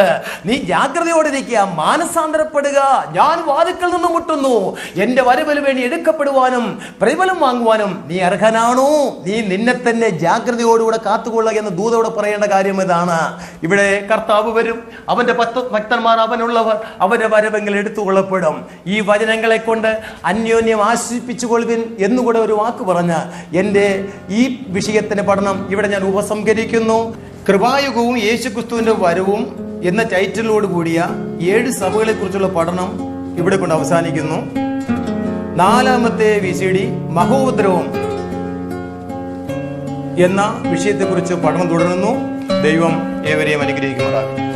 നീ ജാഗ്രതയോടിരിക്കുക, മാനസാന്തരപ്പെടുക, ഞാൻ വാതിൽക്കൽ നിന്ന് മുട്ടുന്നു, എന്റെ വരവിന് വേണ്ടി എടുക്കപ്പെടുവാനും പ്രതിഫലം വാങ്ങുവാനും നീ അർഹനാണോ? നീ നിന്നെ തന്നെ ജാഗ്രതയോടുകൂടെ കാത്തുകൊള്ളുക എന്ന് ദൂതോടെ പറയേണ്ട കാര്യം ഇതാണ്. ഇവിടെ കർത്താവ് വരും, അവന്റെ ഭക്തന്മാർ, അവനുള്ളവർ, അവന്റെ വരവെങ്കിൽ എടുത്തുകൊള്ളപ്പെടും. ഈ വചനങ്ങളെ കൊണ്ട് അന്യോന്യം ആശ്വസിപ്പിച്ചുകൊള്ളുവിൻ എന്നുകൂടെ ഒരു വാക്ക് പറഞ്ഞ് എൻ്റെ ഈ വിഷയത്തിന്റെ പഠനം ഇവിടെ ഞാൻ ഉപസംഹരിക്കുന്നു. കൃപായുഗവും യേശുക്രിസ്തുവിന്റെ വരവും എന്ന ടൈറ്റിലോട് കൂടിയ 7 സഭകളെ കുറിച്ചുള്ള പഠനം ഇവിടെ കൊണ്ട് അവസാനിക്കുന്നു. 4ാമത്തെ VCD മഹോദ്രവം എന്ന വിഷയത്തെക്കുറിച്ച് പഠനം തുടരുന്നു. ദൈവം ഏവരെയും അനുഗ്രഹിക്കുന്നതാണ്.